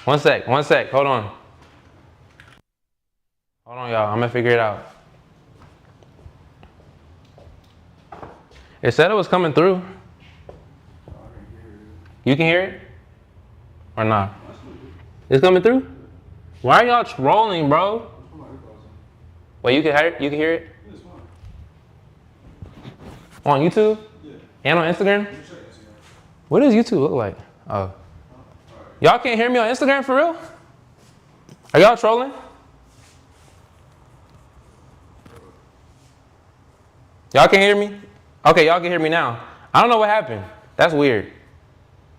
One sec. Hold on. Hold on, y'all. I'm gonna figure it out. It said it was coming through. You can hear it? Or not? It's coming through? Why are y'all trolling, bro? Wait, you can hear it? You can hear it? On YouTube? Yeah. And on Instagram? What does YouTube look like? Oh. Y'all can't hear me on Instagram for real? Are y'all trolling? Y'all can hear me? Okay, y'all can hear me now. I don't know what happened. That's weird.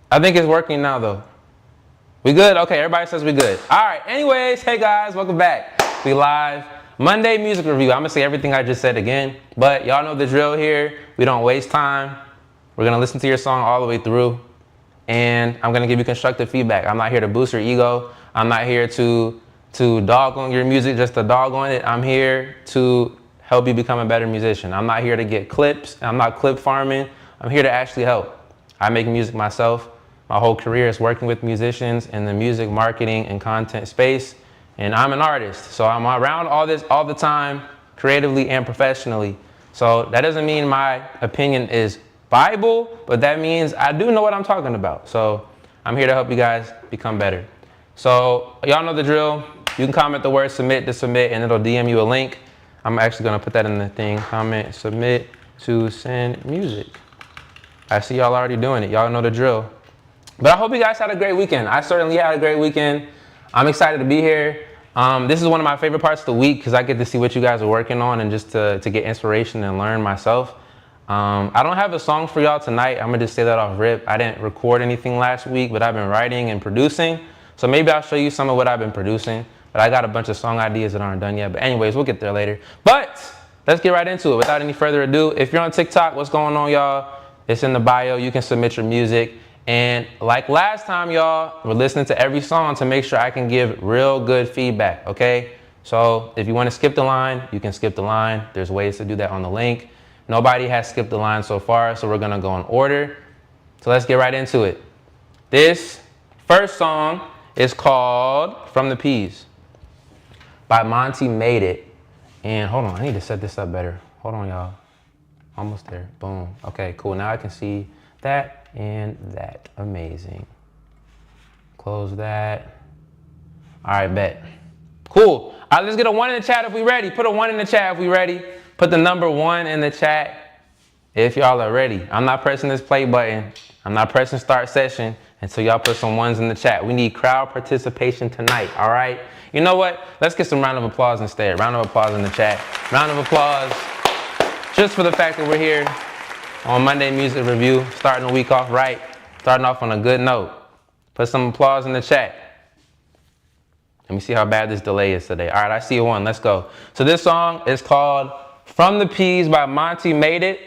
I think it's working now though. We good? Okay, everybody says we good. All right, anyways, hey guys, welcome back. We live. Monday music review. I'm gonna say everything I just said again, but y'all know the drill here. We don't waste time. We're gonna listen to your song all the way through, and I'm gonna give you constructive feedback. I'm not here to boost your ego. I'm not here to dog on your music just to dog on it. I'm here to help you become a better musician. I'm not here to get clips. I'm not clip farming. I'm here to actually help. I make music myself. My whole career is working with musicians in the music marketing and content space. And I'm an artist, so I'm around all this all the time, creatively and professionally. So that doesn't mean my opinion is Bible, but that means I do know what I'm talking about. So I'm here to help you guys become better. So y'all know the drill. You can comment the word submit to submit, and it'll DM you a link. I'm actually gonna put that in the thing. Comment, submit to send music. I see y'all already doing it. Y'all know the drill. But I hope you guys had a great weekend. I certainly had a great weekend. I'm excited to be here. This is one of my favorite parts of the week because I get to see what you guys are working on and just to get inspiration and learn myself. I don't have a song for y'all tonight. I'm gonna just say that off rip. I didn't record anything last week, but I've been writing and producing. So maybe I'll show you some of what I've been producing. But I got a bunch of song ideas that aren't done yet. But anyways, we'll get there later. But let's get right into it without any further ado. If you're on TikTok, what's going on, y'all? It's in the bio. You can submit your music. And like last time, y'all, we're listening to every song to make sure I can give real good feedback, okay? So if you want to skip the line, you can skip the line. There's ways to do that on the link. Nobody has skipped the line so far, so we're going to go in order. So let's get right into it. This first song is called From the Peas by Monty Made It. And hold on, I need to set this up better. Hold on, y'all. Almost there. Boom. Okay, cool. Now I can see that and that. Amazing. Close that. All right, bet. Cool. All right, let's get a 1 in the chat if we ready. Put a 1 in the chat if we ready. Put the number 1 in the chat if y'all are ready. I'm not pressing this play button. I'm not pressing start session until y'all put some 1s in the chat. We need crowd participation tonight, all right? You know what? Let's get some round of applause instead. Round of applause in the chat. Round of applause just for the fact that we're here on Monday Music Review, starting the week off right, starting off on a good note. Put some applause in the chat. Let me see how bad this delay is today. All right, I see a 1. Let's go. So this song is called From the Peas by Monty Made It.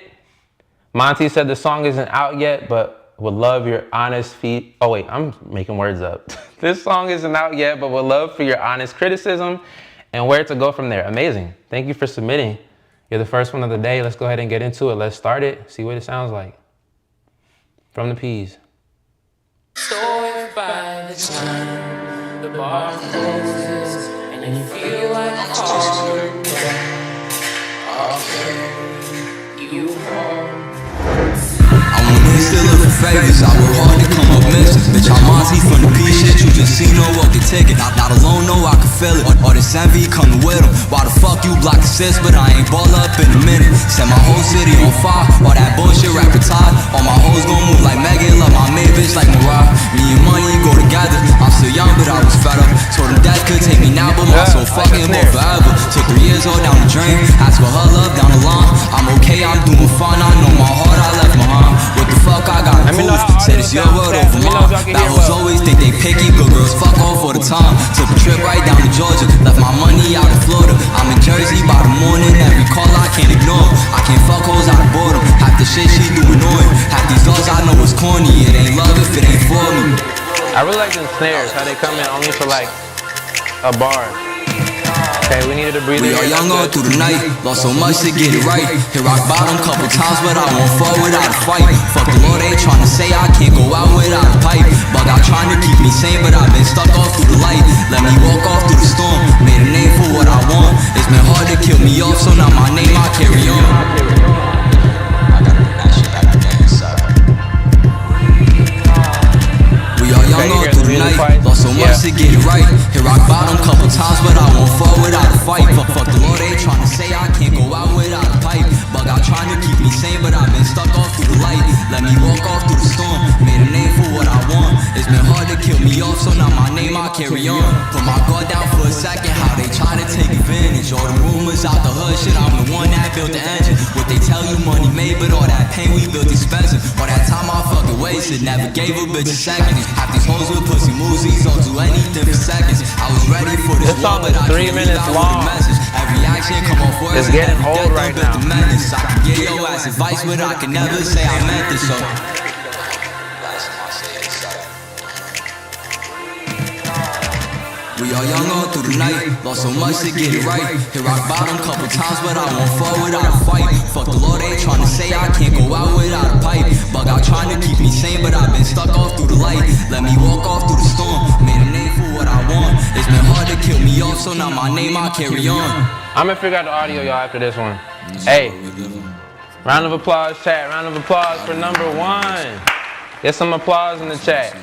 Monty said the song isn't out yet, but would love your honest feed. Oh wait, I'm making words up. This song isn't out yet, but would love for your honest criticism and where to go from there. Amazing. Thank you for submitting. You're the first one of the day. Let's go ahead and get into it. Let's start it. See what it sounds like. From the Peas. So if by the time the bar closes and you feel like calling back, I'll carry you home. I wanna still look for favors. I work hard to come up missing. Bitch, I'm Monty from the P shit. You just seen no walk the ticket. Not alone, no, I can feel it. All this envy coming with them. Why the fuck you block assist, but I ain't ball up in a minute. Set my whole city on fire. All that bullshit rap retired. All my hoes gon' move like Megan. Love my main bitch like Mariah. Me and money go together. I'm still young, but I was fed up. Told them death could take me now, but my soul fucking more forever. Took 3 years all down the drain. Asked for her love down the line. I'm okay, I'm doing fine. I know my heart I left behind. What the fuck I gotta prove? Said it's your word over mine. That hoes always think they picky. Good girls fuck off all the time. Took a trip right down to Georgia. Left my money out in Florida. I'm in Jersey by the morning. Every call I can't ignore. I can't fuck hoes out of boredom. Half the shit she do annoying. Half these dogs I know is corny. It ain't love if it ain't for me. I really like the snares, how they come in only for like a bar. Okay, we needed a breather. We are young all through the night, lost so much to get it right. Hit rock bottom couple times, but I won't fall without a fight. Fuck the Lord, ain't tryna say I can't go out without a pipe. Bug out trying to keep me sane, but I've been stuck all through the light. Let me walk off through the storm, made a name for what I want. It's been hard to kill me off, so now my name I carry on. I gotta put that shit back again, sorry. We are young all through the night, lost so much to get it right. Hit rock bottom couple times, but I won't fall without a fight. Fuck the Lord, ain't tryna say I can't go out without a pipe. Bug out trying to keep me sane, but I've been stuck off through the light. Let me walk off through the storm, made a name for what I want. It's been hard to kill me off, so now my name I carry on. Put my guard down for a second, how they try to take advantage. All the rumors out the hood, shit, I'm the one that built the engine. What they tell you money made, but all that pain we built expensive. All that time I fucking wasted, never gave a bitch a second. Half these hoes with pussy movies, I'll do anything for seconds. I was ready for this war, but I 3 minutes long. Every action come off words. It's getting old right now. I can give your ass advice, but I can never say I meant this. So we are young all through the night, lost so much to get it right. Hit rock bottom couple times, but I won't fall without a fight. Fuck the Lord, ain't tryna say I can't go out without a pipe. Bug out trying to keep me sane, but I've been stuck all through the light. Let me walk off through the storm, made a name for what I want. It's been hard to kill me off, so now my name I carry on. I'm gonna figure out the audio, y'all, after this one. Hey, round of applause, chat. Round of applause for number 1. Get some applause in the chat.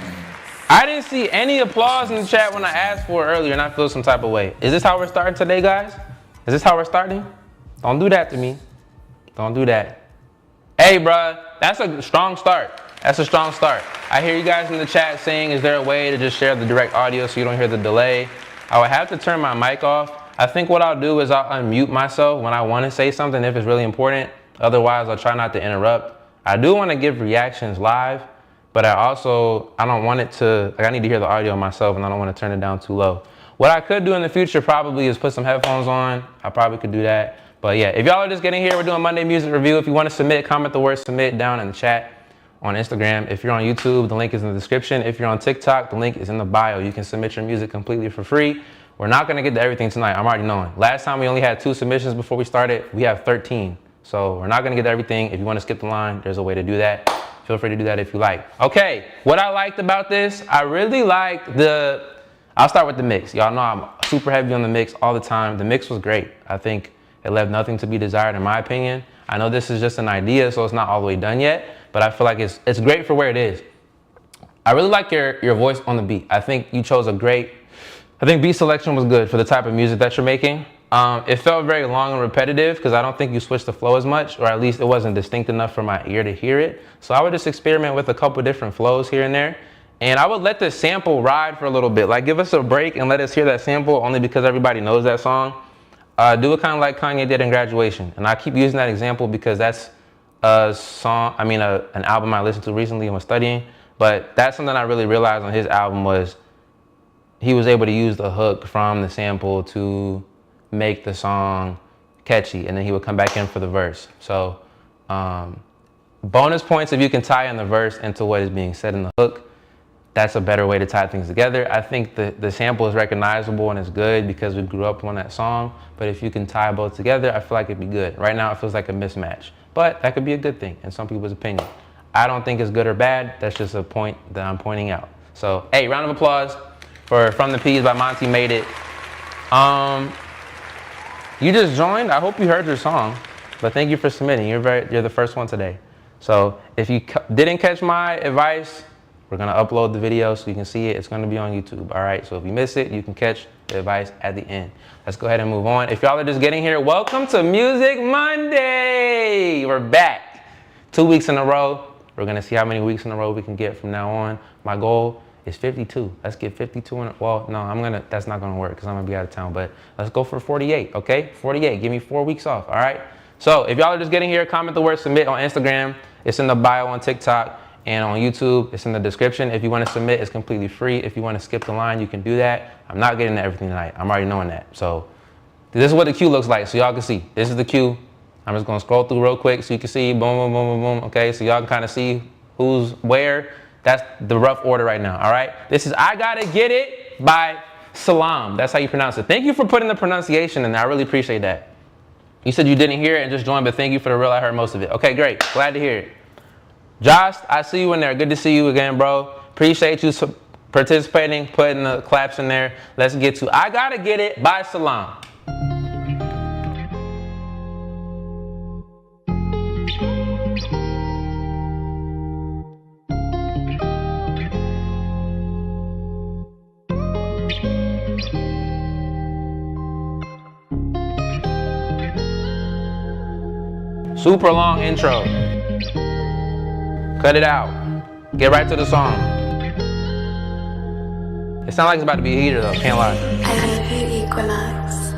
I didn't see any applause in the chat when I asked for it earlier, and I feel some type of way. Is this how we're starting today, guys? Is this how we're starting? Don't do that to me. Don't do that. Hey, bruh, that's a strong start. That's a strong start. I hear you guys in the chat saying, is there a way to just share the direct audio so you don't hear the delay? I would have to turn my mic off. I think what I'll do is I'll unmute myself when I want to say something if it's really important. Otherwise, I'll try not to interrupt. I do want to give reactions live, but I don't want it to, like, I need to hear the audio myself, and I don't want to turn it down too low. What I could do in the future probably is put some headphones on. I probably could do that. But yeah, if y'all are just getting here, we're doing Monday Music Review. If you want to submit, comment the word submit down in the chat on Instagram. If you're on YouTube, the link is in the description. If you're on TikTok, the link is in the bio. You can submit your music completely for free. We're not going to get to everything tonight. I'm already knowing. Last time we only had 2 submissions before we started. We have 13. So we're not going to get to everything. If you want to skip the line, there's a way to do that. Feel free to do that if you like. Okay, what I liked about this, I really liked I'll start with the mix. Y'all know I'm super heavy on the mix all the time. The mix was great. I think it left nothing to be desired in my opinion. I know this is just an idea, so it's not all the way done yet, but I feel like it's great for where it is. I really like your voice on the beat. I think you chose I think beat selection was good for the type of music that you're making. It felt very long and repetitive because I don't think you switched the flow as much, or at least it wasn't distinct enough for my ear to hear it. So I would just experiment with a couple different flows here and there. And I would let the sample ride for a little bit. Like, give us a break and let us hear that sample only because everybody knows that song. Do it kind of like Kanye did in Graduation. And I keep using that example because that's an album I listened to recently and was studying. But that's something I really realized on his album was he was able to use the hook from the sample to make the song catchy, and then he would come back in for the verse. So bonus points if you can tie in the verse into what is being said in the hook. That's a better way to tie things together. I think the sample is recognizable and it's good because we grew up on that song, but if you can tie both together, I feel like it'd be good. Right now it feels like a mismatch, but that could be a good thing in some people's opinion. I don't think it's good or bad. That's just a point that I'm pointing out. So hey, round of applause for From the Peas by Monty Made It. You just joined. I hope you heard your song, but thank you for submitting. You're the first one today. So if you didn't catch my advice, we're gonna upload the video so you can see it. It's gonna be on YouTube, all right? So if you miss it, you can catch the advice at the end. Let's go ahead and move on. If y'all are just getting here, welcome to Music Monday. We're back 2 weeks in a row. We're gonna see how many weeks in a row we can get from now on. My goal is 52. Let's get 52 in, well, no, that's not gonna work because I'm gonna be out of town, but let's go for 48, okay? 48, give me 4 weeks off, all right? So if y'all are just getting here, comment the word submit on Instagram. It's in the bio on TikTok and on YouTube. It's in the description. If you wanna submit, it's completely free. If you wanna skip the line, you can do that. I'm not getting to everything tonight. I'm already knowing that. So this is what the queue looks like so y'all can see. This is the queue. I'm just gonna scroll through real quick so you can see, boom, boom, boom, boom, boom, okay? So y'all can kind of see who's where. That's the rough order right now, all right? This is I Gotta Get It by Salam. That's how you pronounce it. Thank you for putting the pronunciation in there. I really appreciate that. You said you didn't hear it and just joined, but thank you for the real. I heard most of it. Okay, great. Glad to hear it. Josh, I see you in there. Good to see you again, bro. Appreciate you participating, putting the claps in there. Let's get to I Gotta Get It by Salam. Super long intro. Cut it out. Get right to the song. It sounds like it's about to be a heater though, can't lie. I love you, Equinox.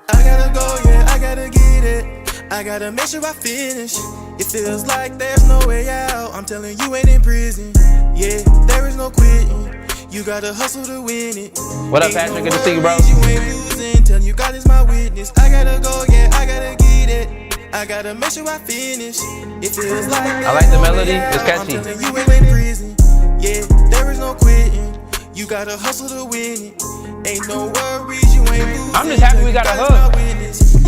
I gotta go, yeah, I gotta get it. I gotta make sure I finish. It feels like there's no way out. I'm telling you, ain't in prison. Yeah, there is no quitting. You gotta hustle to win it. What up, Patrick? Good to see you, bro. You ain't losing. Tell you God is my witness. I gotta go, yeah, I gotta get it. I gotta make sure I finish. It feels like I like the melody. It's catchy. I'm telling you, ain't in prison. Yeah, there is no quitting. You gotta hustle to win it. Ain't no worries, you ain't losing. I'm just happy we got a hook.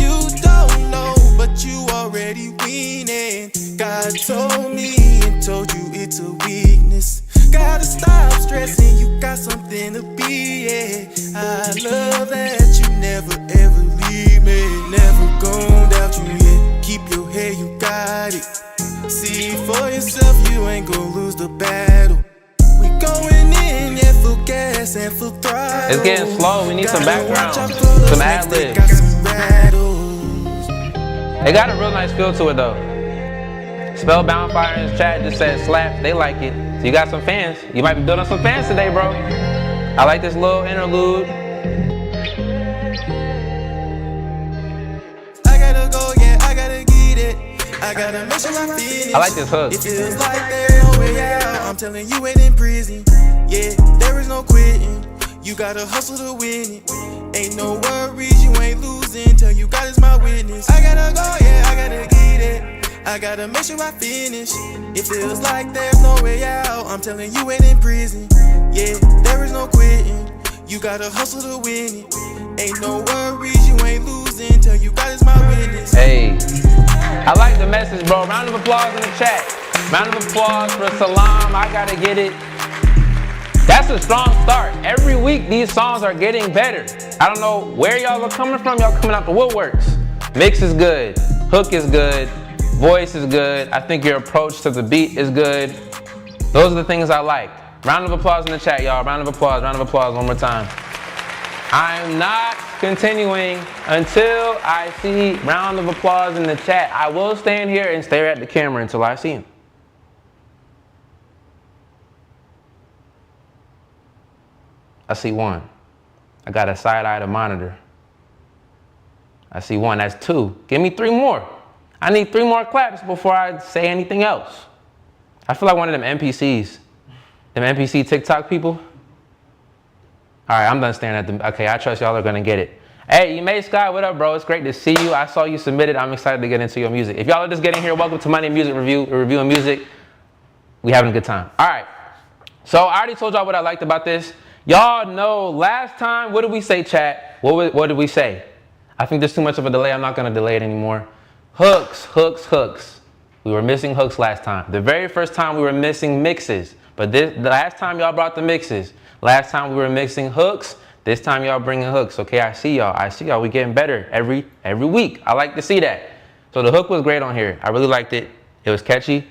You don't know, but you already winning. God told me and told you it's a weakness. Gotta stop stressing, you got something to be, yeah. I love that you never ever leave me. Never gonna doubt you, yeah. Keep your head, you got it. See for yourself, you ain't gonna lose the battle. We going in, yeah, full gas and full throttle. It's getting slow. We need some background, some ad-libs. They got a real nice feel to it though. Spellbound Fire in his chat just said slap. They like it. So you got some fans. You might be building some fans today, bro. I like this little interlude. I gotta go, yeah, I gotta get it. I gotta make sure I finish. I like this hook. It feels like there's no way out. I'm telling you, ain't in prison. Yeah, there is no quitting. You gotta hustle to win it. Ain't no worries, you ain't losing. Tell you God is my witness. I gotta go, yeah, I gotta get it. I gotta make sure I finish. It feels like there's no way out. I'm telling you, ain't in prison. Yeah, there is no quitting. You gotta hustle to win it. Ain't no worries, you ain't losing. Tell you God is my witness. Hey, I like the message, bro. Round of applause in the chat. Round of applause for Salam. I Gotta Get It. That's a strong start. Every week these songs are getting better. I don't know where y'all are coming from. Y'all coming out the woodworks. Mix is good. Hook is good. Voice is good. I think your approach to the beat is good. Those are the things I like. Round of applause in the chat, y'all. Round of applause one more time. I'm not continuing until I see round of applause in the chat. I will stand here and stare at the camera until I see him. I see one. I got a side-eye to monitor. I see one, that's two. Give me 3 more. I need 3 more claps before I say anything else. I feel like one of them NPCs. Them NPC TikTok people. All right, I'm done staring at them. Okay, I trust y'all are gonna get it. Hey, May Sky, what up, bro? It's great to see you. I saw you submitted. I'm excited to get into your music. If y'all are just getting here, welcome to Monday Music Review. We're reviewing music. We having a good time. All right. So I already told y'all what I liked about this. Y'all know last time, what did we say, chat? What did we say? I think there's too much of a delay. I'm not gonna delay it anymore. Hooks, hooks, hooks. We were missing hooks last time. The very first time we were missing mixes. But the last time y'all brought the mixes. Last time we were mixing hooks. This time y'all bringing hooks. Okay, I see y'all. We getting better every week. I like to see that. So the hook was great on here. I really liked it. It was catchy.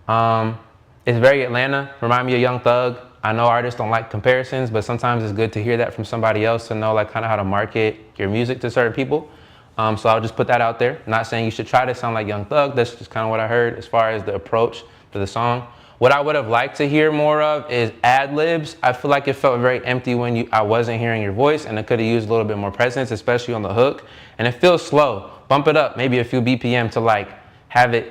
It's very Atlanta. Remind me of Young Thug. I know artists don't like comparisons, but sometimes it's good to hear that from somebody else to know like kind of how to market your music to certain people. So I'll just put that out there. Not saying you should try to sound like Young Thug. That's just kind of what I heard as far as the approach to the song. What I would have liked to hear more of is ad-libs. I feel like it felt very empty when I wasn't hearing your voice, and I could have used a little bit more presence, especially on the hook. And it feels slow. Bump it up, maybe a few BPM to like have a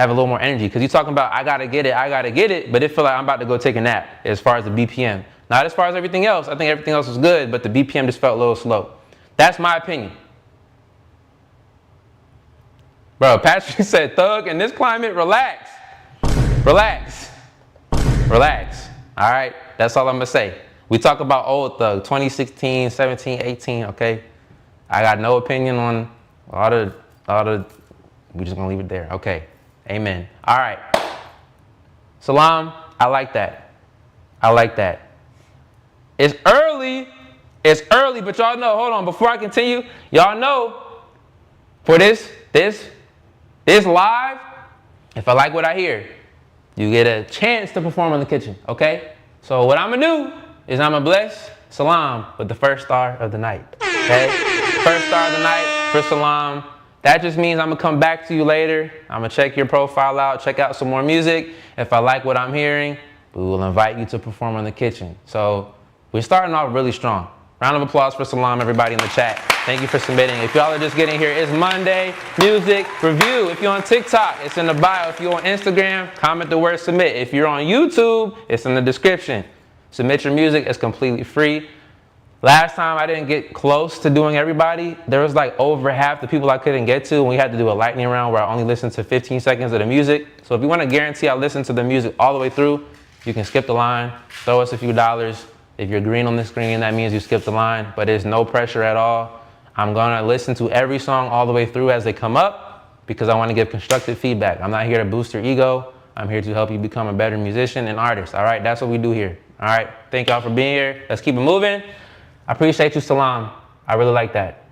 little more energy. Because you're talking about I gotta get it, but it feel like I'm about to go take a nap as far as the BPM. Not as far as everything else. I think everything else was good, but the BPM just felt a little slow. That's my opinion. Bro, Patrick said, Thug, in this climate, relax. Relax. Relax. All right, that's all I'm gonna say. We talk about Old Thug, 2016, 17, 18, okay? I got no opinion on all the, we just gonna leave it there. Okay, amen. All right. Salam, I like that. I like that. It's early, but y'all know, hold on, before I continue, y'all know, for this live, if I like what I hear, you get a chance to perform in the kitchen, okay? So what I'm gonna do is I'm gonna bless Salam with the first star of the night, okay? First star of the night for Salam. That just means I'm gonna come back to you later. I'm gonna check your profile out, check out some more music. If I like what I'm hearing, we will invite you to perform in the kitchen. So we're starting off really strong. Round of applause for Salam, everybody in the chat. Thank you for submitting. If y'all are just getting here, it's Monday Music Review. If you're on TikTok, it's in the bio. If you're on Instagram, comment the word submit. If you're on YouTube, it's in the description. Submit your music, it's completely free. Last time I didn't get close to doing everybody. There was like over half the people I couldn't get to, and we had to do a lightning round where I only listened to 15 seconds of the music. So if you want to guarantee I listen to the music all the way through, you can skip the line, throw us a few dollars. If you're green on the screen, that means you skipped the line, but there's no pressure at all. I'm gonna listen to every song all the way through as they come up because I wanna give constructive feedback. I'm not here to boost your ego. I'm here to help you become a better musician and artist, all right? That's what we do here, all right? Thank y'all for being here. Let's keep it moving. I appreciate you, Salam. I really like that.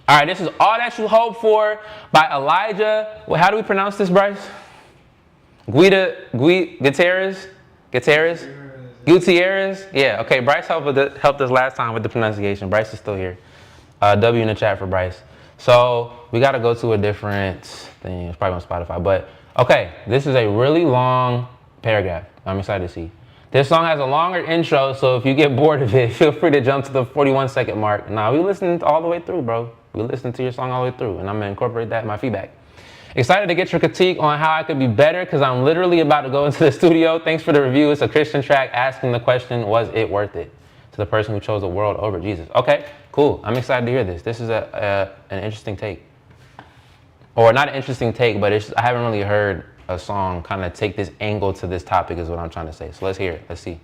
All right, this is All That You Hope For by Elijah. Well, how do we pronounce this, Bryce? Gutierrez? Gutierrez? Yeah, okay, Bryce helped us last time with the pronunciation. Bryce is still here. W in the chat for Bryce. So we got to go to a different thing. It's probably on Spotify. But, okay, this is a really long paragraph. I'm excited to see. This song has a longer intro, so if you get bored of it, feel free to jump to the 41-second mark. Nah, we listened all the way through, bro. We listened to your song all the way through, and I'm going to incorporate that in my feedback. Excited to get your critique on how I could be better because I'm literally about to go into the studio. Thanks for the review. It's a Christian track asking the question, was it worth it? To the person who chose the world over Jesus. Okay, cool. I'm excited to hear this. This is an interesting take. Or not an interesting take, but I haven't really heard a song kind of take this angle to this topic is what I'm trying to say. So let's hear it. Let's see.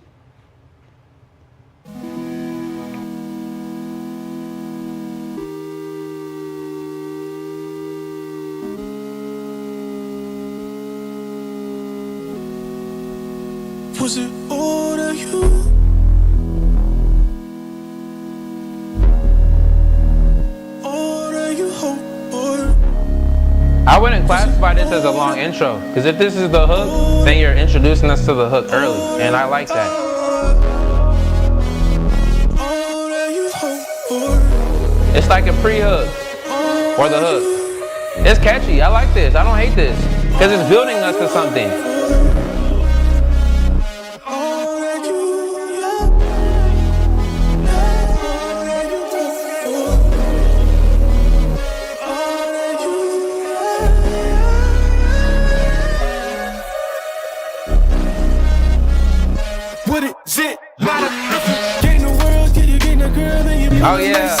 Was it all that you? All that you hope for? I wouldn't classify this as a long intro, because if this is the hook, then you're introducing us to the hook early, and I like that. All that you hope for? It's like a pre-hook, or the hook. It's catchy, I like this, I don't hate this, because it's building us to something. Oh yeah.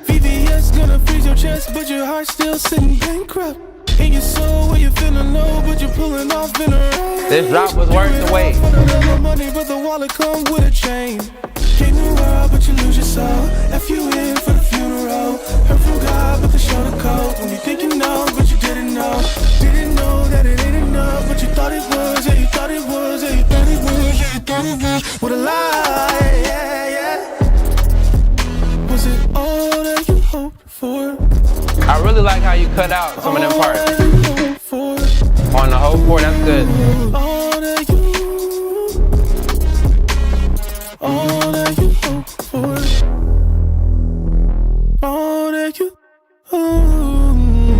VVS gonna freeze your chest, but your heart still sitting bankrupt. In your soul where you're feeling low, but you're pulling off in a rain. This drop was worth the wait. Money, but the wallet come with a chain. Gain the world, but you lose your soul. F you in for the funeral. Heard from God, but they show the code. When you think you know, but you didn't know. Didn't know that it ain't enough, but you thought it was. Yeah, you thought it was. Yeah, you thought it was. Yeah, you thought it was. What a lie. Yeah, yeah. Was it all that you hoped for? I really like how you cut out some of them parts. On the whole four, that's good. All that you hoped for. All that you.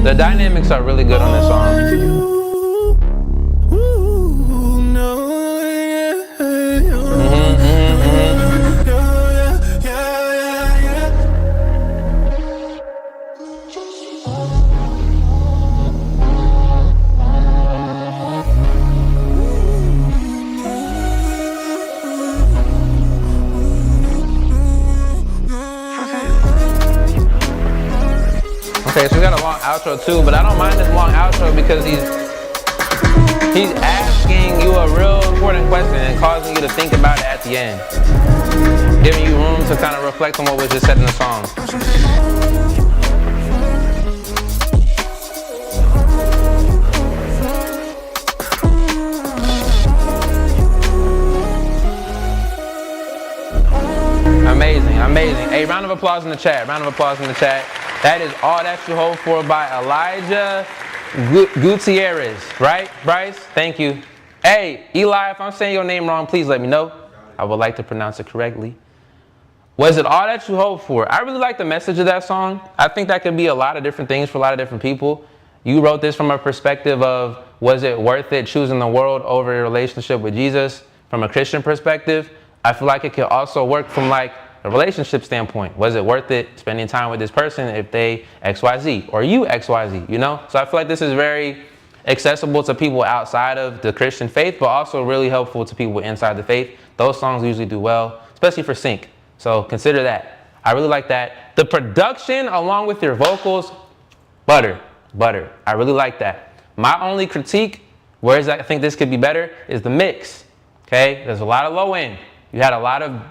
The dynamics are really good on this song. Okay, so we got a long outro too, but I don't mind this long outro because He's asking you a real important question and causing you to think about it at the end. Giving you room to kind of reflect on what was just said in the song. Amazing, amazing. Hey, round of applause in the chat. Round of applause in the chat. That is All That You Hope For by Elijah Gutierrez, right, Bryce? Thank you. Hey, Eli, if I'm saying your name wrong, please let me know. I would like to pronounce it correctly. Was it all that you hope for? I really like the message of that song. I think that could be a lot of different things for a lot of different people. You wrote this from a perspective of, was it worth it choosing the world over a relationship with Jesus? From a Christian perspective, I feel like it could also work from like a relationship standpoint. Was it worth it spending time with this person if they XYZ or you XYZ, you know? So I feel like this is very accessible to people outside of the Christian faith, but also really helpful to people inside the faith. Those songs usually do well, especially for sync. So consider that. I really like that. The production along with your vocals, butter. I really like that. My only critique, whereas I think this could be better, is the mix. Okay, there's a lot of low end. You had a lot of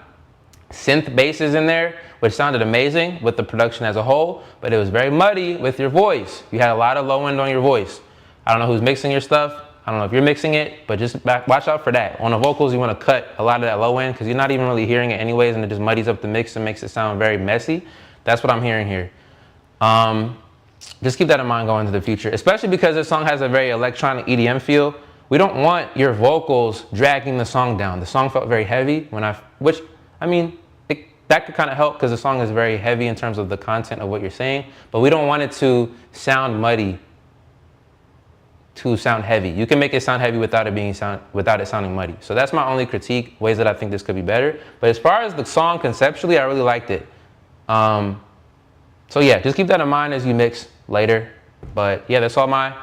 synth basses in there, which sounded amazing with the production as a whole, but it was very muddy with your voice. You had a lot of low end on your voice. I don't know who's mixing your stuff. I don't know if you're mixing it, but just watch out for that. On the vocals, you want to cut a lot of that low end because you're not even really hearing it anyways, and it just muddies up the mix and makes it sound very messy. That's what I'm hearing here. Just keep that in mind going into the future, especially because this song has a very electronic EDM feel. We don't want your vocals dragging the song down. The song felt very heavy that could kind of help because the song is very heavy in terms of the content of what you're saying, but we don't want it to sound muddy to sound heavy. You can make it sound heavy without it sounding muddy. So that's my only critique, ways that I think this could be better. But as far as the song conceptually, I really liked it. So yeah, just keep that in mind as you mix later. But yeah, that's all my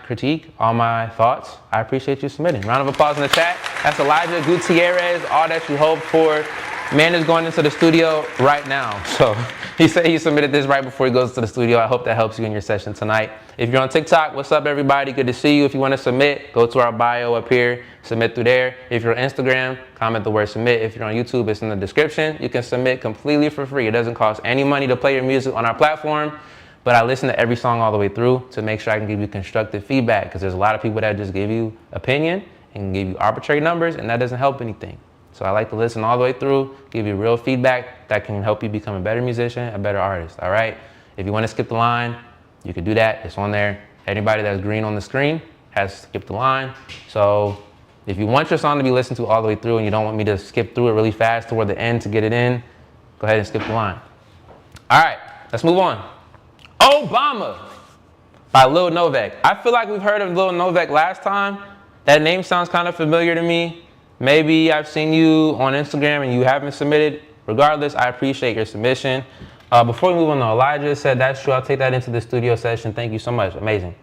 critique, all my thoughts. I appreciate you submitting. Round of applause in the chat. That's Elijah Gutierrez, All That You Hope For. Man is going into the studio right now. So he said he submitted this right before he goes to the studio. I hope that helps you in your session tonight. If you're on TikTok, what's up everybody? Good to see you. If you want to submit, go to our bio up here, submit through there. If you're on Instagram, comment the word submit. If you're on YouTube, it's in the description. You can submit completely for free. It doesn't cost any money to play your music on our platform, but I listen to every song all the way through to make sure I can give you constructive feedback, because there's a lot of people that just give you opinion and give you arbitrary numbers, and that doesn't help anything. So I like to listen all the way through, give you real feedback that can help you become a better musician, a better artist, all right? If you want to skip the line, you can do that. It's on there. Anybody that's green on the screen has skipped the line. So if you want your song to be listened to all the way through and you don't want me to skip through it really fast toward the end to get it in, go ahead and skip the line. All right, let's move on. Obama by Lil Novak. I feel like we've heard of Lil Novak last time. That name sounds kind of familiar to me. Maybe I've seen you on Instagram and you haven't submitted. Regardless, I appreciate your submission. Before we move on to Elijah said, that's true, I'll take that into the studio session. Thank you so much, amazing.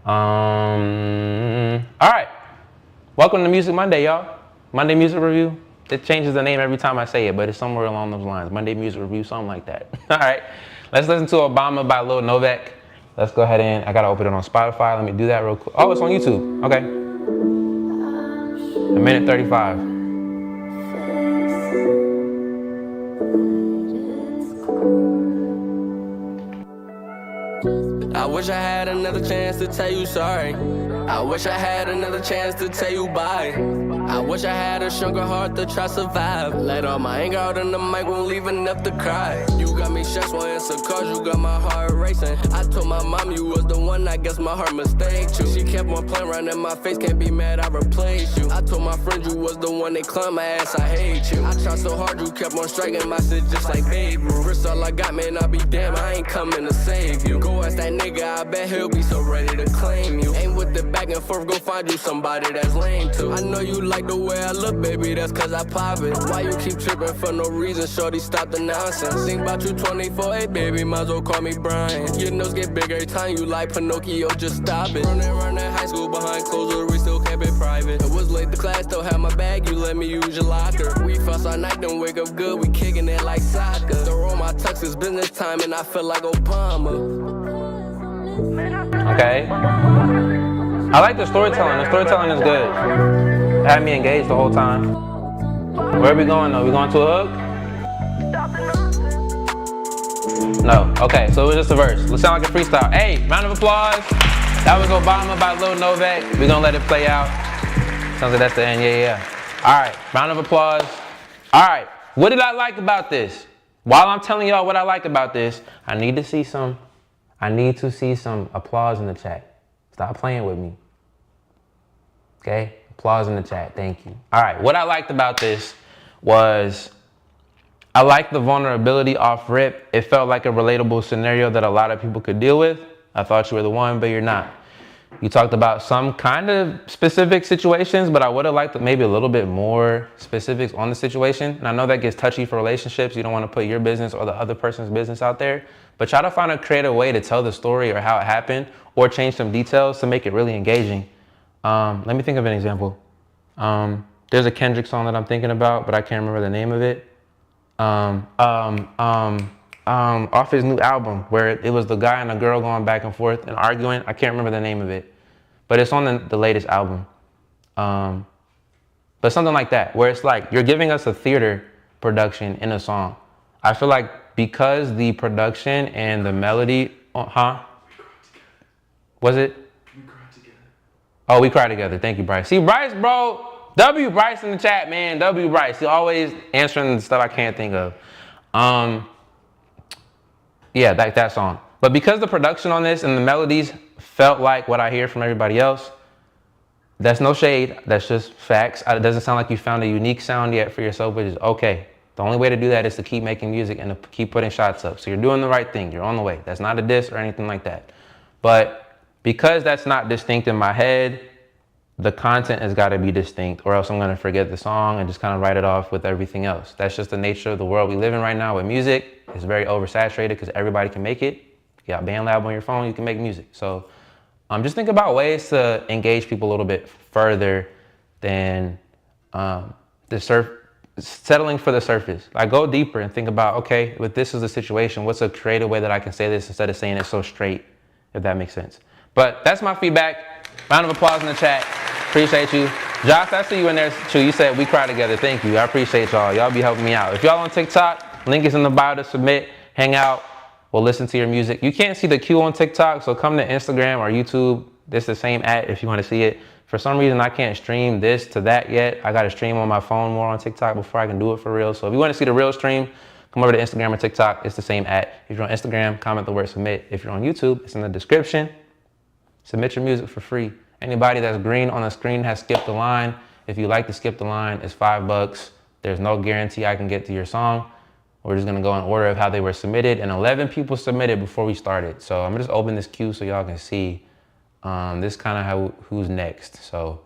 All right, welcome to Music Monday, y'all. Monday Music Review. It changes the name every time I say it, but it's somewhere along those lines. Monday Music Review, something like that. All right, let's listen to Obama by Lil Novak. Let's go ahead and, I gotta open it on Spotify. Let me do that real quick. Oh, it's on YouTube, okay. 1:35. I wish I had another chance to tell you sorry. I wish I had another chance to tell you bye. I wish I had a stronger heart to try survive. Let all my anger out on the mic, won't leave enough to cry. You got me stressed, won't answer calls, you got my heart racing. I told my mom you was the one, I guess my heart mistaked you. She kept on playing around in my face, can't be mad, I replaced you. I told my friend you was the one, they climbed my ass, I hate you. I tried so hard, you kept on striking my shit just like Babe Ruth. Risk all I got, man, I'll be damn, I ain't coming to save you. Go ask that nigga, I bet he'll be so ready to claim you. Ain't with the back and forth, go find you somebody that's lame too. I know you like the way I look, baby, that's cause I pop it. Why you keep tripping for no reason, shorty, stop the nonsense. Think about you 24/8, baby, might as well call me Brian. Your nose get big every time you like Pinocchio, just stop it. Running high school behind closed doors, we still kept it private. It was late to class, still had my bag, you let me use your locker. We fuss all night, don't wake up good, we kicking it like soccer. Throw on my tux, it's business time, and I feel like Obama. Okay. I like the storytelling. The storytelling is good. It had me engaged the whole time. Where are we going though? We going to a hook? No. Okay, so it was just a verse. Let's sound like a freestyle. Hey, round of applause. That was Obama by Lil Novak. We're gonna let it play out. Sounds like that's the end. Yeah. All right, round of applause. All right, what did I like about this? While I'm telling y'all what I like about this, I need to see some applause in the chat. Stop playing with me. Okay, applause in the chat, thank you. All right, what I liked about this was I liked the vulnerability off rip. It felt like a relatable scenario that a lot of people could deal with. I thought you were the one, but you're not. You talked about some kind of specific situations, but I would have liked maybe a little bit more specifics on the situation. And I know that gets touchy for relationships. You don't want to put your business or the other person's business out there, but try to find a creative way to tell the story or how it happened or change some details to make it really engaging. Let me think of an example. There's a Kendrick song that I'm thinking about, but I can't remember the name of it. Off his new album where it was the guy and the girl going back and forth and arguing. I can't remember the name of it, but it's on the latest album. But something like that, where it's like you're giving us a theater production in a song. I feel like because the production and the melody, Was it? We cried together. Oh, we cried together. Thank you, Bryce. See, Bryce, bro. W Bryce in the chat, man. W Bryce. He always answering the stuff I can't think of. Yeah, that song. But because the production on this and the melodies felt like what I hear from everybody else, that's no shade. That's just facts. It doesn't sound like you found a unique sound yet for yourself, which is okay. The only way to do that is to keep making music and to keep putting shots up. So you're doing the right thing. You're on the way. That's not a diss or anything like that. But because that's not distinct in my head, the content has got to be distinct, or else I'm going to forget the song and just kind of write it off with everything else. That's just the nature of the world we live in right now with music. It's very oversaturated because everybody can make it. You got BandLab on your phone, you can make music. So just think about ways to engage people a little bit further than settling for the surface. Like, go deeper and think about, okay, if this is the situation, what's a creative way that I can say this instead of saying it so straight, if that makes sense. But that's my feedback. Round of applause in the chat. Appreciate you. Josh, I see you in there too. You said we cry together. Thank you. I appreciate y'all. Y'all be helping me out. If y'all on TikTok, link is in the bio to submit, hang out. We'll listen to your music. You can't see the queue on TikTok, so come to Instagram or YouTube. This is the same if you want to see it. For some reason, I can't stream this to that yet. I got to stream on my phone more on TikTok before I can do it for real. So if you want to see the real stream, come over to Instagram or TikTok. It's the same If you're on Instagram, comment the word submit. If you're on YouTube, it's in the description. Submit your music for free. Anybody that's green on the screen has skipped the line. If you like to skip the line, it's $5. There's no guarantee I can get to your song. We're just gonna go in order of how they were submitted, and 11 people submitted before we started. So I'm gonna just open this queue so y'all can see this kind of who's next. So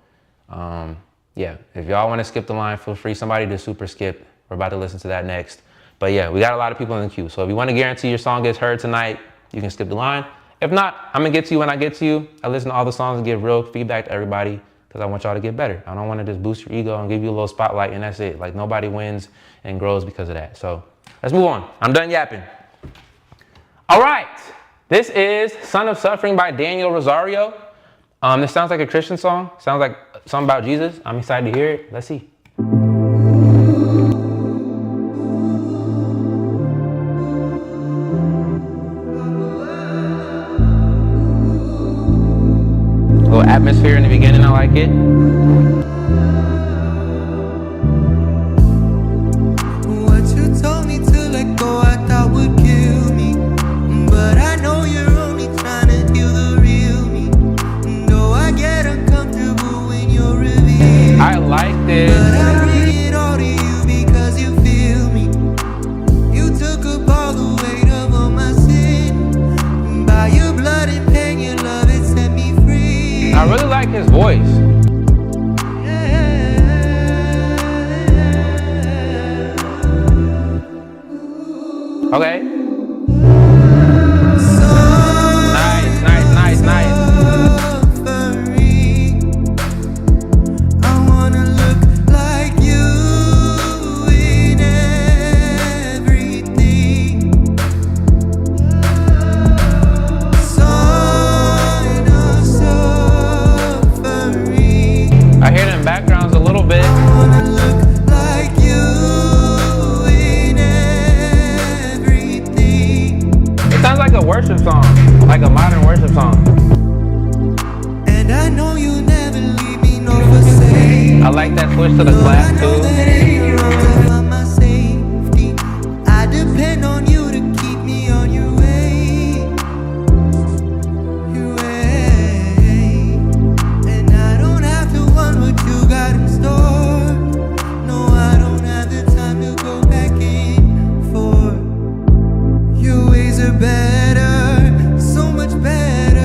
yeah, if y'all wanna skip the line, feel free. Somebody to super skip. We're about to listen to that next. But yeah, we got a lot of people in the queue. So if you wanna guarantee your song gets heard tonight, you can skip the line. If not, I'm gonna get to you when I get to you. I listen to all the songs and give real feedback to everybody because I want y'all to get better. I don't want to just boost your ego and give you a little spotlight and that's it. Like, nobody wins and grows because of that. So let's move on. I'm done yapping. All right, this is Son of Suffering by Daniel Rosario. This sounds like a Christian song. Sounds like something about Jesus. I'm excited to hear it. Let's see. Little atmosphere in the beginning, I like it. What you told me to let go, I thought would kill me. But I know you're only trying to heal the real me. Though I get uncomfortable when you're revealed. I like this. But I bring it all to you because you feel me. You took up all the weight of all my sin. By your blood and pain, your love, it set me free. I really like his voice. Yeah. switch to the clap too. My safety, I depend on you to keep me on your way, your way. And I don't have to wonder what you got in store. No, I don't have the time to go back and forth. Your ways are better, so much better.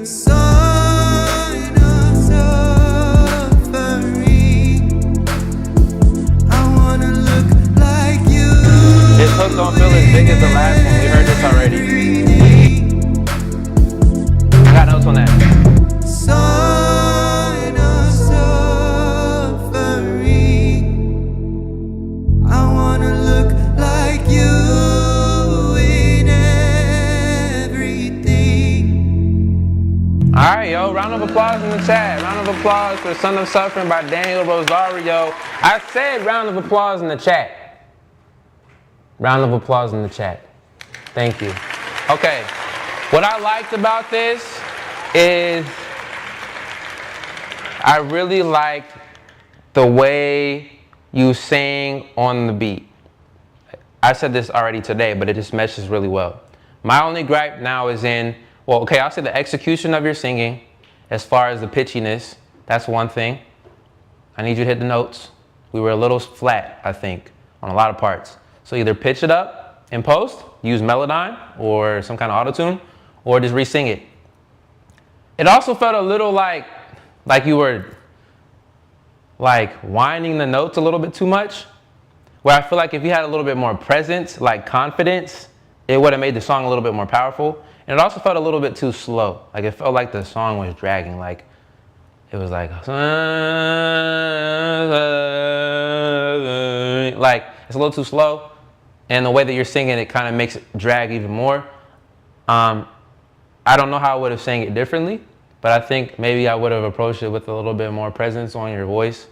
Sign of suffering. I wanna look like you. This hook don't feel as big as the last one. We heard this already. I got notes on that. Sign of suffering. I wanna look like you in everything. All right, yo, round of applause in the chat. Round of applause for Son of Suffering by Daniel Rosario. I said round of applause in the chat. Round of applause in the chat. Thank you. Okay, what I liked about this is I really liked the way you sing on the beat. I said this already today, but it just meshes really well. My only gripe now is in, well, okay, I'll say the execution of your singing, as far as the pitchiness, that's one thing. I need you to hit the notes. We were a little flat, I think, on a lot of parts. So either pitch it up in post, use Melodyne or some kind of auto-tune, or just re-sing it. It also felt a little like you were like whining the notes a little bit too much, where I feel like if you had a little bit more presence, like confidence, it would have made the song a little bit more powerful. And it also felt a little bit too slow. Like it felt like the song was dragging. Like it was like it's a little too slow. And the way that you're singing it kind of makes it drag even more. I don't know how I would have sang it differently, but I think maybe I would have approached it with a little bit more presence on your voice,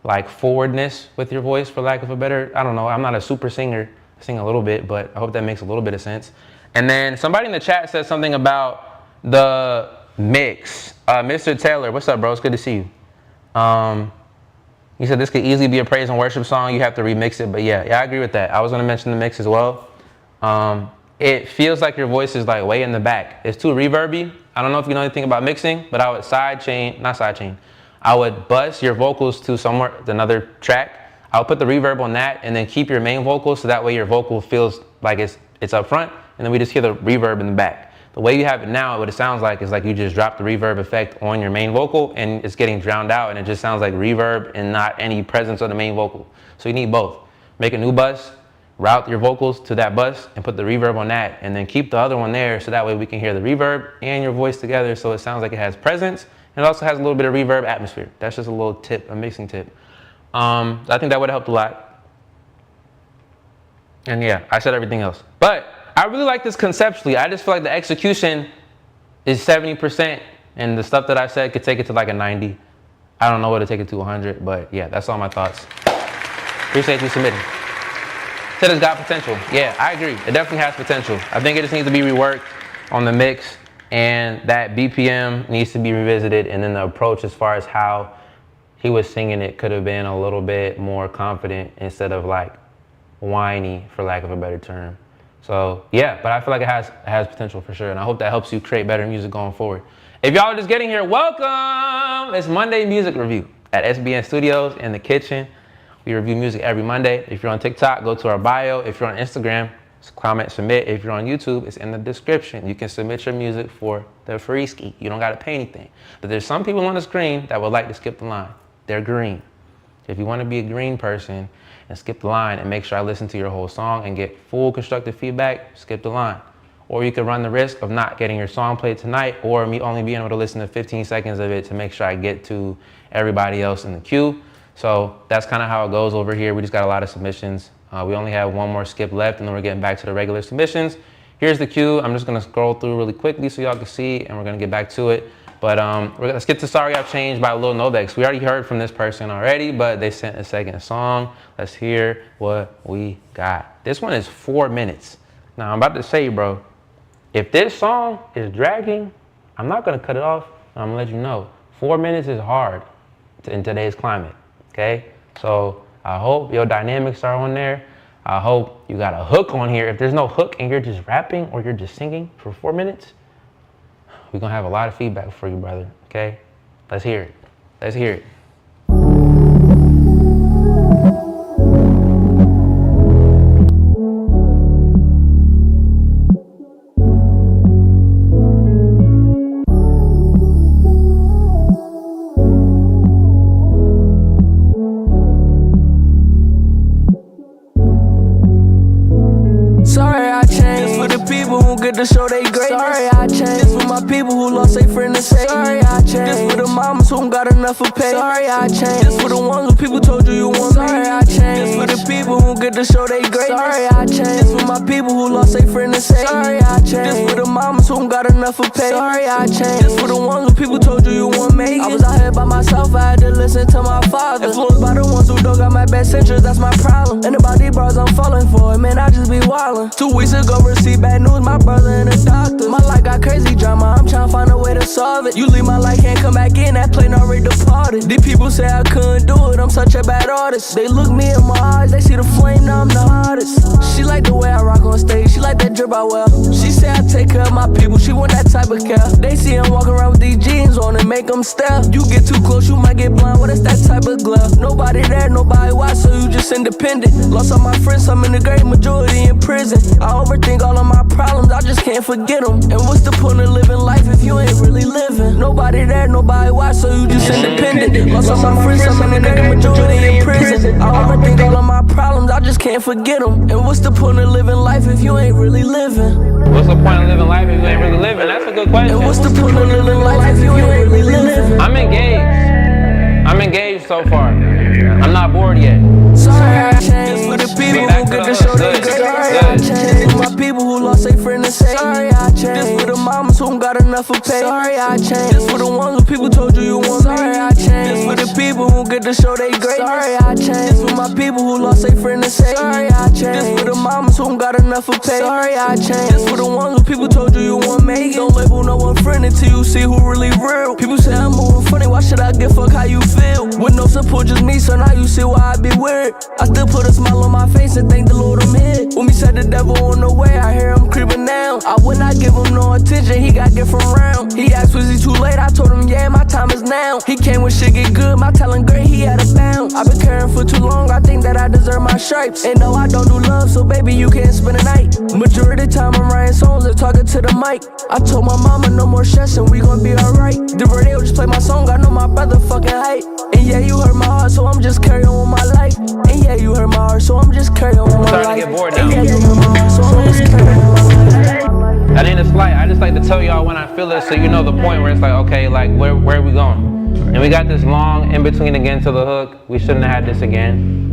like forwardness with your voice, for lack of a better, I don't know. I'm not a super singer. I sing a little bit, but I hope that makes a little bit of sense. And then somebody in the chat said something about the mix. Mr. Taylor, what's up, bro? It's good to see you. You said this could easily be a praise and worship song. You have to remix it, but yeah, I agree with that. I was gonna mention the mix as well. It feels like your voice is like way in the back. It's too reverby. I don't know if you know anything about mixing, but I would I would bus your vocals to somewhere, another track. I would put the reverb on that and then keep your main vocal so that way your vocal feels like it's up front, and then we just hear the reverb in the back. The way you have it now, what it sounds like is like you just drop the reverb effect on your main vocal and it's getting drowned out and it just sounds like reverb and not any presence of the main vocal. So you need both. Make a new bus, route your vocals to that bus and put the reverb on that, and then keep the other one there so that way we can hear the reverb and your voice together so it sounds like it has presence and it also has a little bit of reverb atmosphere. That's just a little tip, a mixing tip. I think that would have helped a lot. And yeah, I said everything else. But I really like this conceptually. I just feel like the execution is 70% and the stuff that I said could take it to like a 90. I don't know what to take it to 100, but yeah, that's all my thoughts. Appreciate you submitting. Said it's got potential. Yeah, I agree. It definitely has potential. I think it just needs to be reworked on the mix, and that BPM needs to be revisited, and then the approach as far as how he was singing it could have been a little bit more confident instead of like whiny, for lack of a better term. So yeah, but I feel like it has potential for sure, and I hope that helps you create better music going forward. If y'all are just getting here, welcome! It's Monday Music Review at SBN Studios in the kitchen. We review music every Monday. If you're on TikTok, go to our bio. If you're on Instagram, comment, submit. If you're on YouTube, it's in the description. You can submit your music for the free ski. You don't got to pay anything. But there's some people on the screen that would like to skip the line. They're green. If you want to be a green person and skip the line and make sure I listen to your whole song and get full constructive feedback, skip the line. Or you could run the risk of not getting your song played tonight, or me only being able to listen to 15 seconds of it to make sure I get to everybody else in the queue. So that's kind of how it goes over here. We just got a lot of submissions. We only have one more skip left, and then we're getting back to the regular submissions. Here's the queue. I'm just gonna scroll through really quickly so y'all can see, and we're gonna get back to it. But let's get to Sorry I've Changed by Lil Novex. We already heard from this person already, but they sent a second song. Let's hear what we got. This one is 4 minutes. Now I'm about to say, bro, if this song is dragging, I'm not gonna cut it off. I'm gonna let you know. 4 minutes is hard in today's climate, okay? So I hope your dynamics are on there. I hope you got a hook on here. If there's no hook and you're just rapping or you're just singing for 4 minutes, we're gonna have a lot of feedback for you, brother, okay? Let's hear it. Let's hear it. Sorry I changed. This for the people who get to show they greatness. Sorry I changed. This for my people who lost their friend and say. Sorry I changed. This for the mamas who don't got enough for pay. Sorry I changed. This for the ones who people told you want. Sorry I changed. This for the people who get to show they greatness. Sorry I changed. This for my people who lost their friend and say. Sorry I changed. This for the mamas who don't got enough for pay. Sorry I changed. This for the ones who people told you want make it. I was out here by myself, I had to listen to my father. Influenced by the ones who don't got my best interest, that's my problem. And about these bros I'm falling for, man, I just be wildin'. 2 weeks ago, received bad news, my brother and a doctor. My life got crazy drama, I'm tryna find a way to solve it. You leave my life, can't come back in, that plane already departed. These people say I couldn't do it, I'm such a bad artist. They look me in my eyes, they see the flame, now I'm the hottest. She like the way I rock on stage, she like that drip I wear. She say I take care of my people, she want that type of care. They see I'm walking around with these jeans on and make them stare. You get too close, you might get blind, what is that type of glare? Nobody there, nobody watch, so you just independent. Lost all my friends, some in the great majority in prison. I overthink all of my problems, I just can't forget them. And what's the point of living life if you ain't really living? Nobody there, nobody watch, so you just independent. Lost all my friends, some in the great majority in prison. I overthink all of my problems, I just can't forget them. And what's the point of living life if you ain't really living? What's the point of living life if you ain't really living? That's a good question. And what's the point of living life if you ain't really living? I'm engaged. I'm engaged so far. I'm not bored yet. Sorry I changed. For the people who get to show they great. Sorry I changed. For my people who lost their friend and say. Sorry I changed. This for the mamas who don't got enough for pay. Sorry I changed. This for the ones who people told you want. Sorry I changed. This for the people who get to show they great. Sorry I changed. This for my people who lost their friend and say. Sorry I changed. This for the mamas who don't got enough for pay. Sorry I changed. This for the ones who people told you want make it. Don't label no one friend until you see who really real. People say I'm moving funny, why should I give fuck how you feel? With no support, just me, so now you see why I be weird. I still put a smile on my face and thank the Lord I'm here. When me said the devil on the way, I hear him creeping down. I would not give him no attention, he got different round. He asked was he too late, I told him yeah, my time is now. He came when shit get good, my talent great, he had a bounce. I've been caring for too long, I think that I deserve my stripes. And no, I don't do love, so baby you can't spend a night. Majority of the time I'm writing songs and talking to the mic. I told my mama no more stressing, we gon' be alright. The radio just play my song, I know my brother fucking hype. And yeah, you hurt my heart, so I'm just carrying on with my life. And yeah, you hurt my heart, so I'm just carrying on with my life. I'm starting to get bored now. And yeah, you hurt my heart, so I'm just carrying on with my life. That ain't a slight. I just like to tell y'all when I feel it, so you know the point where it's like, okay, like where are we going? And we got this long in between again to the hook. We shouldn't have had this again.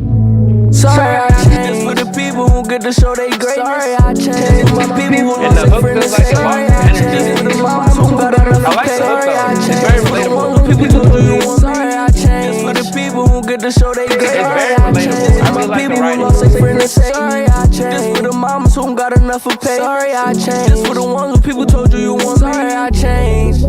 Sorry I changed. For the people who get to show they greatness. Sorry I changed. My people who And the lost their hook friend and feels like say. a Sorry long I energy. changed. For the mamas who got enough I to like pay. the hook Sorry I though. It's changed. very For the relatable. ones who people told you want. Sorry I changed. For the people who get to show they greatness. very Sorry I relatable. changed. I really My like the people who writing. lost their friend and say. Sorry I changed. This for the mamas who don't got enough for pay. Sorry I changed. This for the ones who people told you want. Sorry I changed.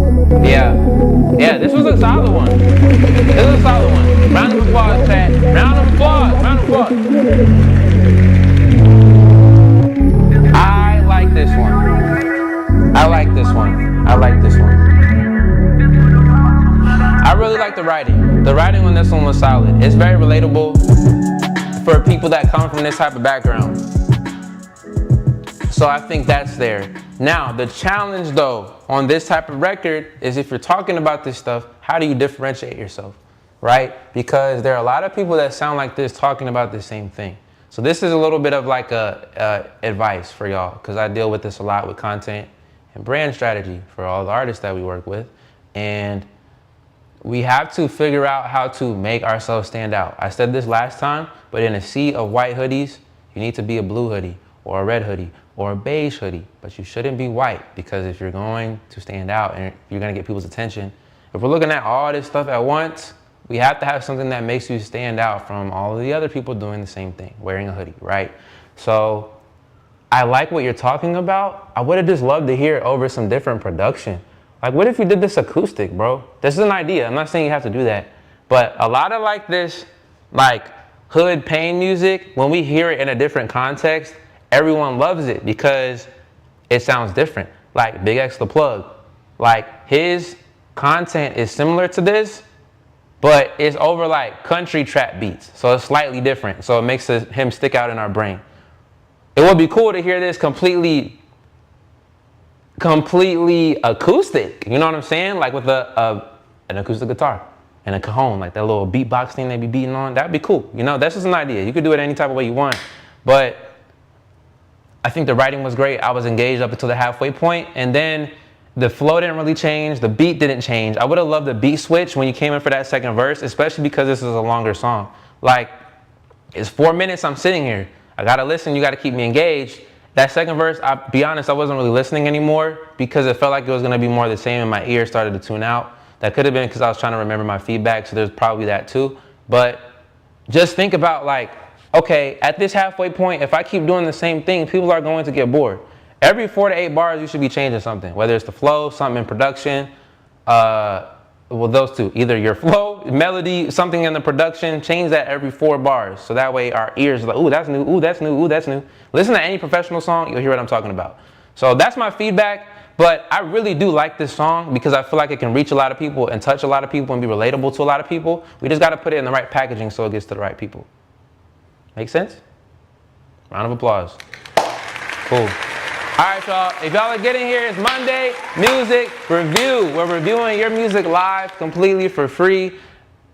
Yeah, this was a solid one. This was a solid one. Round of applause, Pat. Round of applause. Round of applause. I like this one. I like this one. I like this one. I really like the writing. The writing on this one was solid. It's very relatable for people that come from this type of background. So I think that's there. Now, the challenge though on this type of record is if you're talking about this stuff, how do you differentiate yourself, right? Because there are a lot of people that sound like this talking about the same thing. So this is a little bit of like a advice for y'all, because I deal with this a lot with content and brand strategy for all the artists that we work with. And we have to figure out how to make ourselves stand out. I said this last time, but in a sea of white hoodies, you need to be a blue hoodie or a red hoodie or a beige hoodie, but you shouldn't be white, because if you're going to stand out and you're gonna get people's attention, if we're looking at all this stuff at once, we have to have something that makes you stand out from all of the other people doing the same thing, wearing a hoodie, right? So I like what you're talking about. I would have just loved to hear it over some different production. Like, what if you did this acoustic, bro? This is an idea. I'm not saying you have to do that, But a lot of like this, like hood pain music, when we hear it in a different context, everyone loves it because it sounds different. Like Big X the Plug, like his content is similar to this, but it's over like country trap beats. So it's slightly different. So it makes him stick out in our brain. It would be cool to hear this completely acoustic. You know what I'm saying? Like with an acoustic guitar and a cajon, like that little beatbox thing they be beating on. That'd be cool. You know, that's just an idea. You could do it any type of way you want. But I think the writing was great. I was engaged up until the halfway point, and then the flow didn't really change. The beat didn't change. I would have loved the beat switch when you came in for that second verse, especially because this is a longer song. Like, it's 4 minutes I'm sitting here. I gotta listen, you gotta keep me engaged. That second verse, I'll be honest, I wasn't really listening anymore because it felt like it was gonna be more the same and my ears started to tune out. That could have been because I was trying to remember my feedback, so there's probably that too. But just think about like, okay, at this halfway point, if I keep doing the same thing, people are going to get bored. Every 4 to 8 bars, you should be changing something, whether it's the flow, something in production, well, those two, either your flow, melody, something in the production, change that every 4 bars. So that way our ears are like, ooh, that's new, ooh, that's new, ooh, that's new. Listen to any professional song, you'll hear what I'm talking about. So that's my feedback, but I really do like this song because I feel like it can reach a lot of people and touch a lot of people and be relatable to a lot of people. We just gotta put it in the right packaging so it gets to the right people. Make sense? Round of applause. Cool. All right, y'all. If y'all are getting here, it's Monday Music Review. We're reviewing your music live, completely for free.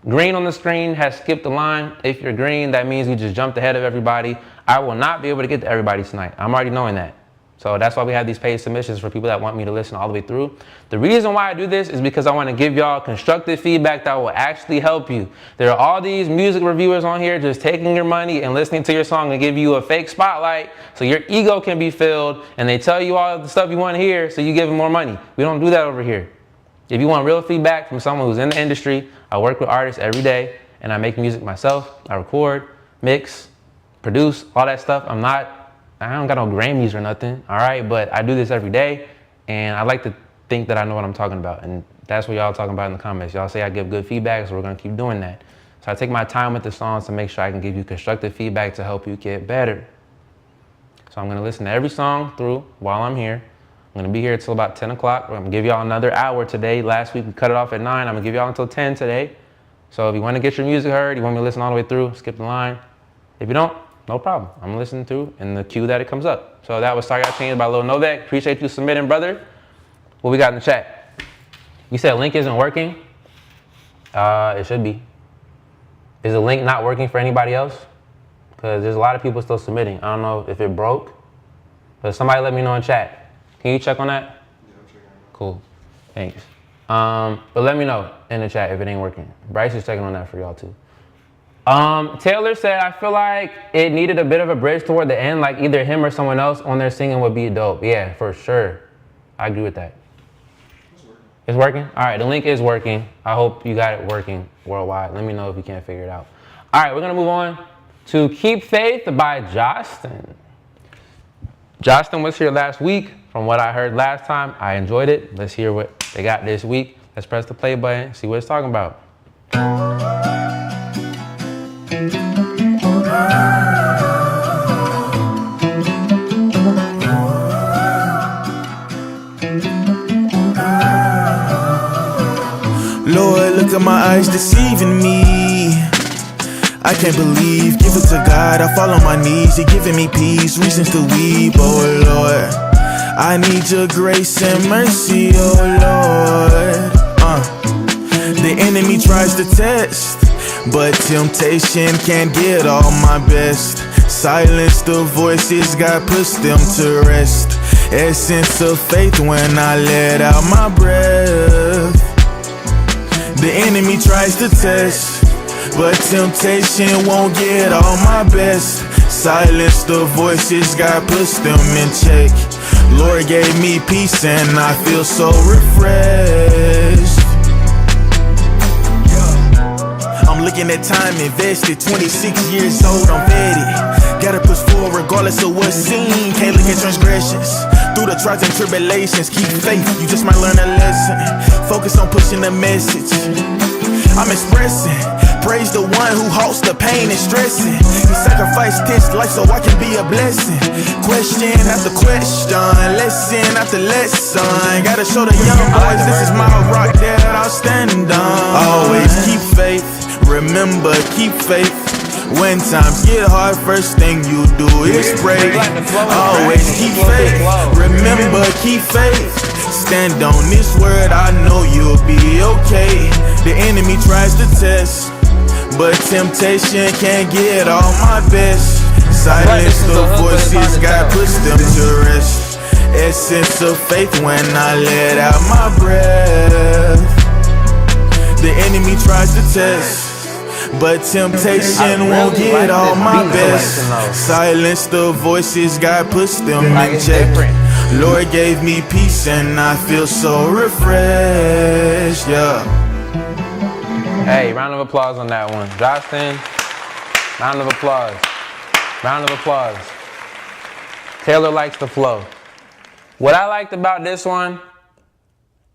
Green on the screen has skipped the line. If you're green, that means you just jumped ahead of everybody. I will not be able to get to everybody tonight. I'm already knowing that. So that's why we have these paid submissions for people that want me to listen all the way through. The reason why I do this is because I want to give y'all constructive feedback that will actually help you. There are all these music reviewers on here just taking your money and listening to your song and give you a fake spotlight so your ego can be filled, and they tell you all the stuff you want to hear so you give them more money. We don't do that over here. If you want real feedback from someone who's in the industry, I work with artists every day and I make music myself. I record, mix, produce, all that stuff. I don't got no Grammys or nothing, all right? But I do this every day, and I like to think that I know what I'm talking about, and that's what y'all talking about in the comments. Y'all say I give good feedback, so we're gonna keep doing that. So I take my time with the songs to make sure I can give you constructive feedback to help you get better. So I'm gonna listen to every song through while I'm here. I'm gonna be here until about 10 o'clock. I'm gonna give y'all another hour today. Last week we cut it off at 9. I'm gonna give y'all until 10 today. So if you wanna get your music heard, you want me to listen all the way through, skip the line. If you don't, no problem. I'm listening to in the queue that it comes up. So that was Sorry I Changed by Lil Novak. Appreciate you submitting, brother. What we got in the chat? You said link isn't working? It should be. Is the link not working for anybody else? Because there's a lot of people still submitting. I don't know if it broke, but somebody let me know in chat. Can you check on that? Yeah, I'm checking. Cool. Thanks. But let me know in the chat if it ain't working. Bryce is checking on that for y'all too. Taylor said, I feel like it needed a bit of a bridge toward the end, like either him or someone else on there singing would be dope. Yeah, for sure. I agree with that. It's working? All right, the link is working. I hope you got it working worldwide. Let me know if you can't figure it out. All right, we're gonna move on to Keep Faith by Jostin. Jostin was here last week. From what I heard last time, I enjoyed it. Let's hear what they got this week. Let's press the play button, see what it's talking about. Lord, look at my eyes deceiving me. I can't believe, give it to God, I fall on my knees. He giving me peace, reasons to weep, oh Lord. I need your grace and mercy, oh Lord. The enemy tries to test, but temptation can't get all my best. Silence the voices, God puts them to rest. Essence of faith when I let out my breath. The enemy tries to test, but temptation won't get all my best. Silence the voices, God puts them in check. Lord gave me peace and I feel so refreshed. I'm looking at time invested, 26 years old, I'm vetted. Gotta push forward regardless of what's seen. Can't look at transgressions. Through the trials and tribulations, keep faith, you just might learn a lesson. Focus on pushing the message. I'm expressing. Praise the one who halts the pain and stressing. He sacrificed his life so I can be a blessing. Question after question, lesson after lesson. Gotta show the young boys this is my rock that I'll stand on. Always keep faith, remember keep faith. When times get hard, first thing you do is pray. Always keep faith, remember keep faith. Stand on this word, I know you'll be okay. The enemy tries to test, but temptation can't get all my best. Silence the voices, God puts them to rest. Essence of faith when I let out my breath. The enemy tries to test, but temptation won't get all my best. Silence the voices, God puts them in check. Lord gave me peace and I feel so refreshed, yeah. Hey, round of applause on that one. Justin, round of applause. Round of applause. Taylor likes the flow. What I liked about this one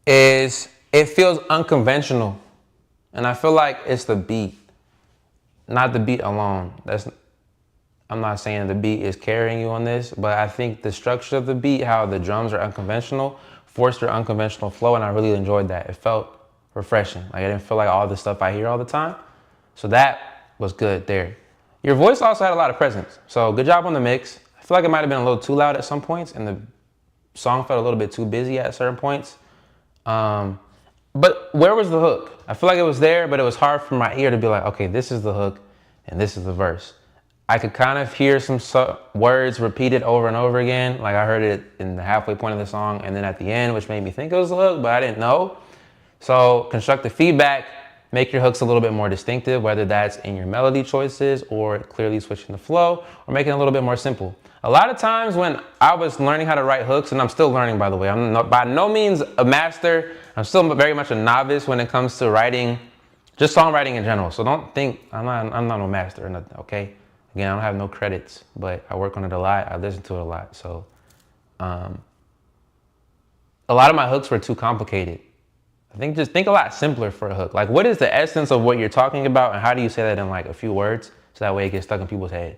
is it feels unconventional. And I feel like it's the beat, not the beat alone. I'm not saying the beat is carrying you on this, but I think the structure of the beat, how the drums are unconventional, forced your unconventional flow, and I really enjoyed that. It felt refreshing. Like I didn't feel like all the stuff I hear all the time. So that was good there. Your voice also had a lot of presence. So good job on the mix. I feel like it might have been a little too loud at some points, and the song felt a little bit too busy at certain points. But where was the hook? I feel like it was there, but it was hard for my ear to be like, okay, this is the hook and this is the verse. I could kind of hear some words repeated over and over again. Like I heard it in the halfway point of the song and then at the end, which made me think it was the hook, but I didn't know. So constructive feedback, make your hooks a little bit more distinctive, whether that's in your melody choices or clearly switching the flow or making it a little bit more simple. A lot of times when I was learning how to write hooks, and I'm still learning, by the way, I'm by no means a master. I'm still very much a novice when it comes to writing, just songwriting in general. So don't think I'm not no master or nothing, okay? Again, I don't have no credits, but I work on it a lot. I listen to it a lot. So a lot of my hooks were too complicated. I think just think a lot simpler for a hook. Like what is the essence of what you're talking about and how do you say that in like a few words so that way it gets stuck in people's head?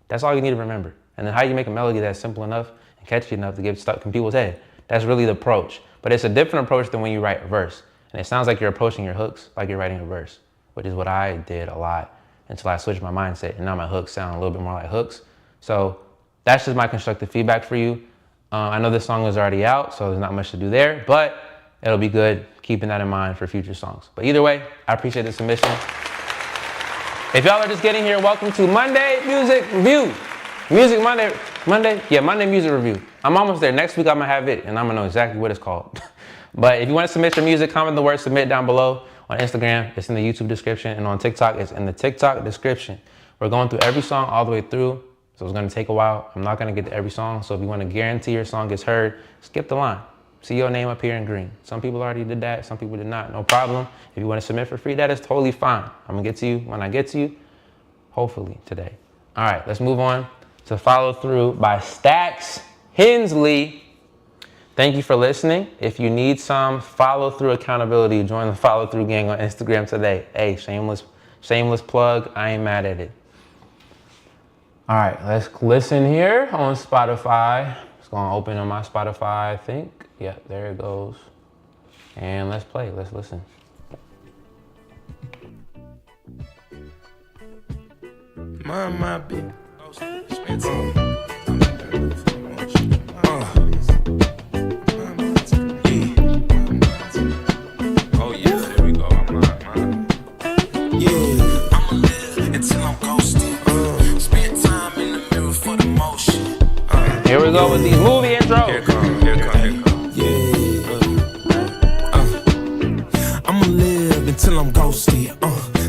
That's all you need to remember. And then how you make a melody that's simple enough and catchy enough to get stuck in people's head. That's really the approach. But it's a different approach than when you write a verse. And it sounds like you're approaching your hooks like you're writing a verse, which is what I did a lot until I switched my mindset. And now my hooks sound a little bit more like hooks. So that's just my constructive feedback for you. I know this song is already out, so there's not much to do there, but it'll be good keeping that in mind for future songs. But either way, I appreciate the submission. If y'all are just getting here, welcome to Monday Music Review. Monday Music Review. I'm almost there. Next week I'm gonna have it and I'm gonna know exactly what it's called. But if you want to submit your music, comment the word submit down below. On Instagram, it's in the YouTube description, and on TikTok, it's in the TikTok description. We're going through every song all the way through, so it's gonna take a while. I'm not gonna get to every song, so if you wanna guarantee your song gets heard, skip the line. See your name up here in green. Some people already did that, some people did not, no problem. If you wanna submit for free, that is totally fine. I'm gonna get to you when I get to you, hopefully today. All right, let's move on to Follow Through by Stax Hensley. Thank you for listening. If you need some follow through accountability, join the Follow Through gang on Instagram today. Hey, shameless plug, I ain't mad at it. All right, let's listen here on Spotify. It's gonna open on my Spotify, I think. Yeah, there it goes. And let's play, let's listen. My big. Here we go with these movie intros. Here come. Yeah. I'ma live until I'm ghosty.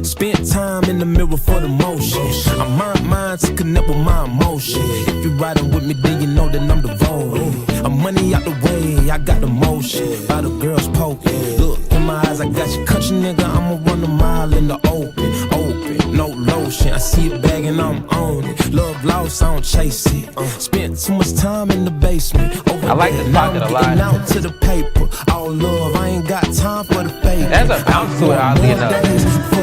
Spend time in the mirror for the motion. I'm mine to connect with my emotion. If you're riding with me, then you know that I'm devoted. I'm money out the way, I got the motion. By the girls poking. Look in my eyes, I got you country nigga. I'ma run a mile in the open, no lotion. I see it bagging, I'm on it. Love lost, I don't chase it. Spent too much time in the basement. I like this pocket a lot. Out to the paper, all love, I ain't got time for the fake. There's a bounce to it, oddly enough.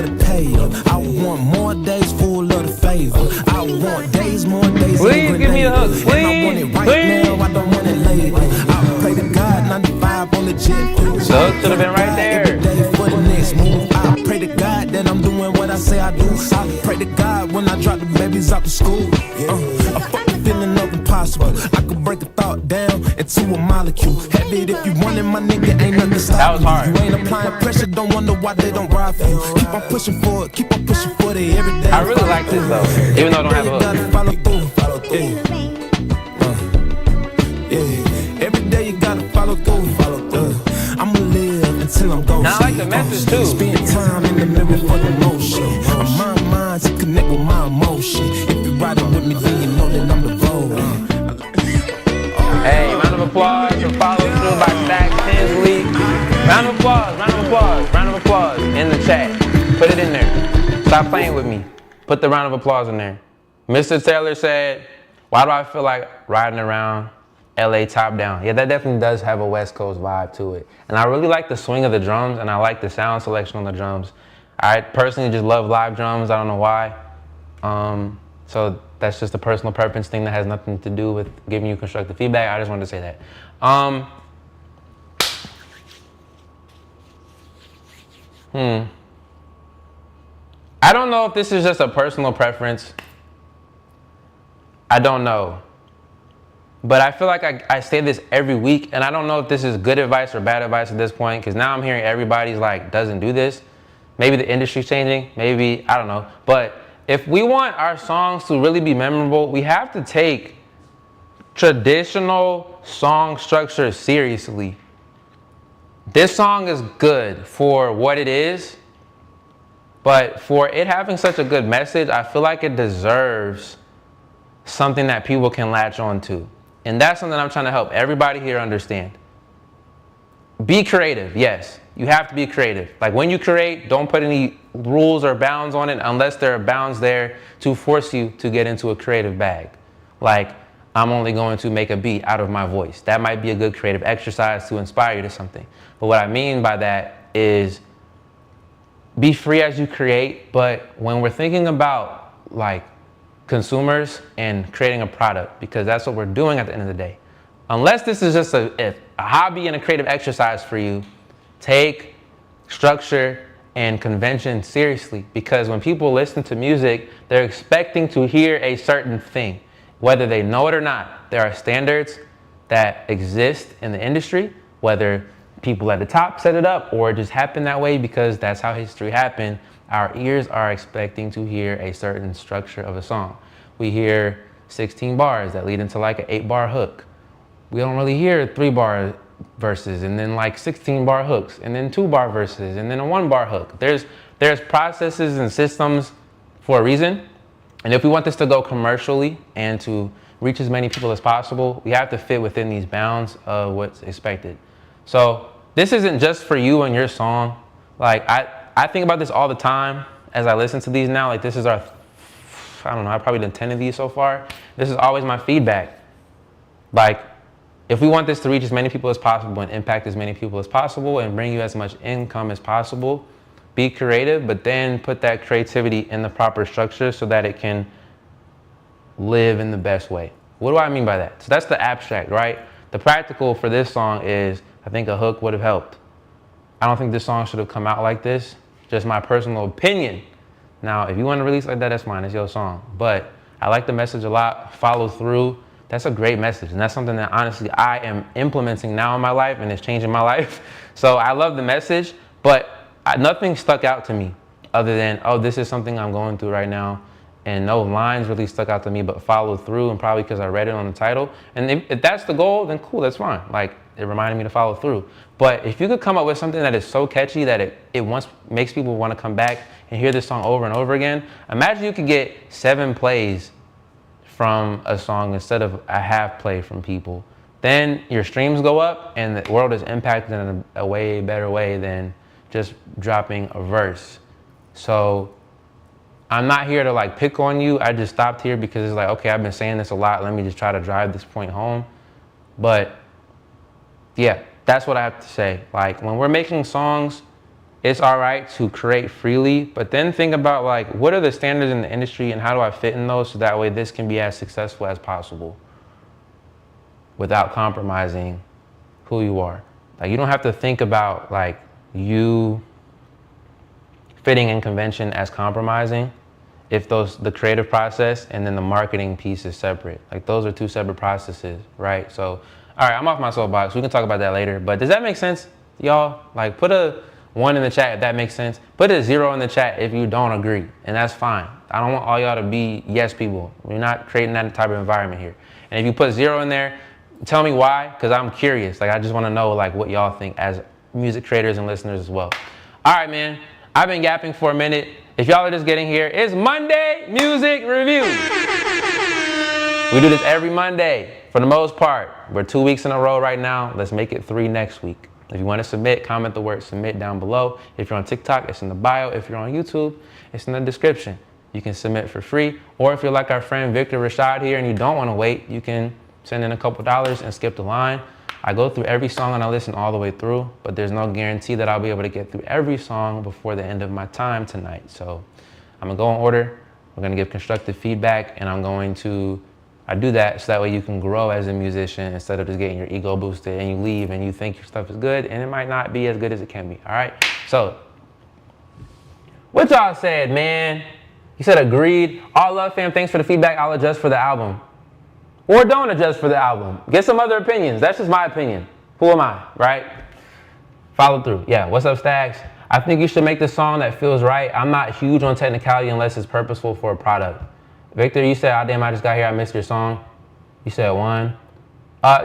want more days full of the favor. I want days, more days. Please give me a hug. And I want it right now, I don't want it later. I pray to God, 95 on the jet fuel. The hook should have been right there. Every day for the next move. I pray to God that I'm doing what I say I do. I pray to God when I drop the babies out to school. I fuck the feeling of impossible. I could break a thought down into a molecule. Have it if you want it, my nigga, ain't nothing stopping. That was hard. You ain't applying pressure, don't wonder why they don't ride for you. Keep on pushing for it, keep on pushing for it every day. I really like this though, even though I don't have a hook. Follow through, follow through. Yeah, every day you gotta follow through, follow through. I'ma live until I'm gone. Now I like the message too. Spend time in the mirror for the motion. My mind to connect with my emotion. If you're riding with me, then you know that I'm the road. Hey, round of applause for Follow Through by Stack Tinsley. Round of applause, round of applause, round of applause in the chat. Put it in there. Stop playing with me. Put the round of applause in there. Mr. Taylor said, why do I feel like riding around LA top down? Yeah, that definitely does have a West Coast vibe to it. And I really like the swing of the drums and I like the sound selection on the drums. I personally just love live drums. I don't know why. So that's just a personal preference thing that has nothing to do with giving you constructive feedback. I just wanted to say that. I don't know if this is just a personal preference. I don't know. But I feel like I say this every week, and I don't know if this is good advice or bad advice at this point, because now I'm hearing everybody's like, doesn't do this. Maybe the industry's changing, maybe, I don't know. But if we want our songs to really be memorable, we have to take traditional song structure seriously. This song is good for what it is, but for it having such a good message, I feel like it deserves something that people can latch on to. And that's something I'm trying to help everybody here understand. Be creative, yes. You have to be creative. Like when you create, don't put any rules or bounds on it unless there are bounds there to force you to get into a creative bag. Like, I'm only going to make a beat out of my voice. That might be a good creative exercise to inspire you to something. But what I mean by that is be free as you create, but when we're thinking about like consumers and creating a product, because that's what we're doing at the end of the day. Unless this is just a hobby and a creative exercise for you, take structure and convention seriously, because when people listen to music, they're expecting to hear a certain thing. Whether they know it or not, there are standards that exist in the industry, whether people at the top set it up or it just happened that way because that's how history happened. Our ears are expecting to hear a certain structure of a song. We hear 16 bars that lead into like an 8-bar hook. We don't really hear 3-bar verses and then like 16-bar hooks and then 2-bar verses and then a 1-bar hook. There's processes and systems for a reason. And if we want this to go commercially and to reach as many people as possible, we have to fit within these bounds of what's expected. So this isn't just for you and your song. Like I think about this all the time as I listen to these now. Like this is our, I don't know, I've probably done 10 of these so far. This is always my feedback. Like, if we want this to reach as many people as possible and impact as many people as possible and bring you as much income as possible, be creative, but then put that creativity in the proper structure so that it can live in the best way. What do I mean by that? So that's the abstract, right? The practical for this song is, I think a hook would have helped. I don't think this song should have come out like this. Just my personal opinion. Now, if you want to release like that, that's fine. It's your song. But I like the message a lot. Follow through. That's a great message. And that's something that honestly I am implementing now in my life and it's changing my life. So I love the message, but nothing stuck out to me other than, oh, this is something I'm going through right now. And no lines really stuck out to me, but follow through, and probably because I read it on the title. And if that's the goal, then cool, that's fine. Like, it reminded me to follow through. But if you could come up with something that is so catchy that it makes people want to come back and hear this song over and over again, imagine you could get 7 plays from a song instead of a half play from people. Then your streams go up and the world is impacted in a way better way than just dropping a verse. So I'm not here to like pick on you. I just stopped here because it's like, okay, I've been saying this a lot. Let me just try to drive this point home. But yeah, that's what I have to say. Like when we're making songs, it's all right to create freely, but then think about like, what are the standards in the industry and how do I fit in those so that way this can be as successful as possible without compromising who you are. Like, you don't have to think about like you fitting in convention as compromising if the creative process and then the marketing piece is separate. Like, those are two separate processes, right? So, all right, I'm off my soapbox. We can talk about that later, but does that make sense, y'all? Like, put a 1 in the chat if that makes sense. Put a 0 in the chat if you don't agree, and that's fine. I don't want all y'all to be yes people. We're not creating that type of environment here. And if you put 0 in there, tell me why, because I'm curious. Like, I just want to know like what y'all think as music creators and listeners as well. All right, man. I've been yapping for a minute. If y'all are just getting here, it's Monday Music Review. We do this every Monday for the most part. We're 2 weeks in a row right now. Let's make it 3 next week. If you want to submit, comment the word submit down below. If you're on TikTok, it's in the bio. If you're on YouTube, it's in the description. You can submit for free. Or if you're like our friend Victor Rashad here and you don't want to wait, you can send in a couple dollars and skip the line. I go through every song and I listen all the way through, but there's no guarantee that I'll be able to get through every song before the end of my time tonight. So I'm gonna go in order. We're gonna give constructive feedback, and I do that so that way you can grow as a musician instead of just getting your ego boosted and you leave and you think your stuff is good and it might not be as good as it can be, all right? So, what y'all said, man? You said agreed. All love, fam, thanks for the feedback. I'll adjust for the album. Or don't adjust for the album. Get some other opinions. That's just my opinion. Who am I, right? Follow through. Yeah, what's up, Stags? I think you should make the song that feels right. I'm not huge on technicality unless it's purposeful for a product. Victor, you said, oh, damn, I just got here. I missed your song. You said 1.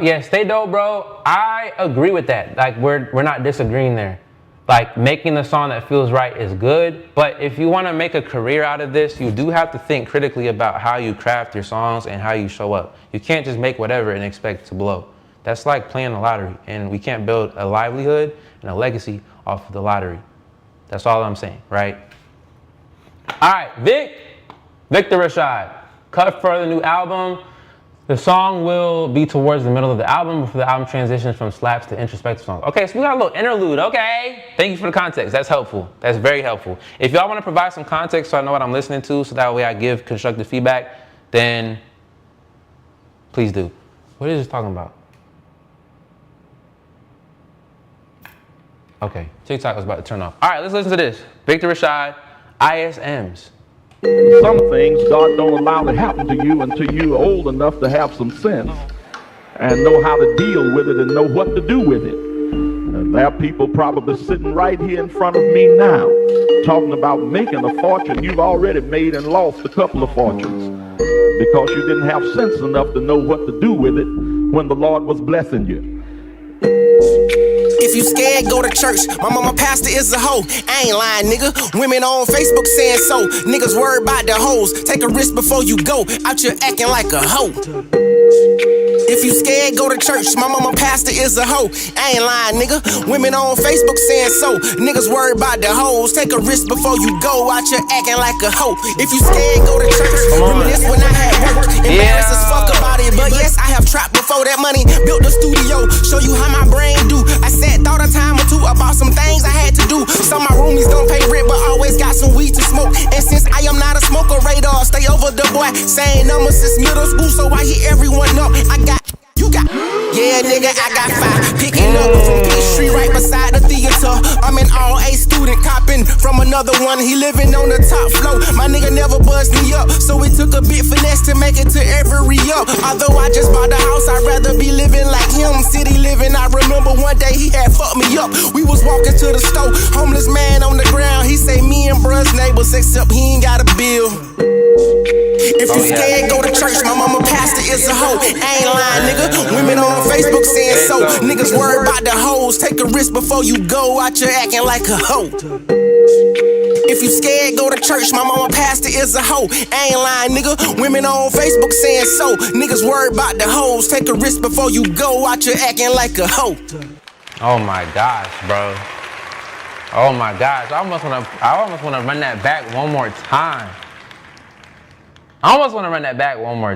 Yeah, stay dope, bro. I agree with that. Like, we're not disagreeing there. Like, making the song that feels right is good, but if you want to make a career out of this, you do have to think critically about how you craft your songs and how you show up. You can't just make whatever and expect it to blow. That's like playing the lottery, and we can't build a livelihood and a legacy off of the lottery. That's all I'm saying, right? All right, Victor Rashad, cut for the new album. The song will be towards the middle of the album before the album transitions from slaps to introspective songs. Okay, so we got a little interlude, okay? Thank you for the context, that's helpful. That's very helpful. If y'all wanna provide some context so I know what I'm listening to, so that way I give constructive feedback, then please do. What is this talking about? Okay, TikTok was about to turn off. All right, let's listen to this. Victor Rashad, ISMs. Some things God don't allow to happen to you until you're old enough to have some sense and know how to deal with it and know what to do with it. There are people probably sitting right here in front of me now talking about making a fortune you've already made and lost a couple of fortunes because you didn't have sense enough to know what to do with it when the Lord was blessing you. If you scared, go to church. My mama pastor is a hoe. I ain't lying, nigga. Women on Facebook saying so. Niggas worried about the hoes. Take a risk before you go. Out here acting like a hoe. If you scared, go to church. My mama pastor is a hoe. I ain't lying, nigga. Women on Facebook saying so. Niggas worried about the hoes. Take a risk before you go. Out here acting like a hoe. If you scared, go to church. Reminisce when I had work. Embarrassed as fuck about it. But yes, I have trapped before that money. Built a studio. Show you how my brain do. I sat, thought a time or two about some things I had to do. Some of my roomies don't pay rent, but always got some weed to smoke. And since I am not a smoker, radar stay over the boy. Same number since middle school, so I hit everyone up. I got, you got, yeah, nigga, I got 5. Picking up from Peachtree right beside the theater. I'm an all-A student, copping from another one. He living on the top floor. My nigga never buzzed me up, so it took a bit finesse to make it to every up. Although I just bought the house, I'd rather be living like him. City living, I remember one day he had fucked me up. We was walking to the store, homeless man on the ground. He say me and bruh's neighbors, except he ain't got a bill. If you scared, go to church. My mama pastor is a hoe. I ain't lying, nigga. Women on Facebook saying so. Niggas worried about the hoes. Take a risk before you go out here acting like a hoe. If you scared, go to church. My mama pastor is a hoe. I ain't lying, nigga. Women on Facebook saying so. Niggas worried about the hoes. Take a risk before you go out here acting like a hoe. Oh my gosh, bro. Oh my gosh. I almost wanna run that back one more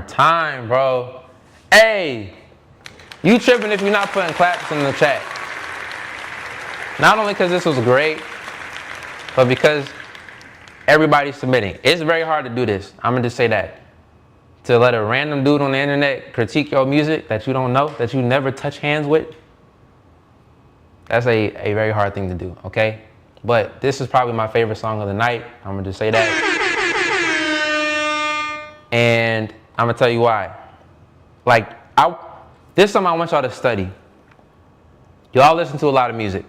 time. Bro. Hey, you tripping if you're not putting claps in the chat. Not only because this was great, but because everybody's submitting. It's very hard to do this. I'm gonna just say that. To let a random dude on the internet critique your music that you don't know, that you never touch hands with, that's a very hard thing to do, okay? But this is probably my favorite song of the night. I'm gonna just say that. And I'm gonna tell you why. Like, this is something I want y'all to study. Y'all listen to a lot of music.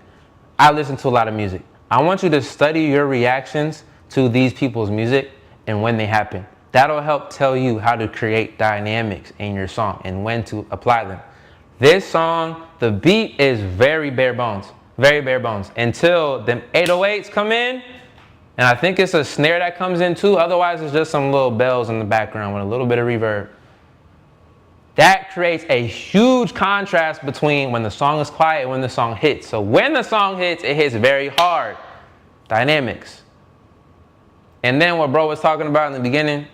I listen to a lot of music. I want you to study your reactions to these people's music and when they happen. That'll help tell you how to create dynamics in your song and when to apply them. This song, the beat is very bare bones, until them 808s come in, and I think it's a snare that comes in too. Otherwise, it's just some little bells in the background with a little bit of reverb. That creates a huge contrast between when the song is quiet and when the song hits. So when the song hits, it hits very hard. Dynamics. And then what bro was talking about in the beginning,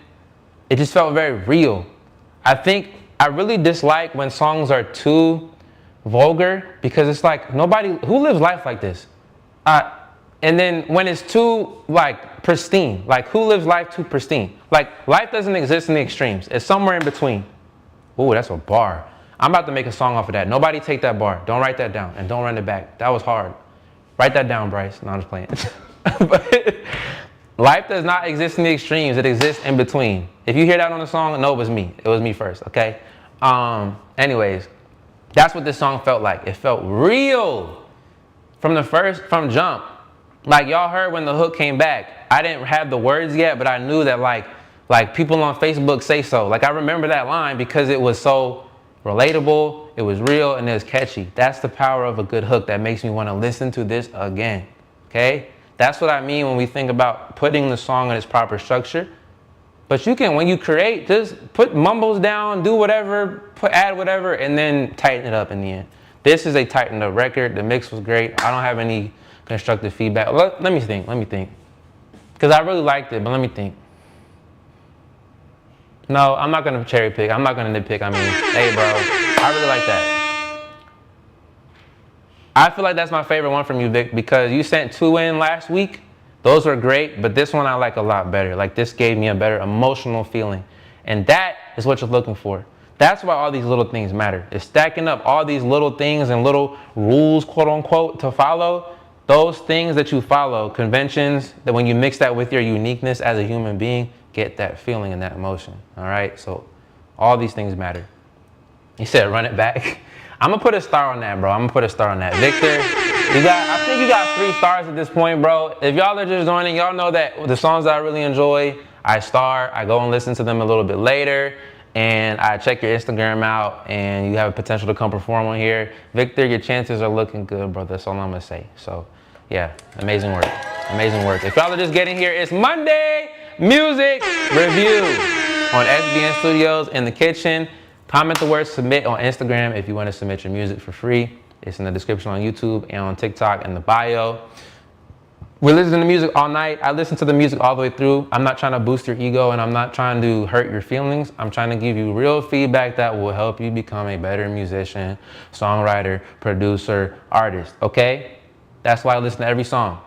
it just felt very real. I really dislike when songs are too vulgar because it's like who lives life like this? And then when it's too like pristine, like who lives life too pristine? Like life doesn't exist in the extremes. It's somewhere in between. Ooh, that's a bar. I'm about to make a song off of that. Nobody take that bar. Don't write that down and don't run it back. That was hard. Write that down, Bryce. No, I'm just playing. But life does not exist in the extremes. It exists in between. If you hear that on the song, no, it was me. It was me first, okay? Anyways, that's what this song felt like. It felt real from jump. Like y'all heard when the hook came back. I didn't have the words yet, but I knew that like people on Facebook say so. Like I remember that line because it was so relatable, it was real, and it was catchy. That's the power of a good hook that makes me want to listen to this again, okay? That's what I mean when we think about putting the song in its proper structure. But you can, when you create, just put mumbles down, do whatever, add whatever, and then tighten it up in the end. This is a tightened up record. The mix was great. I don't have any constructive feedback. Let me think. Because I really liked it, but let me think. No, I'm not going to cherry pick. I'm not going to nitpick. I mean, hey, bro, I really like that. I feel like that's my favorite one from you, Vic, because you sent 2 in last week. Those were great, but this one I like a lot better. Like this gave me a better emotional feeling. And that is what you're looking for. That's why all these little things matter. It's stacking up all these little things and little rules, quote unquote, to follow. Those things that you follow, conventions, that when you mix that with your uniqueness as a human being, get that feeling and that emotion, all right? So all these things matter. He said, run it back. I'm gonna put a star on that, bro. I'm gonna put a star on that. Victor, I think you got 3 stars at this point, bro. If y'all are just joining, y'all know that the songs that I really enjoy, I go and listen to them a little bit later, and I check your Instagram out, and you have a potential to come perform on here. Victor, your chances are looking good, bro. That's all I'm gonna say. So, yeah, amazing work. Amazing work. If y'all are just getting here, it's Monday Music Review on SBN Studios in the kitchen. Comment the word submit on Instagram if you want to submit your music for free. It's in the description on YouTube and on TikTok in the bio. We listen to music all night. I listen to the music all the way through. I'm not trying to boost your ego and I'm not trying to hurt your feelings. I'm trying to give you real feedback that will help you become a better musician, songwriter, producer, artist, okay? That's why I listen to every song.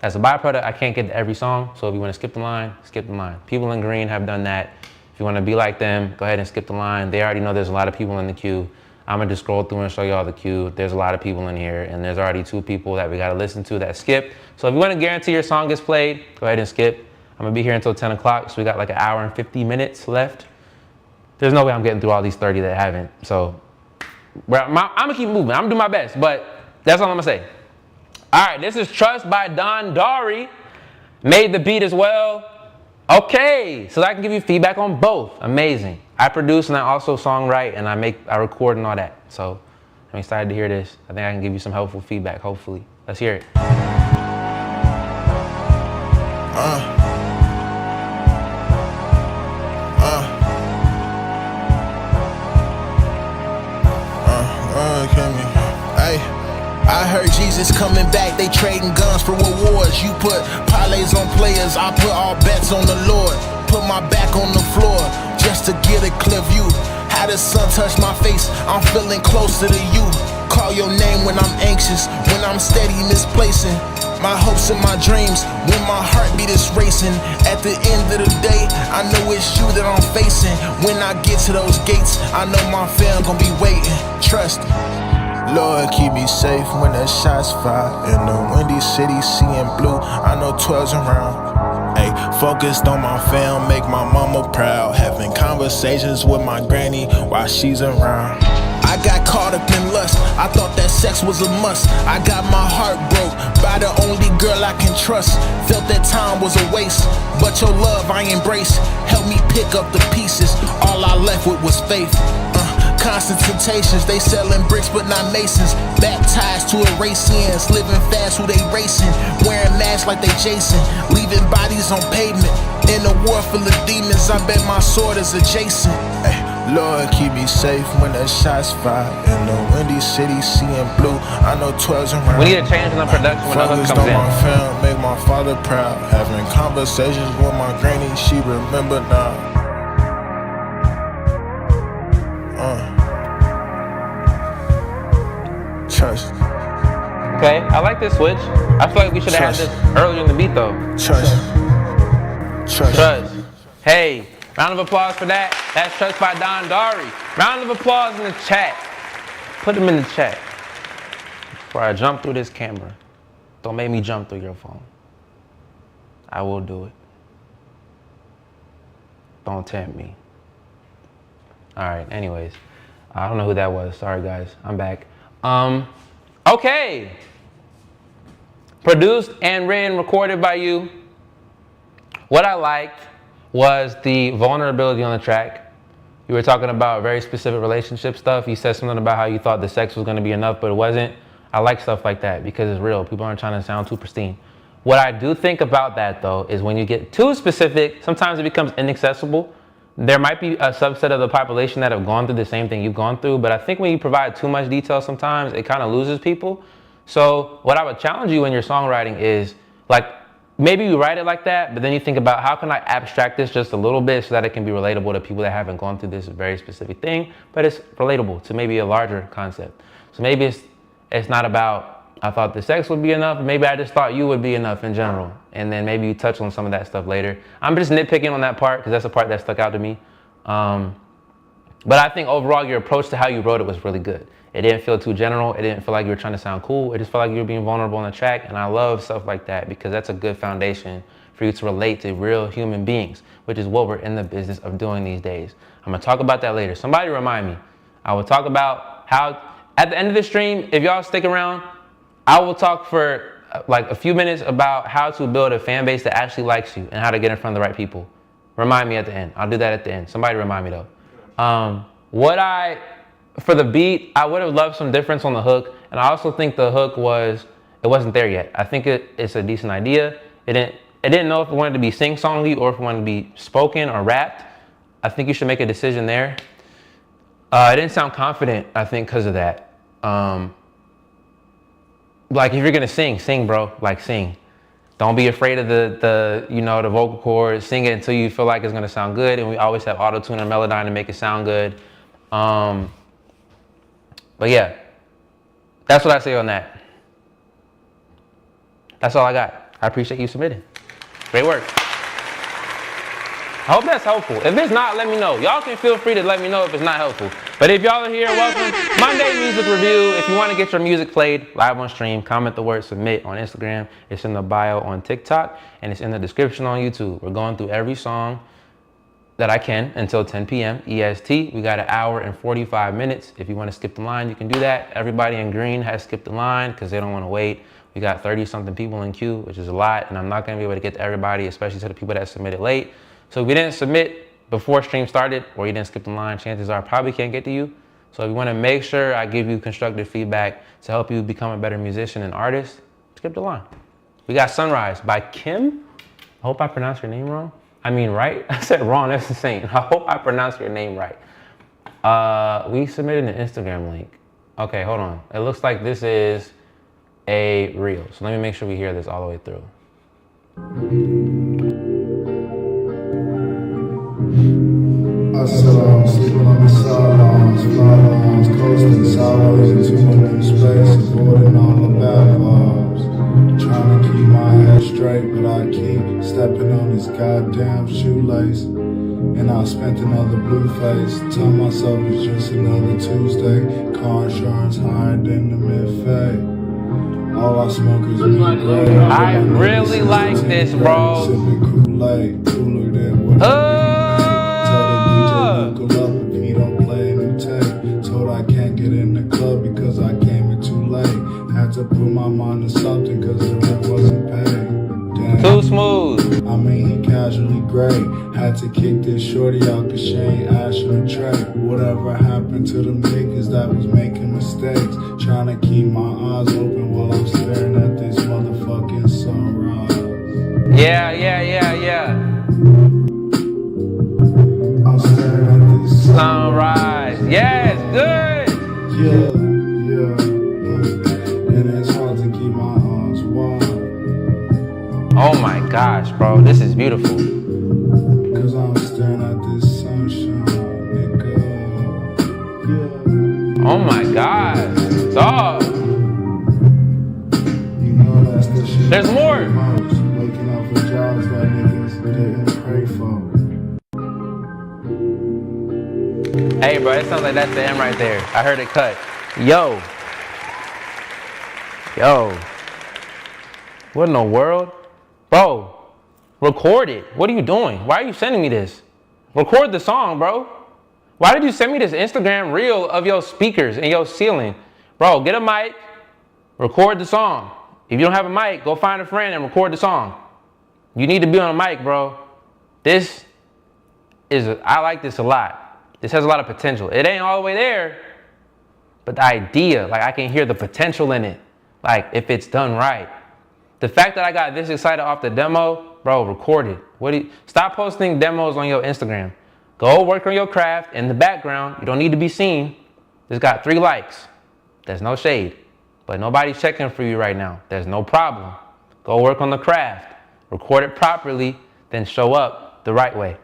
As a byproduct, I can't get to every song, so if you want to skip the line, skip the line. People in green have done that. If you want to be like them, go ahead and skip the line. They already know there's a lot of people in the queue. I'm going to just scroll through and show y'all the queue. There's a lot of people in here, and there's already 2 people that we got to listen to that skipped. So if you want to guarantee your song gets played, go ahead and skip. I'm going to be here until 10 o'clock, so we got like an hour and 50 minutes left. There's no way I'm getting through all these 30 that haven't. So I'm going to keep moving. I'm going to do my best, but that's all I'm going to say. All right, this is Trust by Don Dari. Made the beat as well. Okay, so I can give you feedback on both. Amazing. I produce and I also songwrite and I record and all that. So I'm excited to hear this. I think I can give you some helpful feedback, hopefully. Let's hear it. I heard Jesus coming back, they trading guns for rewards. You put parlays on players, I put all bets on the Lord. Put my back on the floor, just to get a clear view. How the sun touch my face, I'm feeling closer to you. Call your name when I'm anxious, when I'm steady misplacing. my hopes and my dreams when my heartbeat is racing. At the end of the day, I know it's you that I'm facing. When I get to those gates, I know my fam gon' be waiting. Trust me. Lord, keep me safe when the shots fire. In the windy city, seeing blue, I know 12's around. Ay, focused on my fam, make my mama proud. Having conversations with my granny while she's around. I got caught up in lust, I thought that sex was a must. I got my heart broke by the only girl I can trust. Felt that time was a waste, but your love I embrace. Helped me pick up the pieces, all I left with was faith. Constant temptations, they selling bricks but not masons. Baptized to Eraseans, living fast who they racing. Wearing masks like they Jason, leaving bodies on pavement. In a war full of demons, I bet my sword is adjacent. Ay, Lord, keep me safe when the shots fire. In the windy city, seeing blue, I know 12's around. We need a change in the production when the hook comes in. My fam, make my father proud. Having conversations with my granny, she remember now. Trust. Okay, I like this switch. I feel like we should have had this earlier in the beat though. Trust. Hey, round of applause for that. That's Trust by Don Dari. Round of applause in the chat. Put them in the chat. Before I jump through this camera. Don't make me jump through your phone. I will do it. Don't tempt me. All right, anyways. I don't know who that was. Sorry guys, I'm back. Okay. Produced and written, recorded by you. What I liked was the vulnerability on the track. You were talking about very specific relationship stuff. You said something about how you thought the sex was going to be enough, but it wasn't. I like stuff like that because it's real. People aren't trying to sound too pristine. What I do think about that though is when you get too specific, sometimes it becomes inaccessible. There might be a subset of the population that have gone through the same thing you've gone through, but I think when you provide too much detail sometimes, it kind of loses people. So what I would challenge you in your songwriting is, like, maybe you write it like that, but then you think about how can I abstract this just a little bit so that it can be relatable to people that haven't gone through this very specific thing, but it's relatable to maybe a larger concept. So maybe it's not about, I thought the sex would be enough, maybe I just thought you would be enough in general. And then maybe you touch on some of that stuff later. I'm just nitpicking on that part because that's the part that stuck out to me. But I think overall your approach to how you wrote it was really good. It didn't feel too general. It didn't feel like you were trying to sound cool. It just felt like you were being vulnerable on the track. And I love stuff like that because that's a good foundation for you to relate to real human beings, which is what we're in the business of doing these days. I'm gonna talk about that later. Somebody remind me. I will talk about how, at the end of the stream, if y'all stick around, I will talk for like a few minutes about how to build a fan base that actually likes you and how to get in front of the right people. Remind me at the end. I'll do that at the end. Somebody remind me though. For the beat, I would have loved some difference on the hook. And I also think the hook it wasn't there yet. I think it's a decent idea. It didn't know if it wanted to be sing-songy or if it wanted to be spoken or rapped. I think you should make a decision there. It didn't sound confident, I think, because of that. Like if you're gonna sing, bro. Like sing. Don't be afraid of the vocal cords. Sing it until you feel like it's gonna sound good. And we always have auto-tune or Melodyne to make it sound good. But yeah, that's what I say on that. That's all I got. I appreciate you submitting. Great work. I hope that's helpful. If it's not, let me know. Y'all can feel free to let me know if it's not helpful. But if y'all are here, welcome. Monday Music Review. If you want to get your music played live on stream, comment the word submit on Instagram. It's in the bio on TikTok, and it's in the description on YouTube. We're going through every song that I can until 10 p.m. EST. We got an hour and 45 minutes. If you want to skip the line, you can do that. Everybody in green has skipped the line because they don't want to wait. We got 30-something people in queue, which is a lot, and I'm not going to be able to get to everybody, especially to the people that submitted late. So if we didn't submit before stream started or you didn't skip the line, chances are I probably can't get to you. So if you want to make sure I give you constructive feedback to help you become a better musician and artist, skip the line. We got Sunrise by Kim. I hope I pronounced your name wrong. I mean, right? I said wrong, that's insane. I hope I pronounced your name right. We submitted an Instagram link. Okay, hold on. It looks like this is a reel. So let me make sure we hear this all the way through. I said I was sleeping on the sidelines, coasting sideways into an space, avoiding all the bad vibes, trying to keep break, but I keep stepping on this goddamn shoelace. And I spent another blue face. Tell myself it's just another Tuesday. Car insurance higher than the mid-fade. All I smoke is weed gray. I really like this, bro. Sipping Kool-Aid, cooler than what Tell the DJ buckle up if he don't play a new tape. Told I can't get in the club because I came in too late. Had to put my mind to something cause the rent wasn't paid. Damn. Too smooth. I mean, he casually great. Had to kick this shorty out cause she ain't Ashley Trey. Whatever happened to them niggas that was making mistakes? Trying to keep my eyes open while I'm staring at this motherfucking sunrise. Yeah. I'm staring at this Sunrise. Yes, good. Yeah. And it's hard to keep my eyes wide. Oh my gosh, bro. This is beautiful. Cause I'm staring at this sunshine, nigga. Yeah. Oh my gosh. Dog. You know that's the shit. There's more. Waking up for jobs that niggas didn't pray for. Hey, bro, it sounds like that's the end right there. I heard it cut. Yo. What in the world? Bro, record it. What are you doing? Why are you sending me this? Record the song, bro. Why did you send me this Instagram reel of your speakers and your ceiling? Bro, get a mic, record the song. If you don't have a mic, go find a friend and record the song. You need to be on a mic, bro. I like this a lot. This has a lot of potential. It ain't all the way there, but the idea, like I can hear the potential in it. Like if it's done right. The fact that I got this excited off the demo, bro, record it. Stop posting demos on your Instagram. Go work on your craft in the background. You don't need to be seen. It's got 3 likes. There's no shade, but nobody's checking for you right now. There's no problem. Go work on the craft. Record it properly, then show up the right way.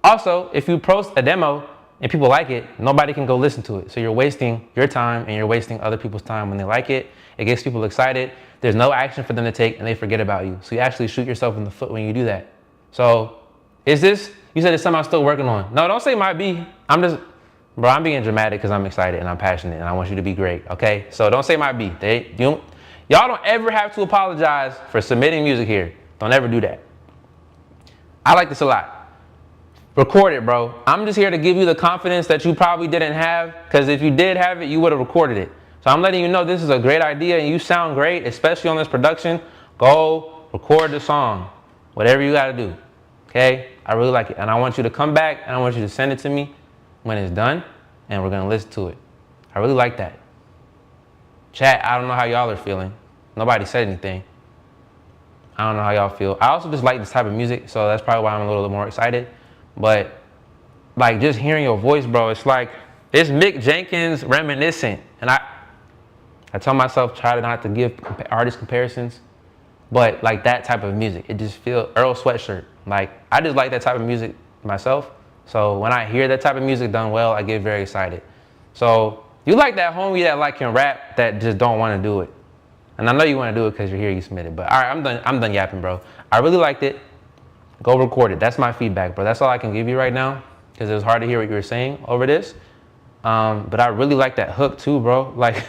Also, if you post a demo and people like it, nobody can go listen to it. So you're wasting your time and you're wasting other people's time when they like it. It gets people excited. There's no action for them to take and they forget about you. So you actually shoot yourself in the foot when you do that. So you said it's something I'm still working on. No, don't say might be. I'm being dramatic because I'm excited and I'm passionate and I want you to be great, okay? So don't say might be. Y'all don't ever have to apologize for submitting music here. Don't ever do that. I like this a lot. Record it, bro. I'm just here to give you the confidence that you probably didn't have, because if you did have it, you would have recorded it. So I'm letting you know this is a great idea and you sound great, especially on this production. Go record the song, whatever you gotta do, okay? I really like it. And I want you to come back and I want you to send it to me when it's done and we're gonna listen to it. I really like that. Chat, I don't know how y'all are feeling. Nobody said anything. I don't know how y'all feel. I also just like this type of music, so that's probably why I'm a little more excited. But like just hearing your voice, bro, it's like, it's Mick Jenkins reminiscent. And I tell myself, try not to give artist comparisons, but like that type of music, it just feels Earl Sweatshirt. Like, I just like that type of music myself. So when I hear that type of music done well, I get very excited. So you like that homie that like can rap that just don't want to do it. And I know you want to do it because you're here, you submitted. But all right, I'm done yapping, bro. I really liked it. Go record it. That's my feedback, bro. That's all I can give you right now because it was hard to hear what you were saying over this. But I really like that hook too, bro. Like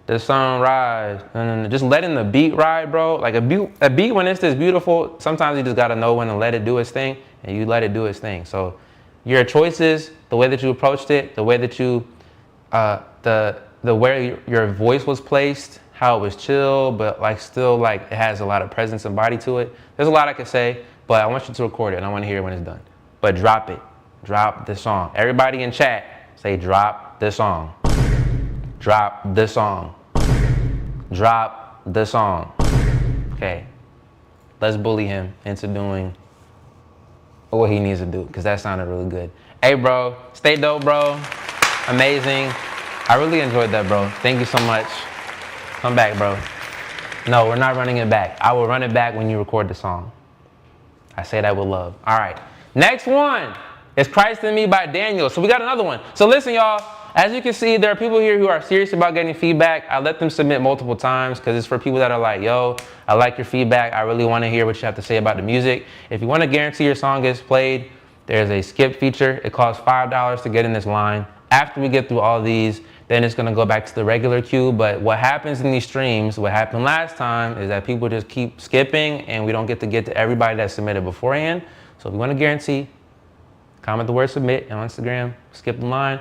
the sunrise and just letting the beat ride, bro. Like a beat when it's this beautiful, sometimes you just got to know when to let it do its thing, and you let it do its thing. So your choices, the way that you approached it, the way that you, the way your voice was placed, how it was chill, but like still like it has a lot of presence and body to it. There's a lot I could say, but I want you to record it and I want to hear it when it's done. But drop it. Drop the song. Everybody in chat, say drop the song. Drop the song. Drop the song. Okay. Let's bully him into doing what he needs to do, because that sounded really good. Hey, bro. Stay dope, bro. Amazing. I really enjoyed that, bro. Thank you so much. Come back, bro. No, we're not running it back. I will run it back when you record the song. I say that with love. All right. Next one is Christ in Me by Daniel. So we got another one. So listen, y'all. as you can see, there are people here who are serious about getting feedback. I let them submit multiple times because it's for people that are like, yo, I like your feedback. I really want to hear what you have to say about the music. If you want to guarantee your song gets played, there's a skip feature. It costs $5 to get in this line. After we get through all these, then it's gonna go back to the regular queue. But what happens in these streams, what happened last time, is that people just keep skipping and we don't get to everybody that submitted beforehand. So if you wanna guarantee, comment the word submit on Instagram, skip the line,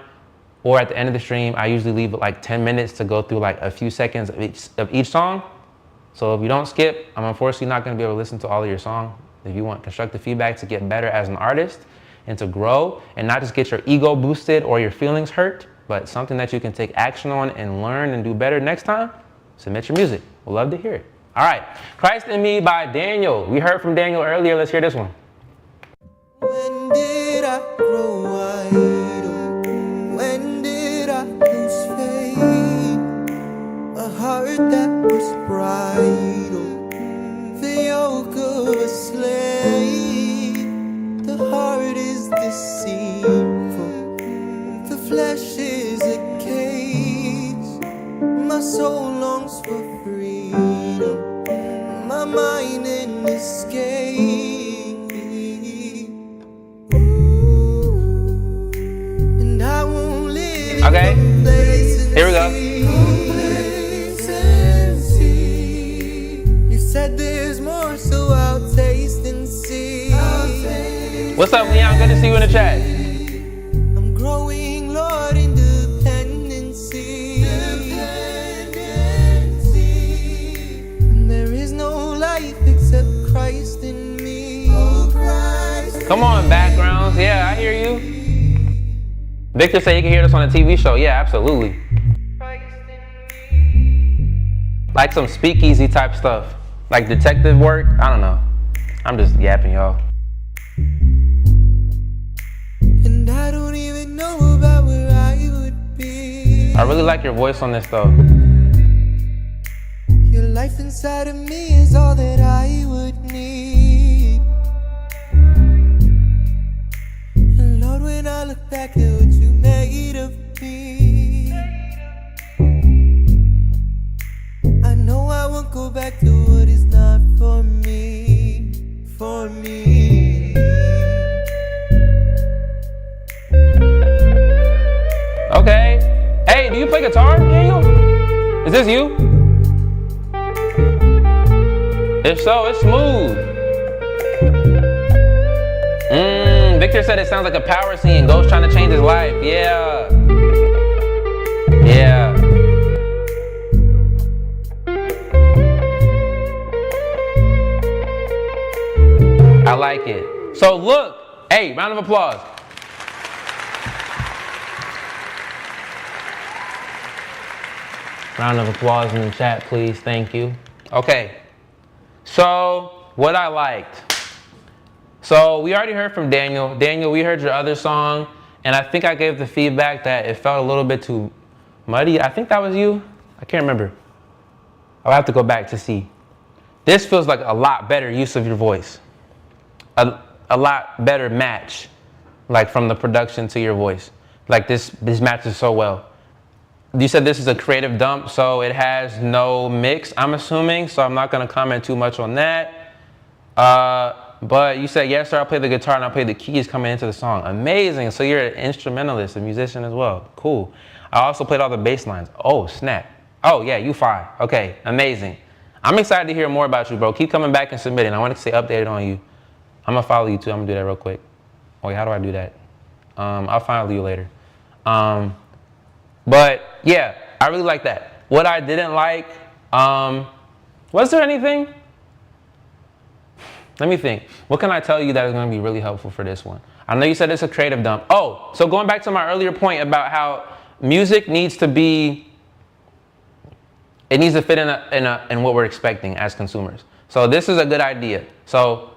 or at the end of the stream, I usually leave it like 10 minutes to go through like a few seconds of each song. So if you don't skip, I'm unfortunately not gonna be able to listen to all of your song. If you want constructive feedback to get better as an artist and to grow and not just get your ego boosted or your feelings hurt, but something that you can take action on and learn and do better next time, submit your music. We'd love to hear it. All right, Christ in Me by Daniel. We heard from Daniel earlier. Let's hear this one. When did I grow idle? When did I lose faith? A heart that was bridal, the yoke of a slave. The heart is deceitful, the flesh is a cage. My soul longs for freedom, my mind an escape. And I won't live Okay, here we go. You said there's more, so I'll taste and see. What's up, Leon? Good to see you in the chat. I'm growing, Lord, in dependency. And there is no life except Christ in me. Oh, Christ. Come on, backgrounds. Yeah, I hear you. Victor said you can hear this on a TV show. Yeah, absolutely. Like some speakeasy type stuff. Like detective work. I don't know. I'm just yapping, y'all. And I don't even know about where I would be. I really like your voice on this though. Your life inside of me is all that I would need. And Lord, when I look back at what you made of me, I know I won't go back to what is not for me, for me. Okay. Hey, do you play guitar, Daniel? Is this you? If so, it's smooth. Victor said it sounds like a power scene. Ghost trying to change his life. Yeah. Yeah. I like it. So look, hey, round of applause. Round of applause in the chat, please. Thank you. Okay. So what I liked. So we already heard from Daniel. Daniel, we heard your other song, and I think I gave the feedback that it felt a little bit too muddy. I think that was you. I can't remember. I'll have to go back to see. This feels like a lot better use of your voice. A lot better match, like from the production to your voice. Like this matches so well. You said this is a creative dump, so it has no mix, I'm assuming, so I'm not gonna comment too much on that. But you said, yes, sir, I'll play the guitar and I'll play the keys coming into the song. Amazing, so you're an instrumentalist, a musician as well. Cool. I also played all the bass lines. Oh, snap. Oh, yeah, you fine. Okay, amazing. I'm excited to hear more about you, bro. Keep coming back and submitting. I want to stay updated on you. I'm gonna follow you too. I'm gonna do that real quick. Wait, how do I do that? I'll follow you later. But yeah, I really like that. What I didn't like, was there anything? Let me think. What can I tell you that is gonna be really helpful for this one? I know you said it's a creative dump. Oh, so going back to my earlier point about how music needs to be, it needs to fit in what we're expecting as consumers. So this is a good idea. So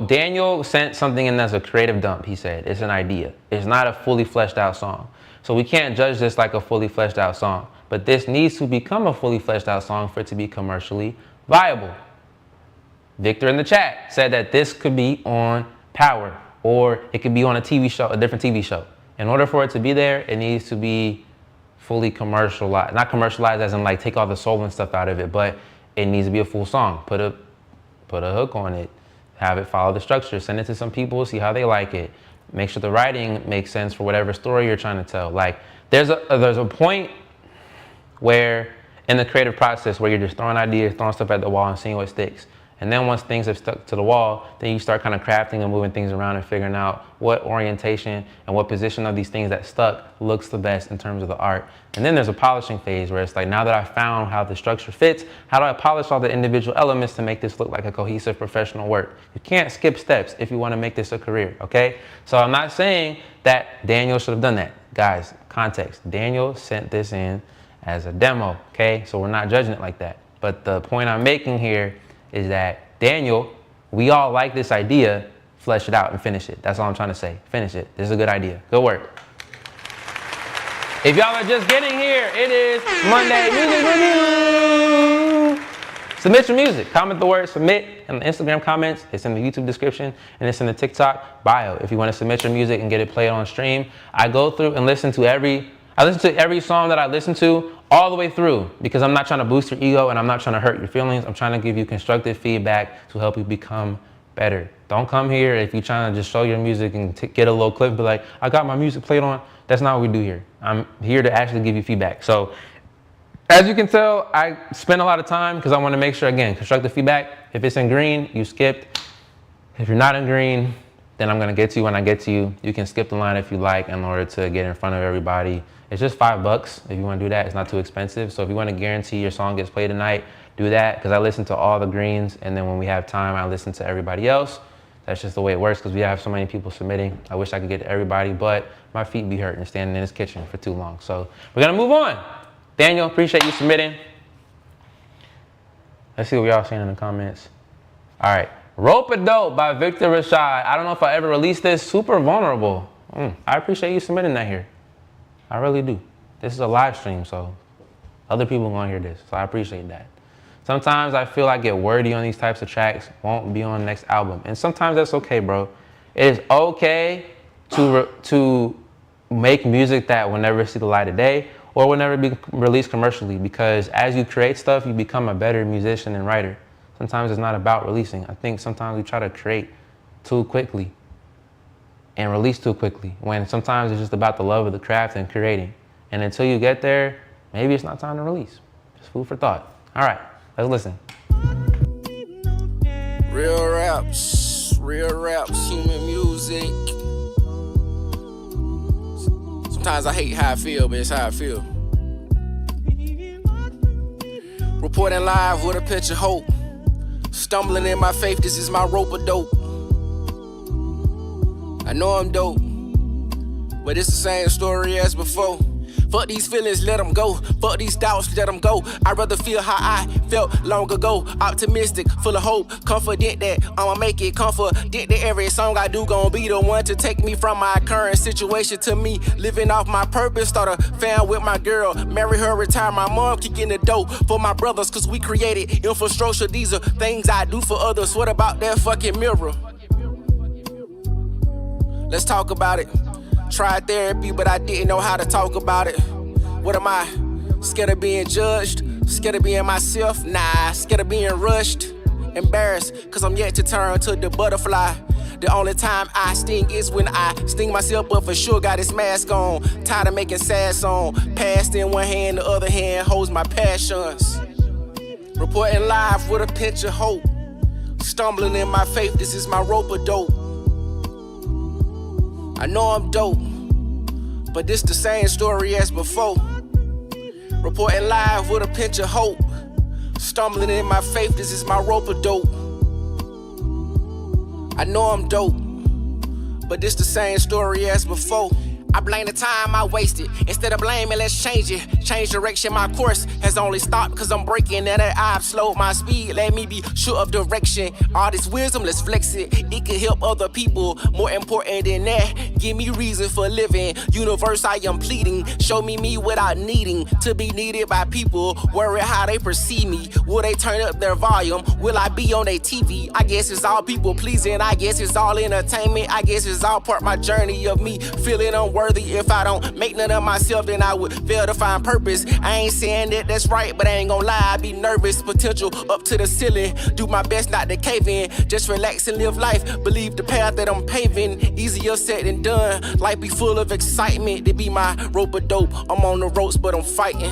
Daniel sent something in as a creative dump, he said. It's an idea. It's not a fully fleshed out song. So we can't judge this like a fully fleshed out song. But this needs to become a fully fleshed out song for it to be commercially viable. Victor in the chat said that this could be on Power, or it could be on a TV show, a different TV show. In order for it to be there, it needs to be fully commercialized. Not commercialized as in like take all the soul and stuff out of it, but it needs to be a full song. Put a hook on it, have it follow the structure, send it to some people, see how they like it. Make sure the writing makes sense for whatever story you're trying to tell. Like there's a point where in the creative process where you're just throwing ideas, throwing stuff at the wall and seeing what sticks. And then once things have stuck to the wall, then you start kind of crafting and moving things around and figuring out what orientation and what position of these things that stuck looks the best in terms of the art. And then there's a polishing phase where it's like, now that I found how the structure fits, how do I polish all the individual elements to make this look like a cohesive professional work? You can't skip steps if you want to make this a career, okay? So I'm not saying that Daniel should have done that. Guys, context, Daniel sent this in as a demo, okay? So we're not judging it like that. But the point I'm making here is that Daniel, we all like this idea, flesh it out and finish it. That's all I'm trying to say. Finish it. This is a good idea. Good work. If y'all are just getting here, it is Monday Music Review. Submit your music. Comment the word submit in the Instagram comments. It's in the YouTube description and it's in the TikTok bio. If you want to submit your music and get it played on stream, I go through and listen to every song that I listen to all the way through, because I'm not trying to boost your ego and I'm not trying to hurt your feelings. I'm trying to give you constructive feedback to help you become better. Don't come here if you're trying to just show your music and get a little clip and be like, I got my music played on. That's not what we do here. I'm here to actually give you feedback. So as you can tell, I spend a lot of time because I want to make sure, again, constructive feedback. If it's in green, you skipped. If you're not in green, then I'm going to get to you when I get to you. You can skip the line if you like in order to get in front of everybody. It's just $5 if you want to do that. It's not too expensive. So if you want to guarantee your song gets played tonight, do that, because I listen to all the greens, and then when we have time, I listen to everybody else. That's just the way it works because we have so many people submitting. I wish I could get to everybody, but my feet be hurting standing in this kitchen for too long. So we're going to move on. Daniel, appreciate you submitting. Let's see what y'all saying in the comments. All right. Rope-A-Dope by Victor Rashad. I don't know if I ever released this. Super vulnerable. I appreciate you submitting that here. I really do. This is a live stream, so other people are going to hear this. So I appreciate that. Sometimes I feel I get wordy on these types of tracks, won't be on the next album. And sometimes that's okay, bro. It is okay to make music that will never see the light of day or will never be released commercially, because as you create stuff, you become a better musician and writer. Sometimes it's not about releasing. I think sometimes we try to create too quickly and release too quickly, when sometimes it's just about the love of the craft and creating. And until you get there, maybe it's not time to release. Just food for thought. All right, let's listen. Real raps, human music. Sometimes I hate how I feel, but it's how I feel. Reporting live with a pitch of hope. Stumbling in my faith, this is my rope-a-dope. I know I'm dope, but it's the same story as before. Fuck these feelings, let them go. Fuck these doubts, let them go. I'd rather feel how I felt long ago. Optimistic, full of hope, confident that I'ma make it. Confident that every song I do gon' be the one to take me from my current situation to me living off my purpose. Start a family with my girl, marry her, retire my mom, kicking the dough for my brothers, cause we created infrastructure. These are things I do for others. What about that fucking mirror? Let's talk about it. Tried therapy, but I didn't know how to talk about it. What am I? Scared of being judged? Scared of being myself? Nah, scared of being rushed. Embarrassed, cause I'm yet to turn to the butterfly. The only time I sting is when I sting myself, but for sure got this mask on. Tired of making sad songs. Past in one hand, the other hand holds my passions. Reporting live with a pinch of hope. Stumbling in my faith, this is my rope-a-dope. I know I'm dope, but this the same story as before. Reporting live with a pinch of hope. Stumbling in my faith, this is my rope-a-dope. I know I'm dope, but this the same story as before. I blame the time I wasted. Instead of blaming, let's change it. Change direction, my course has only stopped cause I'm breaking. And I've slowed my speed, let me be sure of direction. All this wisdom, let's flex it. It can help other people, more important than that. Give me reason for living. Universe, I am pleading. Show me without needing to be needed by people. Worry how they perceive me. Will they turn up their volume? Will I be on their TV? I guess it's all people pleasing. I guess it's all entertainment. I guess it's all part of my journey of me feeling unworthy. unworthy. If I don't make none of myself, then I would fail to find purpose. I ain't saying that that's right, but I ain't gonna lie, I be nervous. Potential up to the ceiling. Do my best not to cave in. Just relax and live life. Believe the path that I'm paving. Easier said than done. Life be full of excitement. They be my rope of dope. I'm on the ropes, but I'm fighting.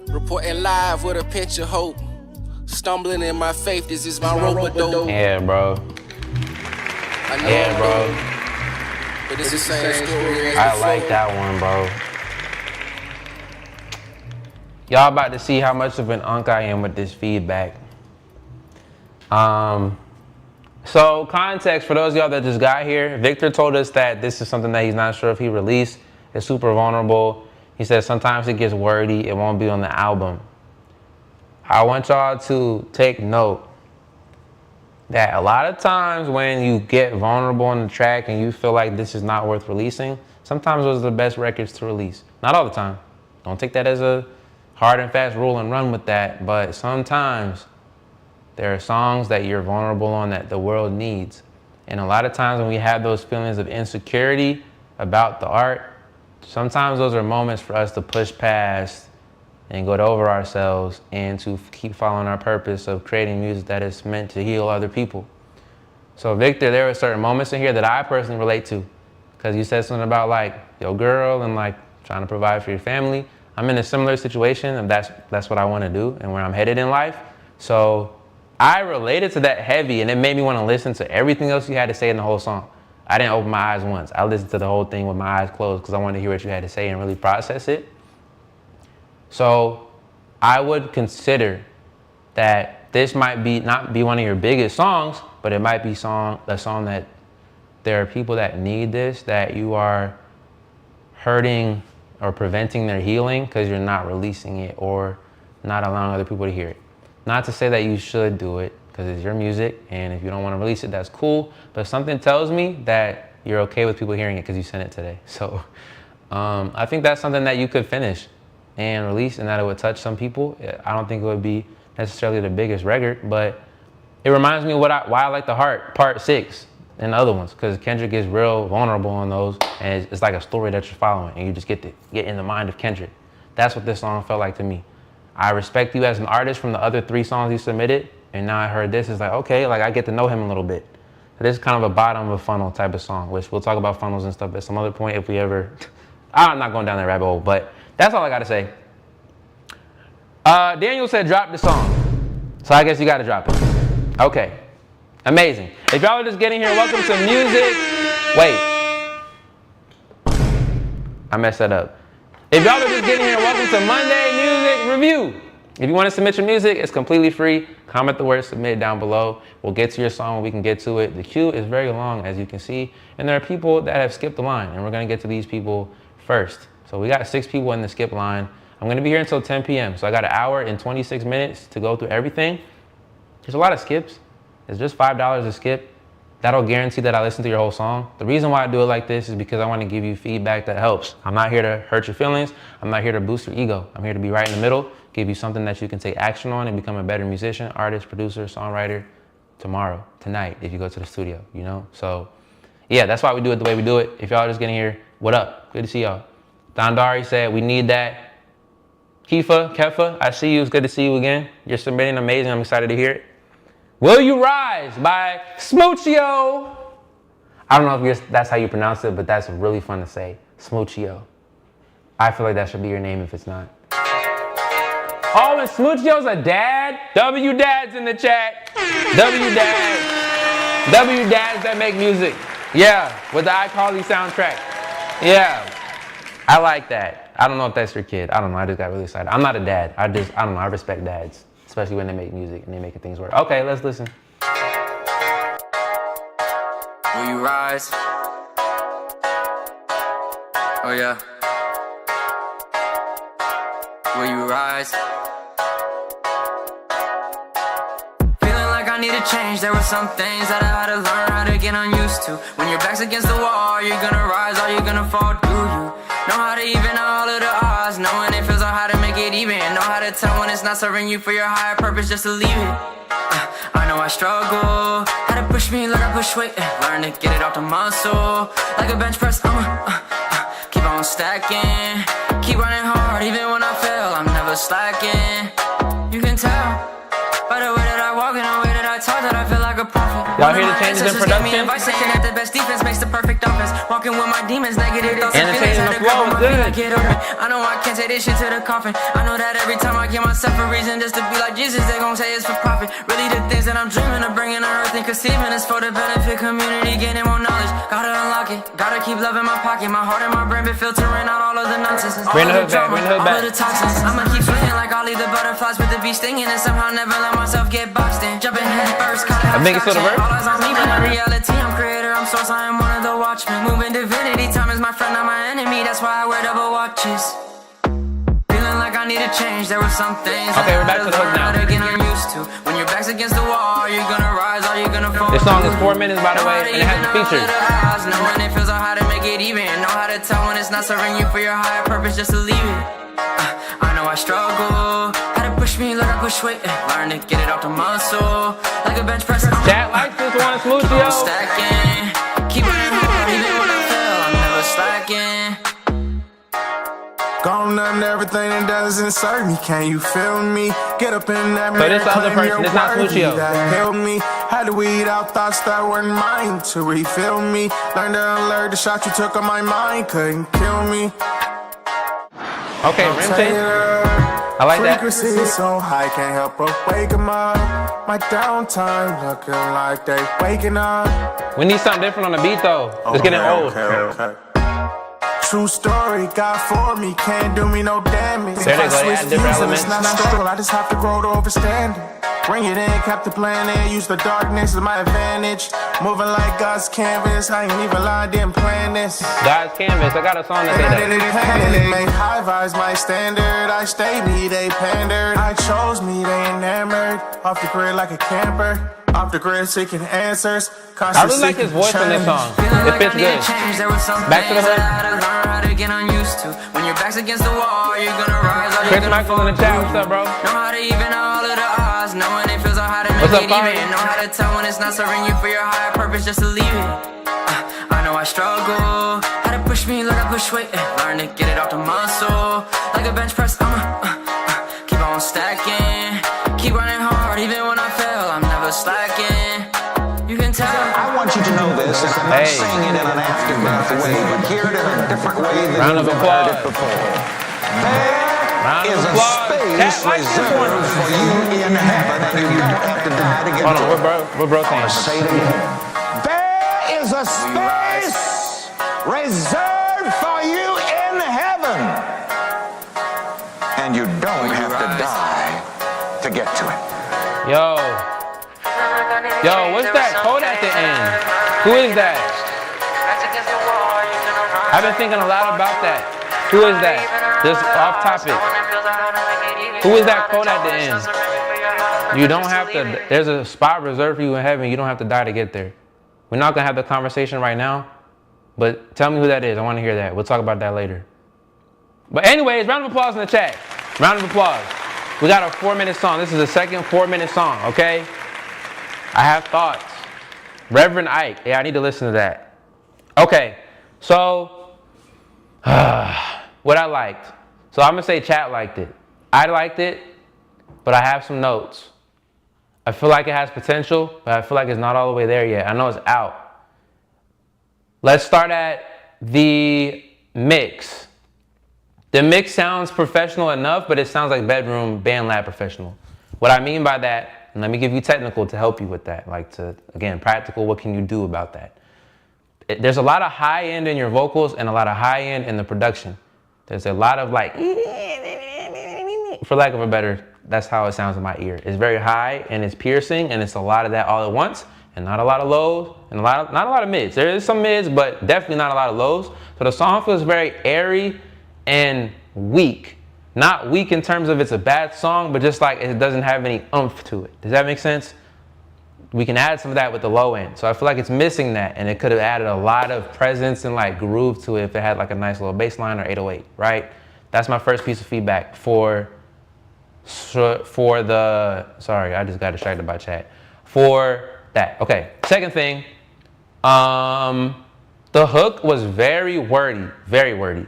Reporting live with a pinch of hope. Stumbling in my faith, this is my rope of dope. Yeah, bro. I know Yeah, I'm bro. dope, but it's the same story as I before. like that one, bro. Y'all about to see how much of an unk I am with this feedback. So context for those of y'all that just got here, Victor told us that this is something that he's not sure if he released. It's super vulnerable. He says sometimes it gets wordy, it won't be on the album. I want y'all to take note that a lot of times when you get vulnerable on the track and you feel like this is not worth releasing, sometimes those are the best records to release. Not all the time. Don't take that as a hard and fast rule and run with that, but sometimes there are songs that you're vulnerable on that the world needs. And a lot of times when we have those feelings of insecurity about the art, sometimes those are moments for us to push past and get over ourselves and to keep following our purpose of creating music that is meant to heal other people. So Victor, there are certain moments in here that I personally relate to, because you said something about like your girl and like trying to provide for your family. I'm in a similar situation, and that's what I want to do and where I'm headed in life. So I related to that heavy, and it made me want to listen to everything else you had to say in the whole song. I didn't open my eyes once. I listened to the whole thing with my eyes closed because I wanted to hear what you had to say and really process it. So I would consider that this might be not be one of your biggest songs, but it might be a song that there are people that need this, that you are hurting or preventing their healing because you're not releasing it or not allowing other people to hear it. Not to say that you should do it, because it's your music, and if you don't want to release it, that's cool. But something tells me that you're okay with people hearing it because you sent it today. So I think that's something that you could finish and release, and that it would touch some people. I don't think it would be necessarily the biggest record, but it reminds me of why I like The Heart, Part 6, and the other ones, because Kendrick is real vulnerable on those, and it's like a story that you're following, and you just get to get in the mind of Kendrick. That's what this song felt like to me. I respect you as an artist from the other 3 songs you submitted, and now I heard this, it's like, okay, like I get to know him a little bit. So this is kind of a bottom of a funnel type of song, which we'll talk about funnels and stuff at some other point if we ever, I'm not going down that rabbit hole, but that's all I gotta say. Daniel said drop the song, so I guess you gotta drop it. Okay, amazing. If y'all are just getting here, welcome to music. Wait, I messed that up. If y'all are just getting here, welcome to Monday Music Review. If you want to submit your music, it's completely free. Comment the word submit down below. We'll get to your song when we can get to it. The queue is very long, as you can see, and there are people that have skipped the line, and we're going to get to these people first. So we got 6 people in the skip line. I'm going to be here until 10 p.m. So I got an hour and 26 minutes to go through everything. There's a lot of skips. It's just $5 a skip. That'll guarantee that I listen to your whole song. The reason why I do it like this is because I want to give you feedback that helps. I'm not here to hurt your feelings. I'm not here to boost your ego. I'm here to be right in the middle, give you something that you can take action on and become a better musician, artist, producer, songwriter tomorrow, tonight, if you go to the studio, you know? So yeah, that's why we do it the way we do it. If y'all are just getting here, what up? Good to see y'all. Don Dari said, we need that. Kefa, I see you. It's good to see you again. You're submitting amazing. I'm excited to hear it. Will You Rise by Smoochio. I don't know if that's how you pronounce it, but that's really fun to say. Smoochio. I feel like that should be your name if it's not. Oh, and Smoochio's a dad? W dads in the chat. W dads. W dads that make music. Yeah, with the iCarly soundtrack. Yeah, I like that. I don't know if that's your kid. I don't know, I just got really excited. I'm not a dad. I don't know, I respect dads. Especially when they make music and they making things work. Okay, let's listen. Will you rise? Oh yeah. Will you rise? Feeling like I need a change. There were some things that I had to learn how to get unused to. When your back's against the wall, are you gonna rise? Are you gonna fall? Do you know how to even all of the odds? Knowing it feels on how to make it even. Know how to tell when it's not serving you for your higher purpose, just to leave it. I know I struggle. Had to push me like I push weight. Learn to get it off the muscle. Like a bench press, stacking. Keep running hard even when I fail, I'm never slacking. You can tell by the way that I walk and the way that I talk that I feel like a prophet. Y'all hear the changes in production? Saying that the best defense makes the perfect offense. Walking with my demons, negative thoughts and the change in the flow is good. I know I can't take this shit to the coffin. I know that every time I give myself a reason just to be like Jesus, they gon' say it's for profit. Really the things that I'm dreaming of bringing to earth and conceiving is for the benefit community, gaining more knowledge. Gotta unlock it, gotta keep love in my pocket. My heart and my brain been filtering out all of the nonsense. Bring the hood back, bring the hood back. All of the toxins. I'ma keep swinging like I'll leave the butterflies with the bee stinging and somehow never let myself get boxed in. Jumping head first, I think it's still the verse. all eyes on me, but in reality I'm creator, I'm source, I am one of the watchmen. Moving divinity, time is my friend, not my enemy. That's why I wear double watches. Feeling like I need a change, there were some things Okay, we're back to the hook now. again I'm used to. When your back's against the wall, are you gonna rise, are you gonna fall? This song is 4 minutes, by the way, and it has a feature. Knowing it feels on how to make it even. Know how to tell when it's not serving you for your higher purpose, just to leave it. I know I struggle, had to push me like I push weight. Learn to get it off the muscle, like a bench press. Chat likes this one, Smoothie. I'm stacking, keep running hard even when I fail, I'm never slacking. Gone done everything that doesn't serve me. Can you feel me? Get up in that So this other person, this not Smoochio. That helped me. Had to weed out thoughts that weren't mine to refill me. Learned to alert the shot you took on my mind couldn't kill me. Okay, rim change. I like that. Frequency so high, can't help but wake 'em up. My downtime looking like they waking up. We need something different on the beat though. It's getting old. True story, God for me, can't do me no damage. There they go, they add different elements. It's not a struggle, I just have to grow to understand it. Bring it in, kept the plan in, use the darkness as my advantage. Moving like God's canvas, I ain't even lying, didn't plan this. God's canvas, I got a song that say that. Make high vibes my standard, I stay me, they pandered. I chose me, they enamored. Off the grid like a camper, off the grid seeking answers. I really like his voice on this song. It fits good. Back to the hook. When your back's against the wall, you're gonna rise. Chris Michael in the chat, what's up, bro? Know how to even all of the odds. Knowing it feels how to make What's up, it Barry? even. Know how to tell when it's not serving you for your higher purpose, just to leave it. I know I struggle, had to push me like I push weight. Learn to get it off the muscle, like a bench press. Keep on stacking, keep running hard even when I fail. I'm never slacking. You can tell. I want you to know this, and I'm not saying it in an aftermath way, but hear it in a different way than Round of you've applause. heard it before. Round There of is a applause. space Chat like this one. reserved for you in heaven, and you don't have to die to get Hold to on, it. what bro I'm gonna saying? say it again. There is a space reserved for you in heaven, and you don't have to die to get to it. Yo, what's that code at the end? Who is that? I've been thinking a lot about that. Who is that? Just off topic. Who is that quote at the end? You don't have to, there's a spot reserved for you in heaven. You don't have to die to get there. We're not gonna have the conversation right now, but tell me who that is. I wanna hear that. We'll talk about that later. But anyways, round of applause in the chat. Round of applause. We got a 4-minute song. This is the second 4-minute song, okay? I have thoughts. Reverend Ike. Yeah, I need to listen to that. Okay, so what I liked. So I'm gonna say chat liked it. I liked it, but I have some notes. I feel like it has potential, but I feel like it's not all the way there yet. I know it's out. Let's start at the mix. The mix sounds professional enough, but it sounds like bedroom band lab professional. What I mean by that, and let me give you technical to help you with that, like to, again, practical, what can you do about that? There's a lot of high end in your vocals and a lot of high end in the production. There's a lot of like, for lack of a better, that's how it sounds in my ear. It's very high and it's piercing and it's a lot of that all at once and not a lot of lows and not a lot of mids. There is some mids, but definitely not a lot of lows. So the song feels very airy and weak. Not weak in terms of it's a bad song, but just like it doesn't have any oomph to it. Does that make sense? We can add some of that with the low end. So I feel like it's missing that, and it could have added a lot of presence and like groove to it if it had like a nice little bass line or 808, right? That's my first piece of feedback for the, sorry, I just got distracted by chat. For that, okay. Second thing, the hook was very wordy, very wordy.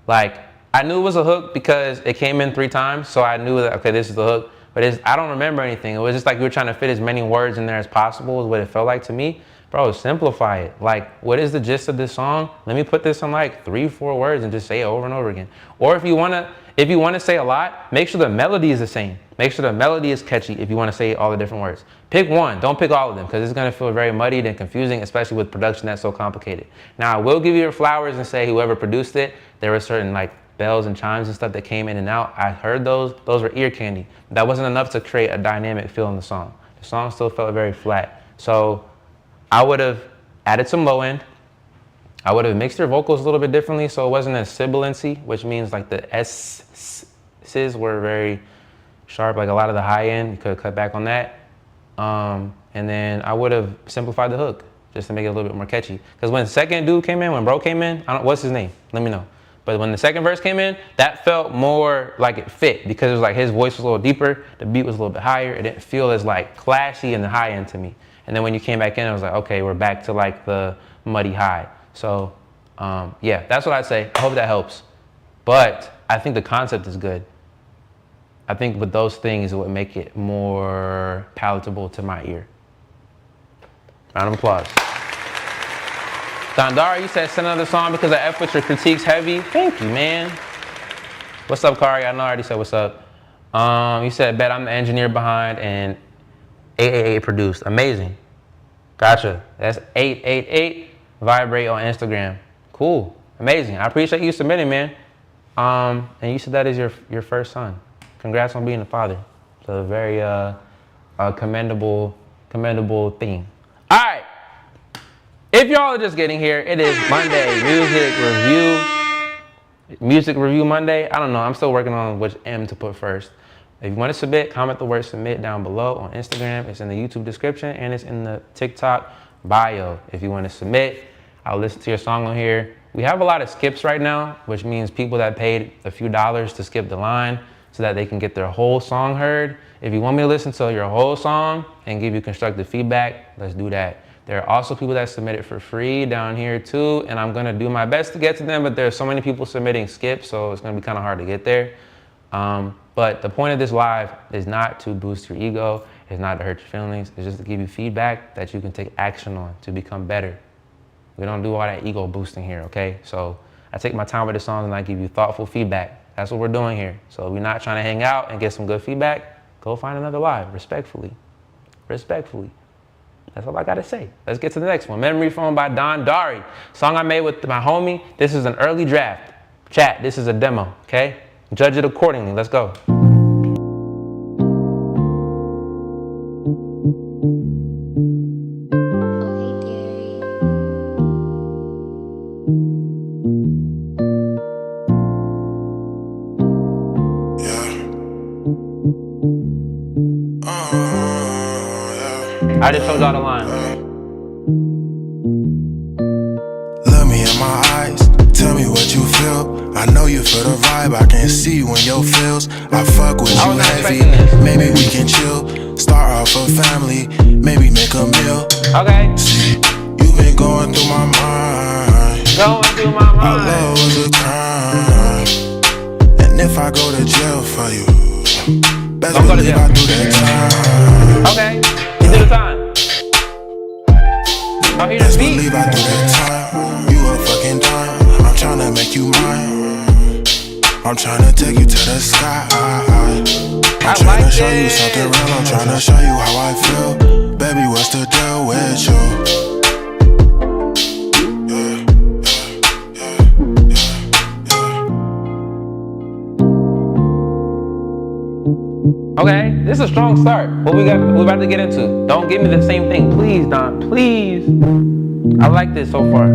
Like, I knew it was a hook because it came in 3 times, so I knew that, okay, this is the hook. But I don't remember anything. It was just like we were trying to fit as many words in there as possible is what it felt like to me. Bro, simplify it. Like, what is the gist of this song? Let me put this in like 3-4 words and just say it over and over again. Or if you wanna say a lot, make sure the melody is the same. Make sure the melody is catchy if you wanna say all the different words. Pick one, don't pick all of them, because it's gonna feel very muddied and confusing, especially with production that's so complicated. Now, I will give you your flowers and say whoever produced it, there were certain like bells and chimes and stuff that came in and out. I heard those were ear candy. That wasn't enough to create a dynamic feel in the song. The song still felt very flat. So I would have added some low end. I would have mixed your vocals a little bit differently so it wasn't as sibilancy, which means like the S's were very sharp, like a lot of the high end, you could have cut back on that. And then I would have simplified the hook just to make it a little bit more catchy. Because when the second dude came in, when Bro came in, what's his name? Let me know. But when the second verse came in, that felt more like it fit because it was like his voice was a little deeper, the beat was a little bit higher. It didn't feel as like clashy in the high end to me. And then when you came back in, I was like, okay, we're back to like the muddy high. So yeah, that's what I'd say. I hope that helps. But I think the concept is good. I think with those things, it would make it more palatable to my ear. Round of applause. Dondara, you said send another song because I F with your critiques heavy. Thank you, man. What's up, Kari? I know I already said what's up. You said, bet I'm the engineer behind and 888 produced. Amazing. Gotcha. That's 888 Vibrate on Instagram. Cool. Amazing. I appreciate you submitting, man. And you said that is your first son. Congrats on being a father. It's a very commendable thing. All right. If y'all are just getting here, it is Monday Music Review Monday. I don't know. I'm still working on which M to put first. If you want to submit, comment the word submit down below on Instagram. It's in the YouTube description and it's in the TikTok bio. If you want to submit, I'll listen to your song on here. We have a lot of skips right now, which means people that paid a few dollars to skip the line so that they can get their whole song heard. If you want me to listen to your whole song and give you constructive feedback, let's do that. There are also people that submit it for free down here too, and I'm gonna do my best to get to them, but there's so many people submitting skips, so it's gonna be kind of hard to get there. But the point of this live is not to boost your ego, it's not to hurt your feelings, it's just to give you feedback that you can take action on to become better. We don't do all that ego boosting here, okay? So I take my time with the songs and I give you thoughtful feedback. That's what we're doing here. So if you're not trying to hang out and get some good feedback, go find another live, respectfully. Respectfully. That's all I gotta say. Let's get to the next one. Memory Phone by Don Dari. Song I made with my homie. This is an early draft. Chat, this is a demo, okay? Judge it accordingly. Let's go. I just showed y'all the line. Look me in my eyes, tell me what you feel. I know you feel the vibe, I can see you in your feels. I fuck with you heavy, maybe we can chill. Start off a family, maybe make a meal. Okay. See, you been going through my mind. Going through my mind. Our love was a crime. And if I go to jail for you, best believe I do that time. Okay. Do the time. I'm here to beat. Believe I do that time. You a fucking dime. I'm tryna make you mine. I'm tryna take you to the sky. I'm tryna show you something real. I'm tryna show you how I feel. Baby, what's the deal with you? Okay, this is a strong start. What we about to get into. Don't give me the same thing, please, Don, please. I like this so far.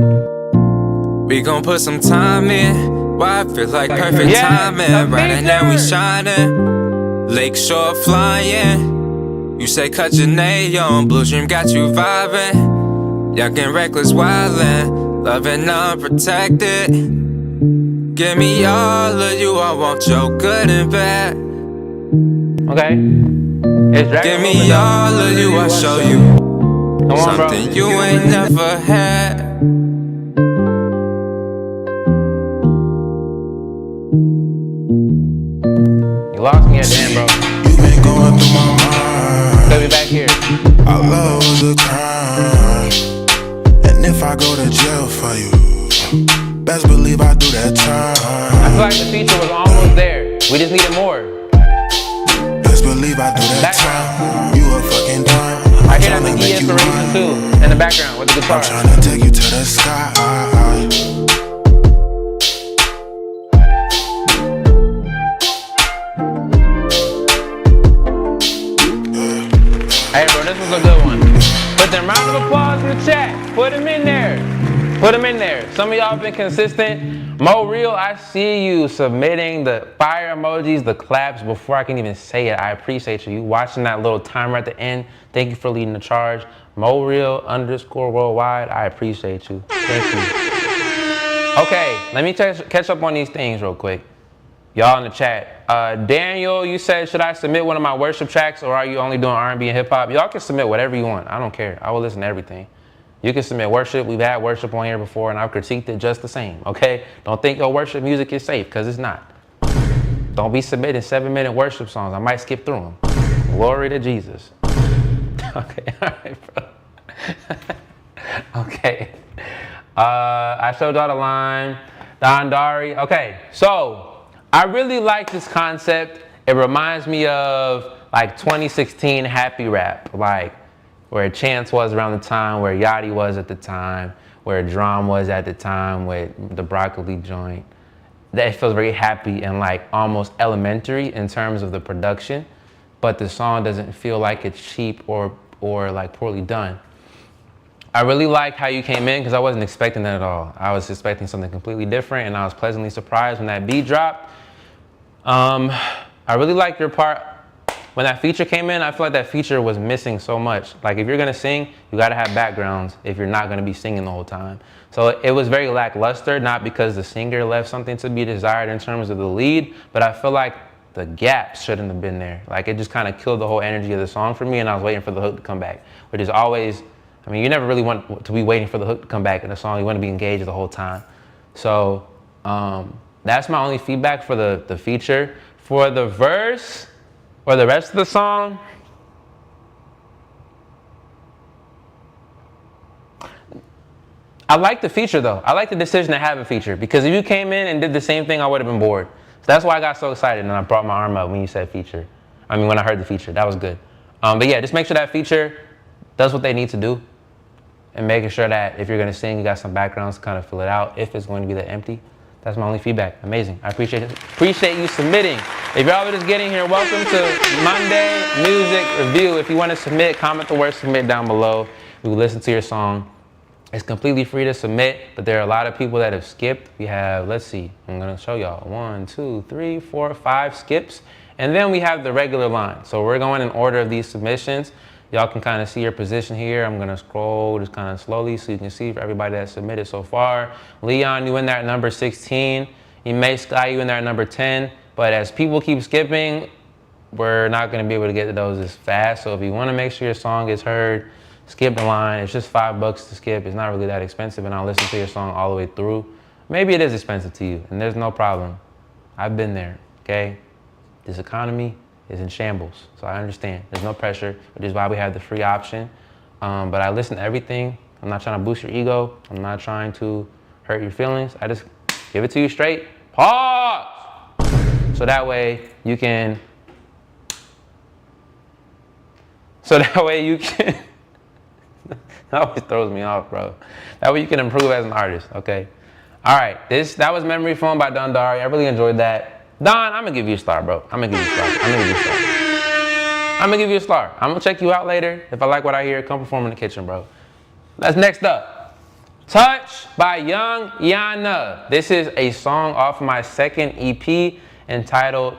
We gon' put some time in. Why I feel like perfect timing. Right now we shining. Lakeshore flying. You say cut your nail on. Blue Dream got you vibing. Young and reckless wildin'. Loving unprotected. Give me all of you. I want your good and bad. Okay. Give me all of you, I'll show you something you ain't never had. good time. And if I go to jail for you, best believe I do that time. I feel like the feature was almost there. We just needed more. Best believe I do that time. You a fucking dime. I hear that McGee inspiration too in the background with the guitar. I'm trying to take you to the sky. Hey bro, this was a good one. Put them round of applause in the chat. Put them in there. Put them in there. Some of y'all have been consistent. Mo Real, I see you submitting the fire emojis, the claps before I can even say it. I appreciate you. You watching that little timer at the end. Thank you for leading the charge. Mo Real _worldwide. I appreciate you. Thank you. Okay, let me catch up on these things real quick. Y'all in the chat. Daniel, you said, should I submit one of my worship tracks or are you only doing R&B and hip hop? Y'all can submit whatever you want. I don't care. I will listen to everything. You can submit worship. We've had worship on here before and I've critiqued it just the same, okay? Don't think your worship music is safe, because it's not. Don't be submitting 7-minute worship songs. I might skip through them. Glory to Jesus. Okay, all right, bro. Okay. I showed y'all the line. Don Dari. Okay, so I really like this concept. It reminds me of like 2016 happy rap, like where Chance was around the time, where Yachty was at the time, where Drum was at the time with the Broccoli joint. That feels very happy and like almost elementary in terms of the production, but the song doesn't feel like it's cheap or like poorly done. I really liked how you came in because I wasn't expecting that at all. I was expecting something completely different and I was pleasantly surprised when that beat dropped. I really liked your part. When that feature came in, I feel like that feature was missing so much. Like if you're gonna sing, you gotta have backgrounds if you're not gonna be singing the whole time. So it was very lackluster, not because the singer left something to be desired in terms of the lead, but I feel like the gaps shouldn't have been there. Like it just kind of killed the whole energy of the song for me and I was waiting for the hook to come back, which is always, I mean, you never really want to be waiting for the hook to come back in a song. You want to be engaged the whole time. So that's my only feedback for the feature. For the verse or the rest of the song, I like the feature though. I like the decision to have a feature because if you came in and did the same thing, I would have been bored. So that's why I got so excited and I brought my arm up when you said feature. I mean, when I heard the feature, that was good. But yeah, just make sure that feature does what they need to do and making sure that if you're gonna sing, you got some backgrounds to kind of fill it out if it's going to be that empty. That's my only feedback. Amazing. I appreciate it. Appreciate you submitting. If y'all are just getting here, welcome to Monday Music Review. If you want to submit, comment the word submit down below. We will listen to your song. It's completely free to submit, but there are a lot of people that have skipped. We have, let's see, I'm gonna show y'all 1, 2, 3, 4, 5 skips. And then we have the regular line. So we're going in order of these submissions. Y'all can kind of see your position here. I'm gonna scroll just kind of slowly so you can see for everybody that submitted so far. Leon, you in there at number 16. You may Sky, you in there at number 10. But as people keep skipping, we're not gonna be able to get to those as fast. So if you wanna make sure your song gets heard, skip the line. It's just $5 to skip. It's not really that expensive and I'll listen to your song all the way through. Maybe it is expensive to you and there's no problem. I've been there, okay? This economy is in shambles, so I understand. There's no pressure, which is why we have the free option. But I listen to everything. I'm not trying to boost your ego. I'm not trying to hurt your feelings. I just give it to you straight. Pause! So that way you can, that always throws me off, bro. That way you can improve as an artist, okay? All right, that was Memory Foam by Don Dari. I really enjoyed that. Don, I'm gonna give you a star, bro. I'm gonna give you a star. I'm gonna check you out later. If I like what I hear, come perform in the kitchen, bro. That's next up. Touch by Young Yana. This is a song off my second EP entitled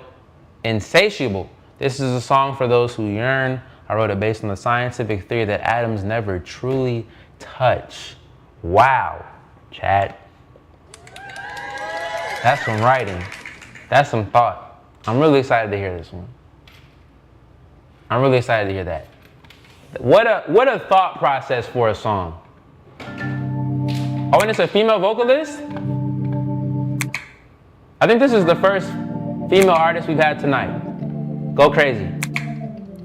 Insatiable. This is a song for those who yearn. I wrote it based on the scientific theory that atoms never truly touch. Wow, chat. That's some writing. That's some thought. I'm really excited to hear this one. I'm really excited to hear that. What a thought process for a song. Oh, and it's a female vocalist? I think this is the first female artist we've had tonight. Go crazy.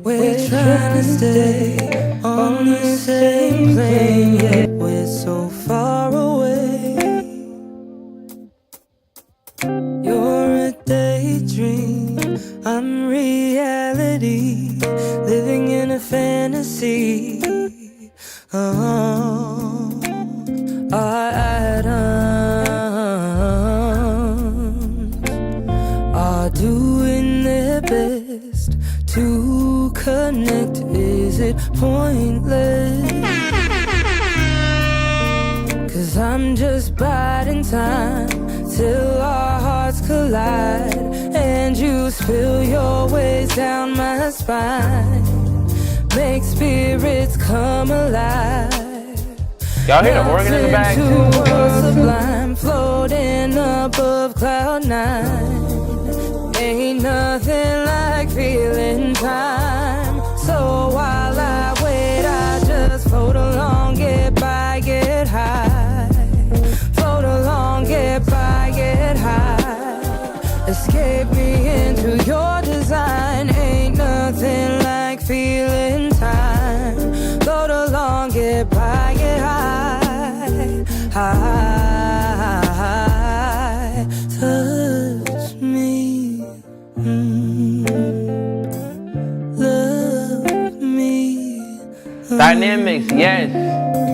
We're trying to stay on the same plane, yet we're so far away. You're a daydream, I'm reality, living in a fantasy. Our atoms are doing their best to connect. Is it pointless? 'Cause I'm just biding time till our hearts collide, and you spill your ways down my spine, make spirits come alive. Y'all hear the organ in the back? Sublime, floating above cloud nine. Ain't nothing like feeling time. So while I wait, I just float along, get by, get high. Float along, get by, get high. Escape me into your design. Ain't nothing like feeling time. Float along, get by, get high. High. Touch me. Love me. Dynamics, yes.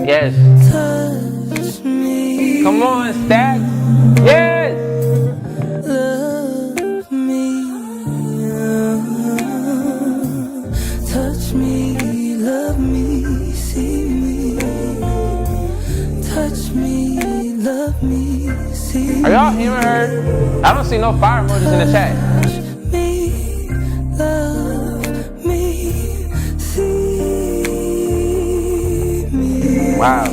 Yes. Touch me. Come on, Stack. Yes. Love me. Touch me. Love me. See me. Touch me. Love me. See me. Are y'all hearing her? I don't see no fire emojis in the chat. Wow.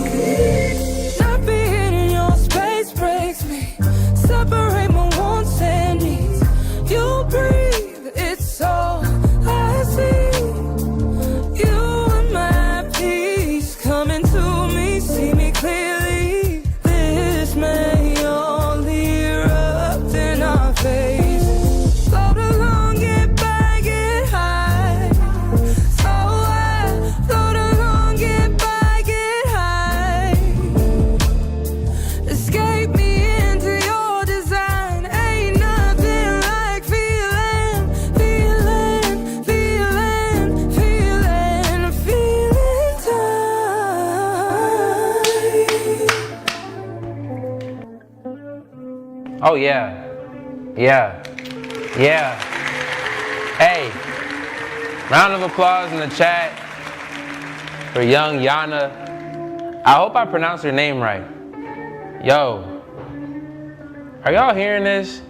Not being in your space breaks me. Separate my wants and needs. You breathe, it's all I see. You and my peace coming to me, see me clearly. This may only erupt in our face. Float along, get by, get high. So I float along, get by. Escape me into your design. Ain't nothing like feeling time. Oh yeah. Yeah. Yeah. Hey. Round of applause in the chat for young Yana. I hope I pronounced her name right. Yo, are y'all hearing this?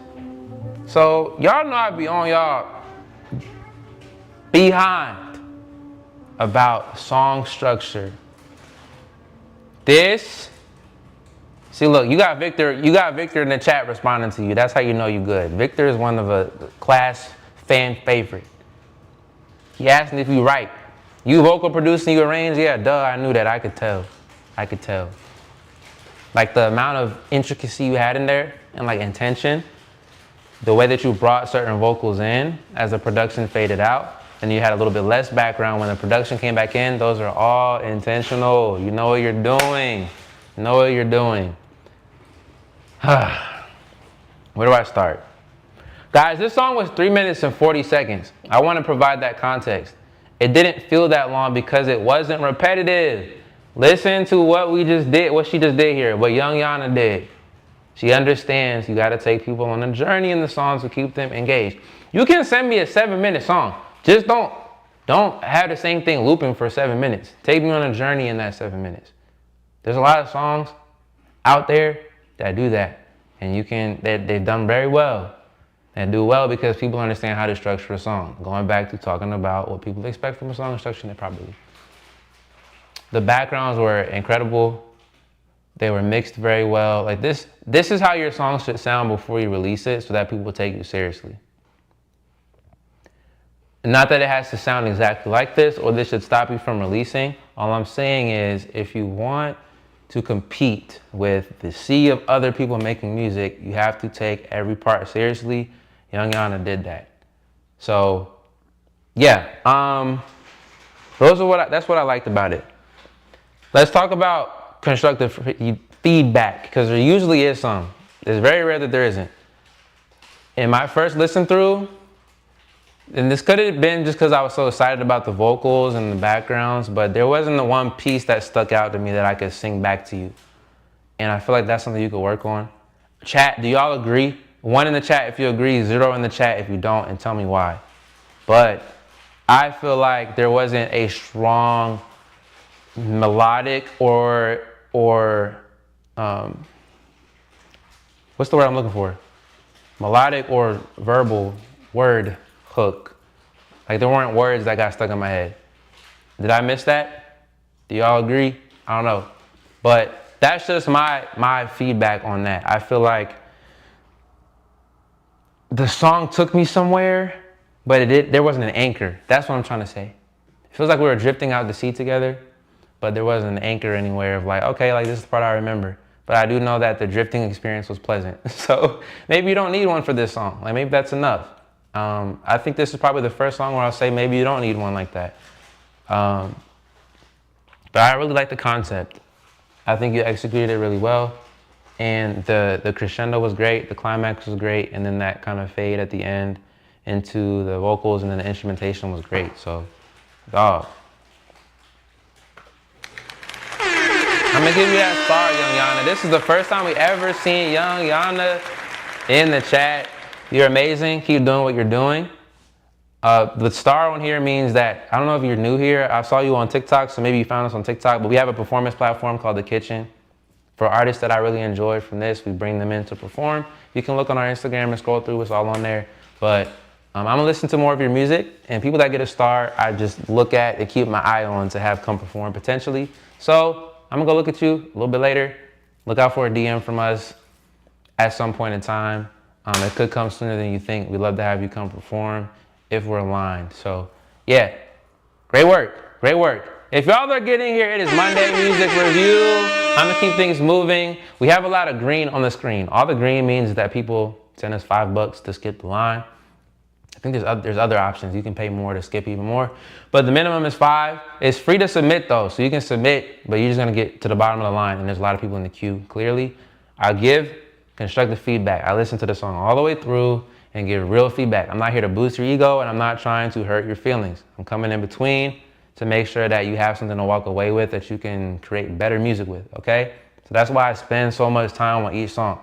So y'all know I be on y'all behind about song structure. This, see, look, you got Victor in the chat responding to you. That's how you know you good. Victor is one of a class fan favorite. He asked me if you write. You vocal producing, you arrange? Yeah, duh, I knew that. I could tell. Like the amount of intricacy you had in there and like intention, the way that you brought certain vocals in as the production faded out, and you had a little bit less background when the production came back in, those are all intentional. You know what you're doing. Where do I start? Guys, this song was 3 minutes and 40 seconds. I want to provide that context. It didn't feel that long because it wasn't repetitive. Listen to what we just did, what she just did here, what young Yana did. She understands you got to take people on a journey in the songs to keep them engaged. You can send me a 7-minute song. Just don't have the same thing looping for 7 minutes. Take me on a journey in that 7 minutes. There's a lot of songs out there that do that. And they've done very well. They do well because people understand how to structure a song. Going back to talking about what people expect from a song, structuring it properly. The backgrounds were incredible. They were mixed very well. Like this is how your song should sound before you release it so that people take you seriously. Not that it has to sound exactly like this or this should stop you from releasing. All I'm saying is if you want to compete with the sea of other people making music, you have to take every part seriously. Young Yana did that. So yeah, That's what I liked about it. Let's talk about constructive feedback, because there usually is some. It's very rare that there isn't. In my first listen through, and this could have been just because I was so excited about the vocals and the backgrounds, but there wasn't the one piece that stuck out to me that I could sing back to you. And I feel like that's something you could work on. Chat, do y'all agree? 1 in the chat if you agree, 0 in the chat if you don't, and tell me why. But I feel like there wasn't a strong melodic or what's the word I'm looking for? Melodic or verbal word hook. Like there weren't words that got stuck in my head. Did I miss that? Do y'all agree? I don't know. But that's just my feedback on that. I feel like the song took me somewhere, but there wasn't an anchor. That's what I'm trying to say. It feels like we were drifting out to sea together, but there wasn't an anchor anywhere of like, okay, like this is the part I remember. But I do know that the drifting experience was pleasant. So maybe you don't need one for this song. Like maybe that's enough. I think this is probably the first song where I'll say maybe you don't need one like that. But I really like the concept. I think you executed it really well. And the crescendo was great, the climax was great, and then that kind of fade at the end into the vocals, and then the instrumentation was great. So, dog. I'm gonna give you that star, Young Yana. This is the first time we ever seen Young Yana in the chat. You're amazing. Keep doing what you're doing. The star on here means that, I don't know if you're new here. I saw you on TikTok, so maybe you found us on TikTok, but we have a performance platform called The Kitchen. For artists that I really enjoyed from this, we bring them in to perform. You can look on our Instagram and scroll through, it's all on there. But I'm gonna listen to more of your music, and people that get a star, I just look at and keep my eye on to have come perform potentially. So I'm gonna go look at you a little bit later. Look out for a DM from us at some point in time. It could come sooner than you think. We'd love to have you come perform if we're aligned. So yeah, great work, great work. If y'all are getting here, it is Monday Music Review. I'm gonna keep things moving. We have a lot of green on the screen. All the green means that people send us $5 to skip the line. I think there's other options. You can pay more to skip even more, but the minimum is $5. It's free to submit though, so you can submit, but you're just gonna get to the bottom of the line, and there's a lot of people in the queue. Clearly, I'll give constructive feedback. I listen to the song all the way through and give real feedback. I'm not here to boost your ego, and I'm not trying to hurt your feelings. I'm coming in between to make sure that you have something to walk away with that you can create better music with, okay? So that's why I spend so much time on each song.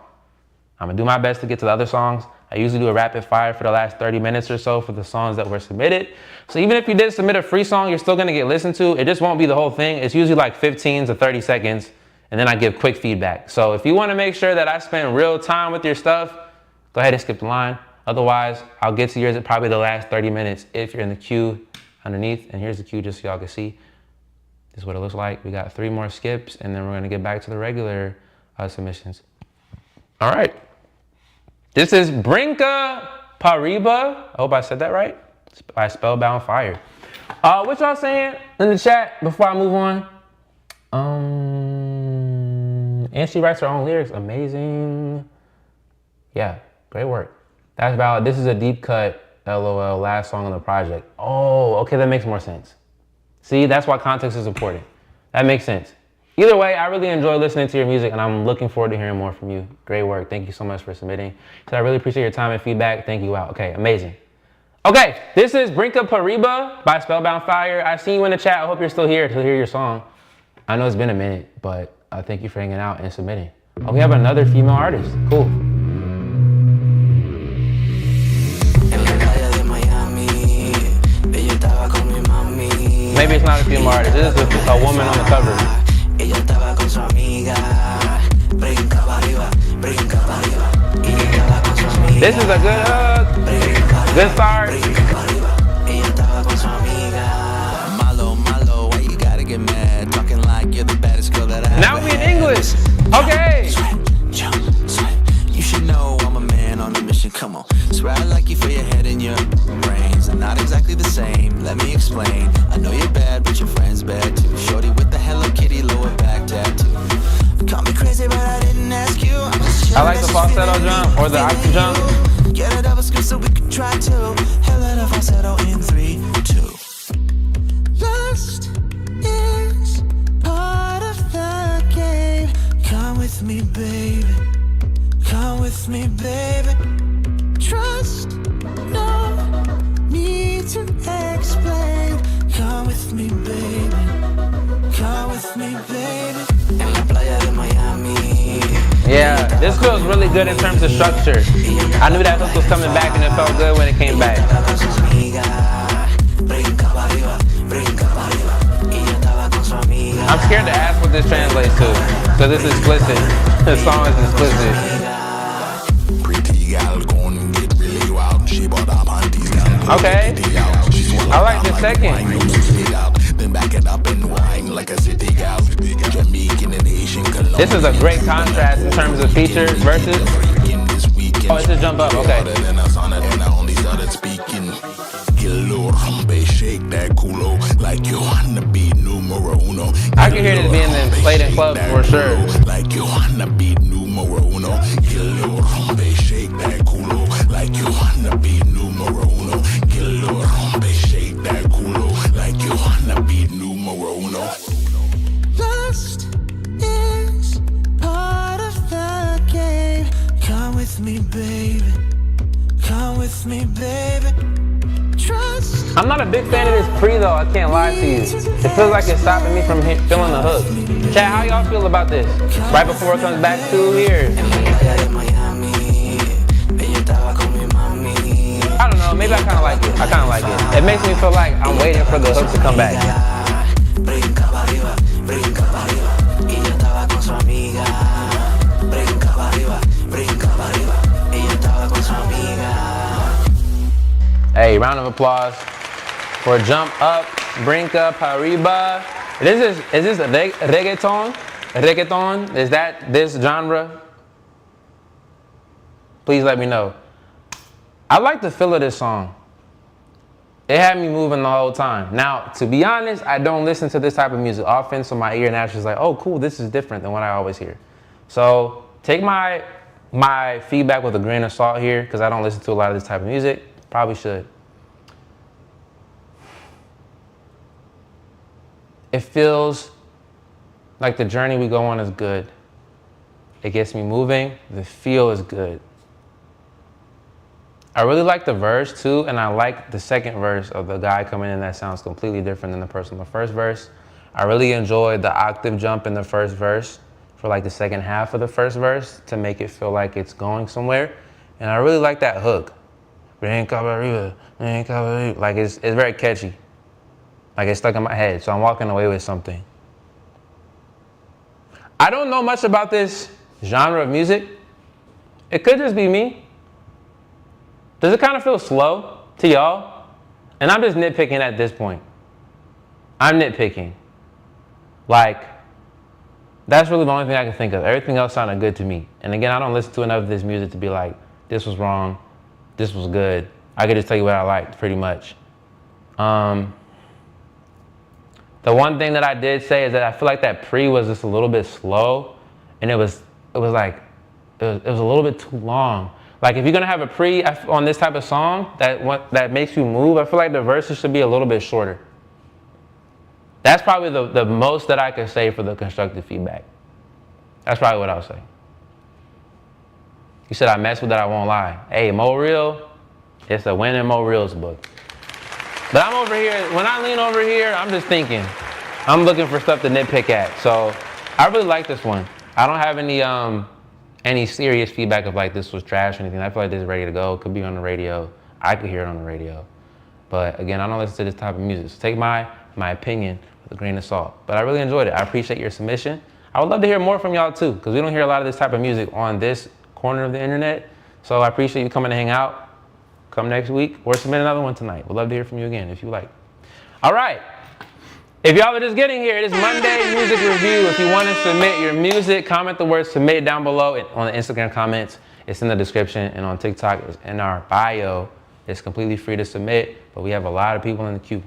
I'm gonna do my best to get to the other songs. I usually do a rapid fire for the last 30 minutes or so for the songs that were submitted. So even if you did submit a free song, you're still gonna get listened to. It just won't be the whole thing. It's usually like 15 to 30 seconds, and then I give quick feedback. So if you wanna make sure that I spend real time with your stuff, go ahead and skip the line. Otherwise, I'll get to yours at probably the last 30 minutes if you're in the queue underneath. And here's the queue just so y'all can see. This is what it looks like. We got 3 more skips, and then we're gonna get back to the regular submissions. All right. This is Brinka Paribas. I hope I said that right. By Spellbound Fire. What y'all saying in the chat before I move on? And she writes her own lyrics. Amazing. Yeah, great work. That's valid. This is a deep cut, LOL, last song on the project. Oh, okay, that makes more sense. See, that's why context is important. That makes sense. Either way, I really enjoy listening to your music, and I'm looking forward to hearing more from you. Great work. Thank you so much for submitting. So I really appreciate your time and feedback. Thank you. Wow. Okay, amazing. Okay, this is Brinka Paribas by Spellbound Fire. I see you in the chat. I hope you're still here to hear your song. I know it's been a minute, but thank you for hanging out and submitting. Oh, we have another female artist. Cool. Maybe it's not a female artist. This is a woman on the cover. This is a good start. Malo, why you gotta get mad? Talking like you're the baddest girl that I now we in English. Okay. You should know I'm a man on a mission. Come on. Swear I like you for your head and your brains. And not exactly the same. Let me explain. I know you're bad, but your friend's bad too. Shorty with the Hello Kitty lower back tattoo. Call me crazy, but I didn't ask you. I like the falsetto jump or the octave jump. Get a double skip so we could try to. Hell of a falsetto in 3, 2. Last me, baby. Trust, no need to explain. Come with me, baby. Come with me, baby. En la playa de Miami. Yeah, this feels really good in terms of structure. I knew that hook was coming back and it felt good when it came back. I'm scared to ask what this translates to, because it's explicit. The song is explicit. Okay, I like the second. This is a great contrast in terms of features versus. Oh, it's a jump up, okay. I can hear this being played in clubs for sure. Like you wanna be numero uno. Kilo rompe, shake that culo. Like you wanna be numero uno. Kilo rompe, shake that culo. Like you wanna be numero uno. Lust is part of the game. Come with me, baby. Come with me, baby. Trust. I'm not a big fan of this pre though, I can't lie to you. It feels like it's stopping me from feeling the hook. Chat, how y'all feel about this? Right before it comes back 2 years. I don't know, maybe I kinda like it. I kinda like it. It makes me feel like I'm waiting for the hook to come back. Hey, round of applause for Jump Up, Brinca Pariba. Is this reggaeton? Reggaeton? Is that this genre? Please let me know. I like the feel of this song. It had me moving the whole time. Now, to be honest, I don't listen to this type of music often, so my ear naturally is like, oh, cool, this is different than what I always hear. So take my feedback with a grain of salt here, because I don't listen to a lot of this type of music. Probably should. It feels like the journey we go on is good. It gets me moving. The feel is good. I really like the verse too, and I like the second verse of the guy coming in that sounds completely different than the person in the first verse. I really enjoyed the octave jump in the first verse for like the second half of the first verse to make it feel like it's going somewhere. And I really like that hook. Like it's very catchy. Like it's stuck in my head, so I'm walking away with something. I don't know much about this genre of music. It could just be me. Does it kind of feel slow to y'all? And I'm just nitpicking at this point. I'm nitpicking. Like, that's really the only thing I can think of. Everything else sounded good to me. And again, I don't listen to enough of this music to be like, this was wrong, this was good. I could just tell you what I liked, pretty much. The one thing that I did say is that I feel like that pre was just a little bit slow, and it was a little bit too long. Like if you're gonna have a pre on this type of song that makes you move, I feel like the verses should be a little bit shorter. That's probably the most that I could say for the constructive feedback. That's probably what I'll say. You said I mess with that, I won't lie. Hey, Mo Real, it's a win in Mo Real's book. But I'm over here, when I lean over here, I'm just thinking. I'm looking for stuff to nitpick at. So I really like this one. I don't have any serious feedback of like this was trash or anything. I feel like this is ready to go. It could be on the radio. I could hear it on the radio. But again, I don't listen to this type of music. So take my opinion with a grain of salt. But I really enjoyed it. I appreciate your submission. I would love to hear more from y'all too, because we don't hear a lot of this type of music on this corner of the internet. So I appreciate you coming to hang out. Come next week or submit another one tonight. We'd love to hear from you again if you like. All right. If y'all are just getting here, it is Monday Music Review. If you want to submit your music, comment the word submit down below on the Instagram comments. It's in the description, and on TikTok, it's in our bio. It's completely free to submit, but we have a lot of people in the queue.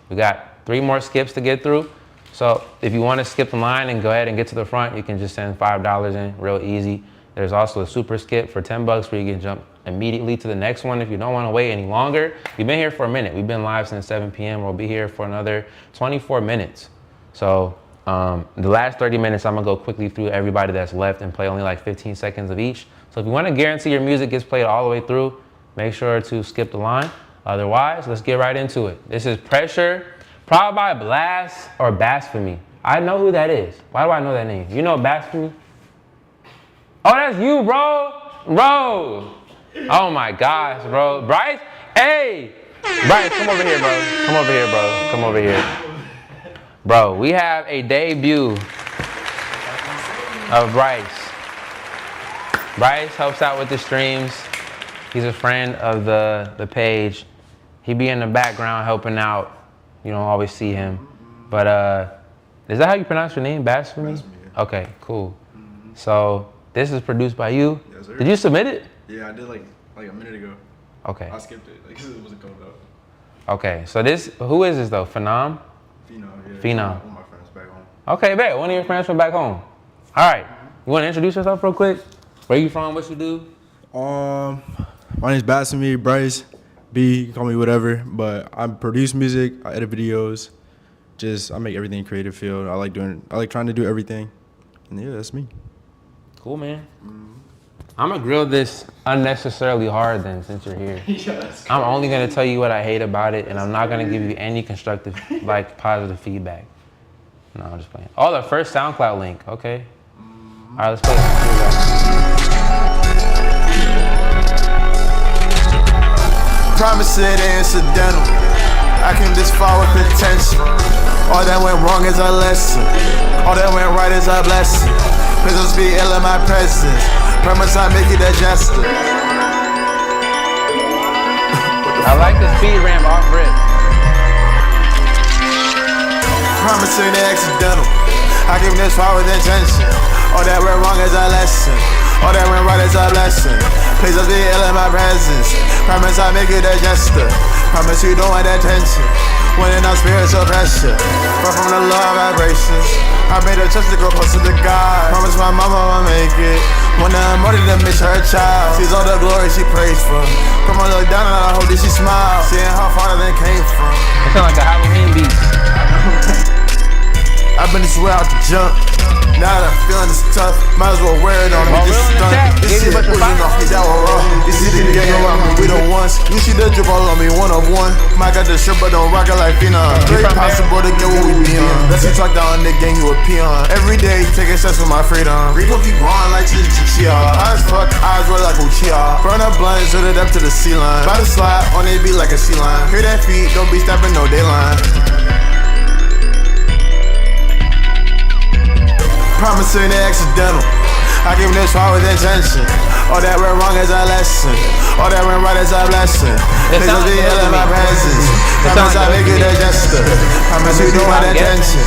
We got 3 more skips to get through. So if you want to skip the line and go ahead and get to the front, you can just send $5 in, real easy. There's also a super skip for $10 where you can jump immediately to the next one if you don't want to wait any longer. We've been here for a minute. We've been live since 7 p.m. We'll be here for another 24 minutes. So The last 30 minutes, I'm gonna go quickly through everybody that's left and play only like 15 seconds of each. So if you wanna guarantee your music gets played all the way through, make sure to skip the line. Otherwise, let's get right into it. This is Pressure, probably by Blast or Blasphemy. I know who that is. Why do I know that name? You know Blasphemy? Oh, that's you, bro. Bro. Oh my gosh, bro. Bryce, hey. Bryce, come over here, bro. Come over here, bro. Come over here. Bro, we have a debut of Bryce. Bryce helps out with the streams. He's a friend of the page. He be in the background helping out. You don't always see him. But is that how you pronounce your name? Blasphemy? Okay, cool. So this is produced by you. Yes, sir. Did you submit it? Yeah, I did like a minute ago. Okay. I skipped it because it wasn't coming up. Okay, so who is this though? Phenom? Phenom, yeah. Phenom. One of my friends back home. Okay, bet. One of your friends from back home. All right. You want to introduce yourself real quick? Where you from? What you do? My name's Blasphemy, Bryce. B, you can call me whatever. But I produce music, I edit videos. I make everything in creative field. I like trying to do everything. And yeah, that's me. Cool, man. I'm gonna grill this unnecessarily hard then, since you're here. Yes. I'm only gonna tell you what I hate about it, and I'm not gonna give you any constructive, like positive feedback. No, I'm just playing. Oh, the first SoundCloud link. Okay. All right, let's play. Promise it incidental. I came this far with intention. All that went wrong is a lesson. All that went right is a blessing. Please don't be ill in my presence. Promise I make it a jester. I like the speed ramp off rip. Promise it accidental. I came this far with intention. All that went wrong is a lesson. All that went right is a blessing. Please don't be ill in my presence. Promise I make it a jester. Promise you don't want attention. When in our spiritual pressure. But from the low vibrations, I made her trust to go closer to God. Promise my mama will make it. When I'm more than miss her child. Sees all the glory she prays for. Come on, look down and I hope that she smiles. Seeing how far they came from. It sounds like a Halloween beat. I've been this way out the jump. Now that I'm feeling this tough, might as well wear it on me. This stunt, this shit pushing off me, that was raw. This shit the gang around me, we the ones. You see the drip all on me, one of one. Might got the shirt, but don't rock it like Phenom. Very possible to get what we be on. Let's talk down the gang, you a peon. Every day, taking steps for my freedom. Rico keep growing like Chichia. High as fuck, eyes roll like Uchia. Burn up blunt, shoot it up to the C-line. By the slide, on it beat like a C-line. Hear that feet, don't be stepping no dayline. Promise ain't accidental. I came this far with intention. All that went wrong is a lesson. All that went right is a blessing. Please don't be ill in my presence. Promise I make it a jester. Promise you don't want attention.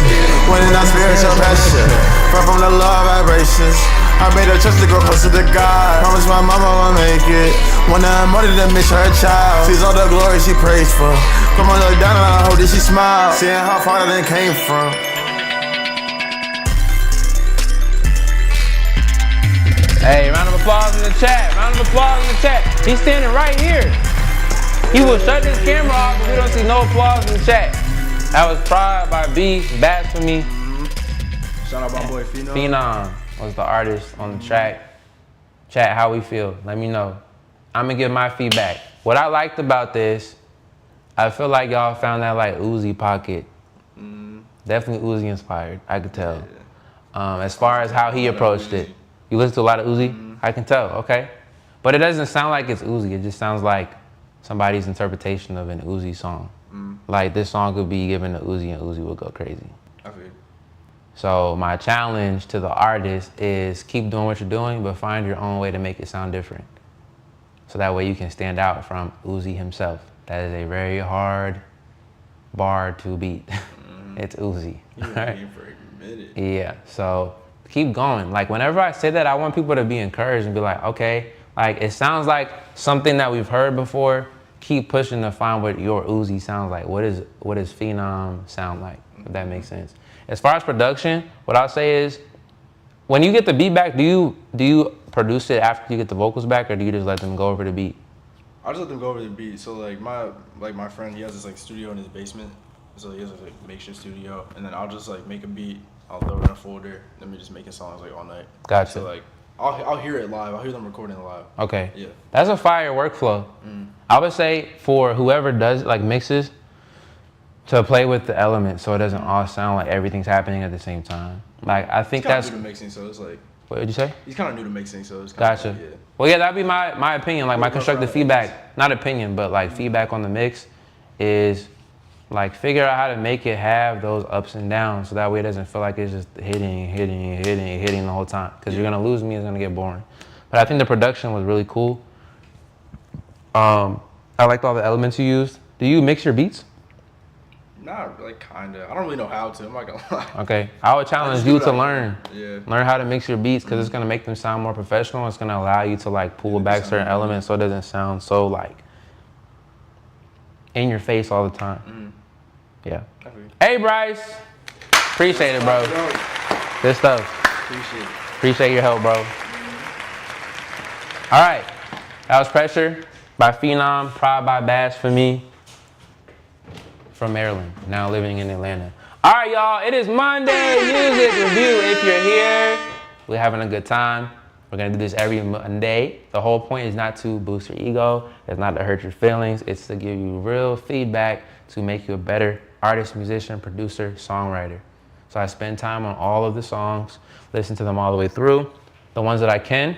When in our spiritual pressure. From the low vibrations. I made her trust to go closer to God. Promise my mama will make it. When I'm more than miss her child. Sees all the glory she prays for. Come on, look down and I hope that she smiles. Seeing how far they came from. Hey, round of applause in the chat. Round of applause in the chat. He's standing right here. He will shut his camera off if we don't see no applause in the chat. That was Pride by B, Blasphemy. Shout out my boy Phenom. Phenom was the artist on the track. Chat, how we feel? Let me know. I'm gonna give my feedback. What I liked about this, I feel like y'all found that like Uzi pocket. Definitely Uzi inspired, I could tell. As far as how he approached it. You listen to a lot of Uzi? I can tell, okay. But it doesn't sound like it's Uzi. It just sounds like somebody's interpretation of an Uzi song. Like this song could be given to Uzi and Uzi would go crazy. Okay. So my challenge to the artist is keep doing what you're doing, but find your own way to make it sound different. So that way you can stand out from Uzi himself. That is a very hard bar to beat. It's Uzi. You've been waiting for a minute. Yeah, so keep going. Like whenever I say that, I want people to be encouraged and be like, okay, like it sounds like something that we've heard before. Keep pushing to find what your Uzi sounds like. What does Phenom sound like, if that makes sense. As far as production, what I'll say is, when you get the beat back, do you produce it after you get the vocals back, or do you just let them go over the beat? I just let them go over the beat. So like my friend, he has this like studio in his basement. So he has this like makeshift studio, and then I'll just like make a beat I'll throw it in a folder. Then we're just making songs like all night. Gotcha. So like, I'll hear it live. I'll hear them recording it live. Okay. Yeah. That's a fire workflow. I would say for whoever does like mixes, to play with the elements so it doesn't all sound like everything's happening at the same time. Like I think that's. He's kind of new to mixing, so it's like. What did you say? He's kind of new to mixing, so it's kind Gotcha. of like, yeah. Well, yeah, that'd be my opinion. Like my constructive feedback, not opinion, but like feedback on the mix is like figure out how to make it have those ups and downs so that way it doesn't feel like it's just hitting the whole time. Because you're gonna lose me, it's gonna get boring. But I think the production was really cool. I liked all the elements you used. Do you mix your beats? Not like kinda. I don't really know how to. I'm not gonna lie. Okay, I would challenge you to learn. Yeah. Learn how to mix your beats because it's gonna make them sound more professional. It's gonna allow you to like pull back certain elements so it doesn't sound so like in your face all the time. Yeah. Hey Bryce, appreciate it, bro. Good stuff. Appreciate your help, bro. All right, that was Pressure by Phenom, Pride by Bass for me. From Maryland, now living in Atlanta. All right, y'all, it is Monday Music Review. If you're here, we're having a good time. We're gonna do this every Monday. The whole point is not to boost your ego, it's not to hurt your feelings, it's to give you real feedback to make you a better artist, musician, producer, songwriter. So I spend time on all of the songs, listen to them all the way through. The ones that I can,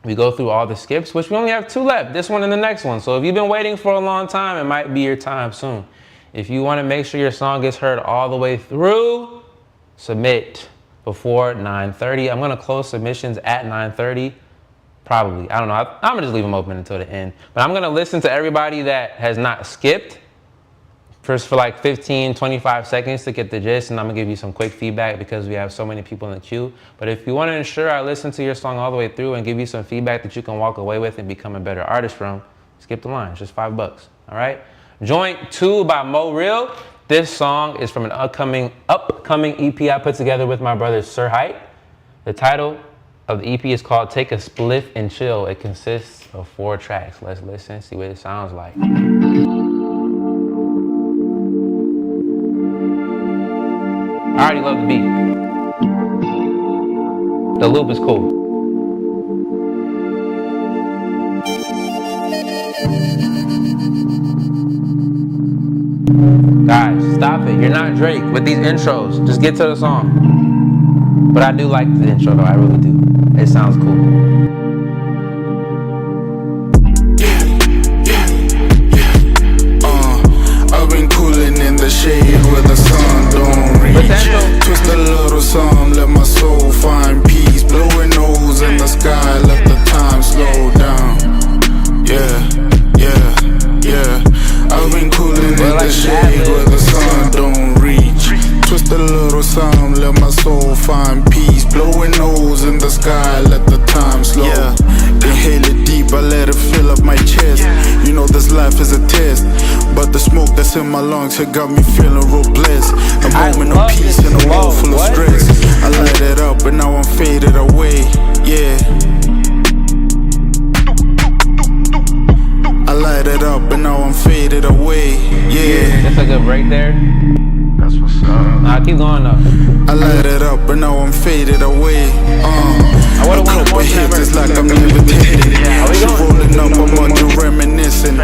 we go through all the skips, which we only have 2 left, this one and the next one. So if you've been waiting for a long time, it might be your time soon. If you want to make sure your song gets heard all the way through, submit before 9:30. I'm going to close submissions at 9:30, probably. I don't know. I'm going to just leave them open until the end. But I'm going to listen to everybody that has not skipped first for like 15, 25 seconds to get the gist, and I'm going to give you some quick feedback because we have so many people in the queue. But if you want to ensure I listen to your song all the way through and give you some feedback that you can walk away with and become a better artist from, skip the line. It's just $5, all right? Joint 2 by Mo Real. This song is from an upcoming EP I put together with my brother Sir Height. The title of the EP is called Take a Spliff and Chill. It consists of 4 tracks. Let's listen, see what it sounds like. I already love the beat. The loop is cool. Guys, stop it. You're not Drake with these intros. Just get to the song. But I do like the intro though, I really do. It sounds cool. I've been cooling in the shade where the sun don't reach. Twist a little song, let my soul find peace. Blowing nose in the sky, let the time slow down. Yeah. I've been cooling in the shade where the sun don't reach. Twist a little song, let my soul find peace. Blowing nose in the sky, let the time slow. Inhale it deep, I let it fill up my chest. You know this life is a test, but the smoke that's in my lungs, it got me feeling real blessed. A moment of peace in a world full of stress. I light it up and now I'm faded away, yeah. I light it up and now I'm faded away, yeah. That's a good break there. That's what's up. Nah, keep going though. I light it up and now I'm faded away. A couple hits, it's like I'm levitating. She rolling up, I'm under reminiscing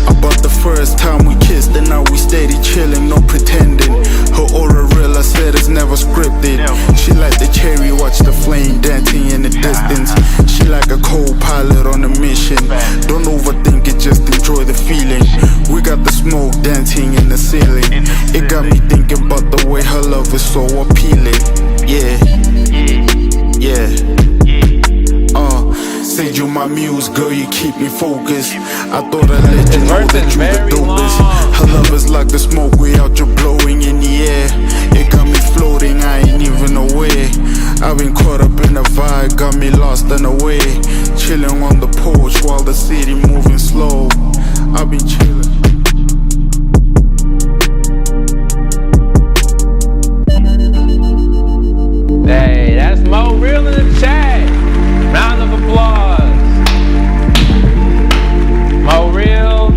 about the first time we kissed and now we steady chilling, no pretending. Her aura real, I said it's never scripted. She like the cherry, watch the flame dancing in the distance. She like a co-pilot on a mission. Don't overthink it, just enjoy the feeling. We got the smoke dancing in the ceiling. It got me thinking about the way her love is so appealing. Yeah. Say you my muse, girl, you keep me focused. I thought I'd let you know that you the dopest. Her love is like the smoke we out, you're blowing in the air. It got me floating, I ain't even aware. I've been caught up in the vibe, got me lost and away. Chilling on the porch while the city moving slow. I've been chilling. Hey, that's Mo Real in the chat. Round of applause. Mo Real,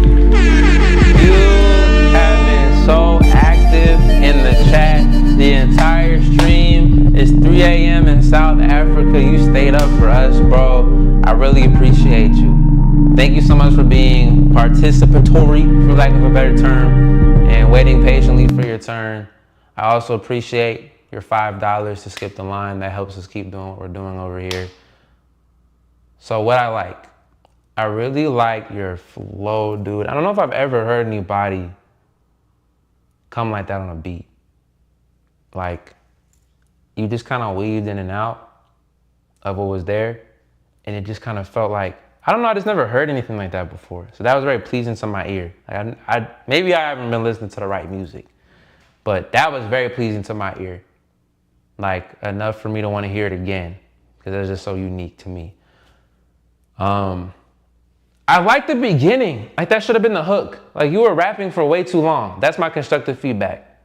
you have been so active in the chat the entire stream. fam in South Africa, you stayed up for us, bro. I really appreciate you. Thank you so much for being participatory, for lack of a better term, and waiting patiently for your turn. I also appreciate your $5 to skip the line. That helps us keep doing what we're doing over here. So what I really like your flow, dude. I don't know if I've ever heard anybody come like that on a beat. Like, you just kind of weaved in and out of what was there, and it just kind of felt like, I don't know, I just never heard anything like that before. So that was very pleasing to my ear. Like maybe I haven't been listening to the right music, but that was very pleasing to my ear. Like, enough for me to want to hear it again, because it was just so unique to me. I like the beginning. Like, that should have been the hook. Like, you were rapping for way too long. That's my constructive feedback.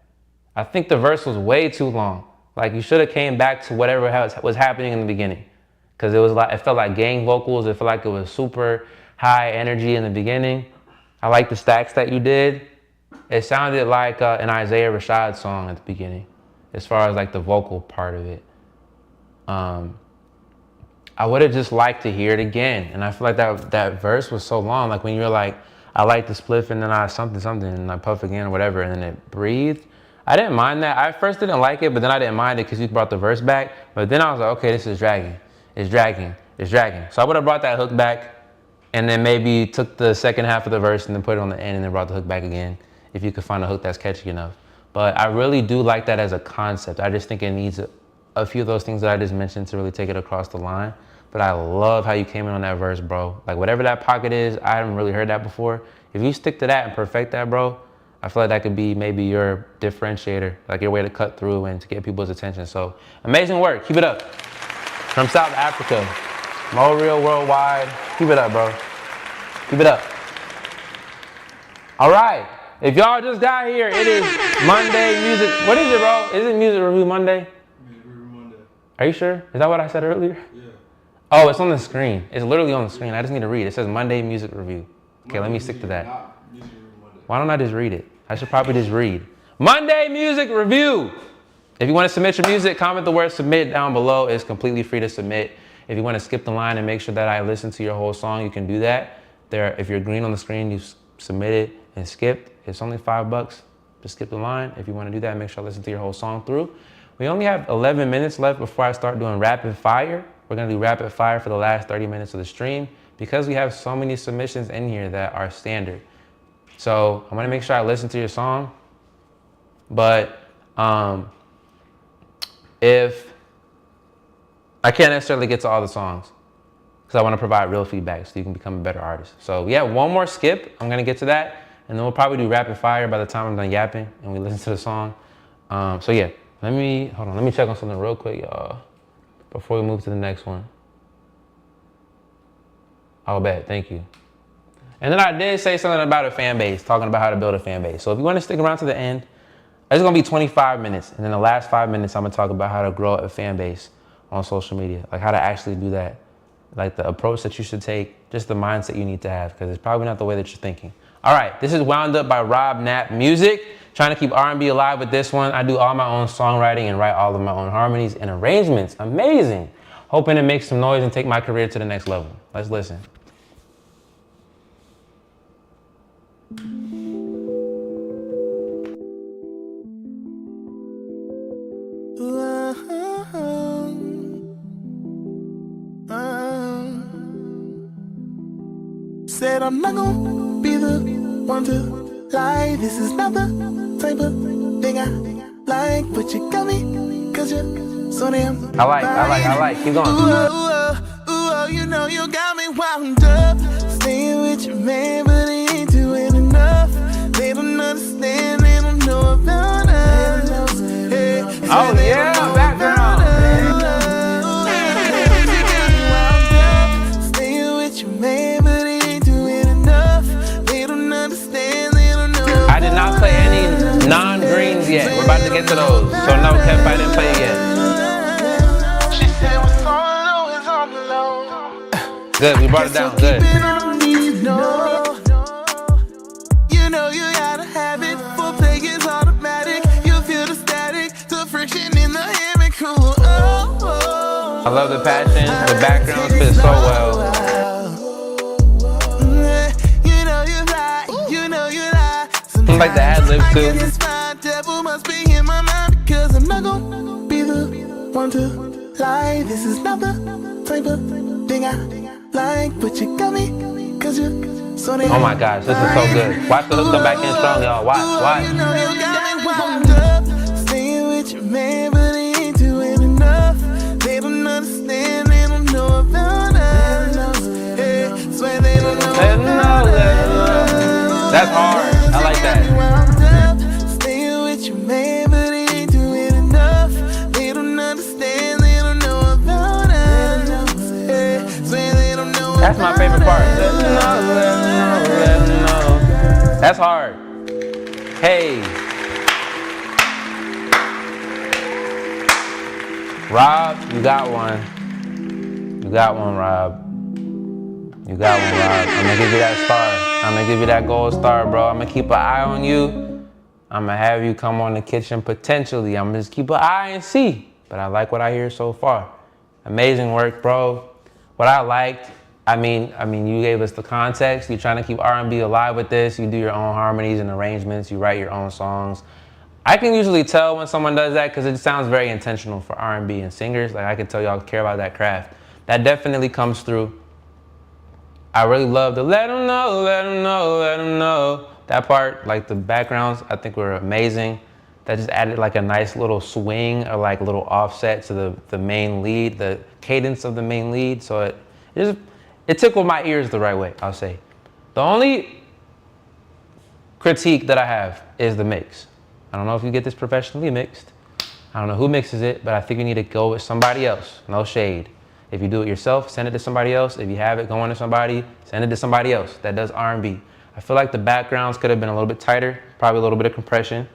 I think the verse was way too long. Like, you should have came back to whatever was happening in the beginning. Because it felt like gang vocals. It felt like it was super high energy in the beginning. I like the stacks that you did. It sounded like an Isaiah Rashad song at the beginning, as far as like the vocal part of it. I would have just liked to hear it again. And I feel like that verse was so long. Like, when you're like, I like the spliff and then I something, and I puff again or whatever, and then it breathed. I didn't mind that. I first didn't like it, but then I didn't mind it because you brought the verse back. But then I was like, okay, this is dragging. It's dragging. It's dragging. So I would have brought that hook back and then maybe took the second half of the verse and then put it on the end and then brought the hook back again, if you could find a hook that's catchy enough. But I really do like that as a concept. I just think it needs a few of those things that I just mentioned to really take it across the line. But I love how you came in on that verse, bro. Like, whatever that pocket is, I haven't really heard that before. If you stick to that and perfect that, bro, I feel like that could be maybe your differentiator, like your way to cut through and to get people's attention. So, amazing work. Keep it up. From South Africa, Mo Real Worldwide. Keep it up, bro. Keep it up. All right. If y'all just got here, it is Monday Music. What is it, bro? Is it Music Review Monday? Music Review Monday. Are you sure? Is that what I said earlier? Yeah. Oh, it's on the screen. It's literally on the screen. I just need to read. It says Monday Music Review. Okay, let me stick to that. Why don't I just read it? I should probably just read. Monday Music Review. If you want to submit your music, comment the word submit down below. It's completely free to submit. If you want to skip the line and make sure that I listen to your whole song, you can do that. If you're green on the screen, you submit it and skipped. It's only $5. Just skip the line. If you want to do that, make sure I listen to your whole song through. We only have 11 minutes left before I start doing rapid fire. We're going to do rapid fire for the last 30 minutes of the stream because we have so many submissions in here that are standard. So I'm going to make sure I listen to your song. But if I can't necessarily get to all the songs because I want to provide real feedback so you can become a better artist. So yeah, one more skip. I'm going to get to that. And then we'll probably do rapid fire by the time I'm done yapping and we listen to the song. So yeah, let me check on something real quick, y'all, before we move to the next one. Oh, bet, thank you. And then I did say something about a fan base, talking about how to build a fan base. So if you want to stick around to the end, it's gonna be 25 minutes. And then the last 5 minutes, I'm gonna talk about how to grow a fan base on social media, like how to actually do that, like the approach that you should take, just the mindset you need to have, because it's probably not the way that you're thinking. All right, this is Wound Up by Rob Knapp Music. Trying to keep R&B alive with this one. I do all my own songwriting and write all of my own harmonies and arrangements. Amazing. Hoping to make some noise and take my career to the next level. Let's listen. Said I'm not gonna be the one to lie. This is not the type of thing I like, but you got me, cause you're so damn I like. Keep going. Ooh, you know you got me wound up. Staying with your man, but it ain't doing enough. They don't understand, they don't know about us. Hey, oh yeah, background. Staying with your man, but it ain't doing enough. They don't understand, they don't know. I did not play any non-greens yet. We're about to get to those. So no, Kev, I didn't play it yet. She said what's on low is on the low. Good, we brought it down. Good. You know you gotta have it. For play is automatic. You feel the static, the friction in the hammock. Cool. Oh. I love the passion. The background fits so well. You know you lie, you know you lie. I like the ad-libs I too. guess it's fine, devil must be in my mind because I'm not gonna be the one to lie. This is not the type of thing I like, but you got me because you're so damn. Oh my gosh, this is so good. Watch the hook come back in strong, y'all. Watch. You know you got me wound up, staying with your man, but he ain't doing enough. They don't understand, they don't know about us. Yeah, swear they don't know about us. That's hard. I like that. Staying with your man, but he ain't doing enough. They don't understand, they don't know about us. Yeah, swear they don't know. That's my favorite part. Let them know. That's hard. Hey. Rob, you got one. You got one, Rob. You got one, Rob. I'm gonna give you that star. I'm gonna give you that gold star, bro. I'm gonna keep an eye on you. I'm gonna have you come on the kitchen potentially. I'm gonna just keep an eye and see. But I like what I hear so far. Amazing work, bro. What I liked, I mean, you gave us the context. You're trying to keep R&B alive with this. You do your own harmonies and arrangements. You write your own songs. I can usually tell when someone does that because it sounds very intentional for R&B and singers. Like I can tell y'all care about that craft. That definitely comes through. I really love the let them know, let them know, let them know. That part, like the backgrounds, I think were amazing. That just added like a nice little swing or like a little offset to the main lead, the cadence of the main lead. So it tickled my ears the right way, I'll say. The only critique that I have is the mix. I don't know if you get this professionally mixed. I don't know who mixes it, but I think you need to go with somebody else. No shade. If you do it yourself, send it to somebody else. If you have it going to somebody, send it to somebody else that does R&B. I feel like the backgrounds could have been a little bit tighter, probably a little bit of compression.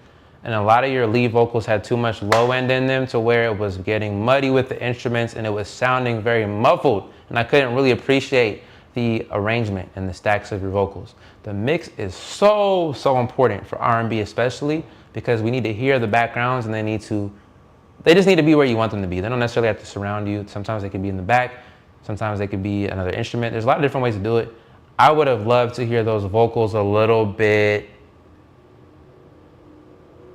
And a lot of your lead vocals had too much low end in them to where it was getting muddy with the instruments and it was sounding very muffled. And I couldn't really appreciate the arrangement and the stacks of your vocals. The mix is so important for R&B especially because we need to hear the backgrounds and they just need to be where you want them to be. They don't necessarily have to surround you. Sometimes they could be in the back. Sometimes they could be another instrument. There's a lot of different ways to do it. I would have loved to hear those vocals a little bit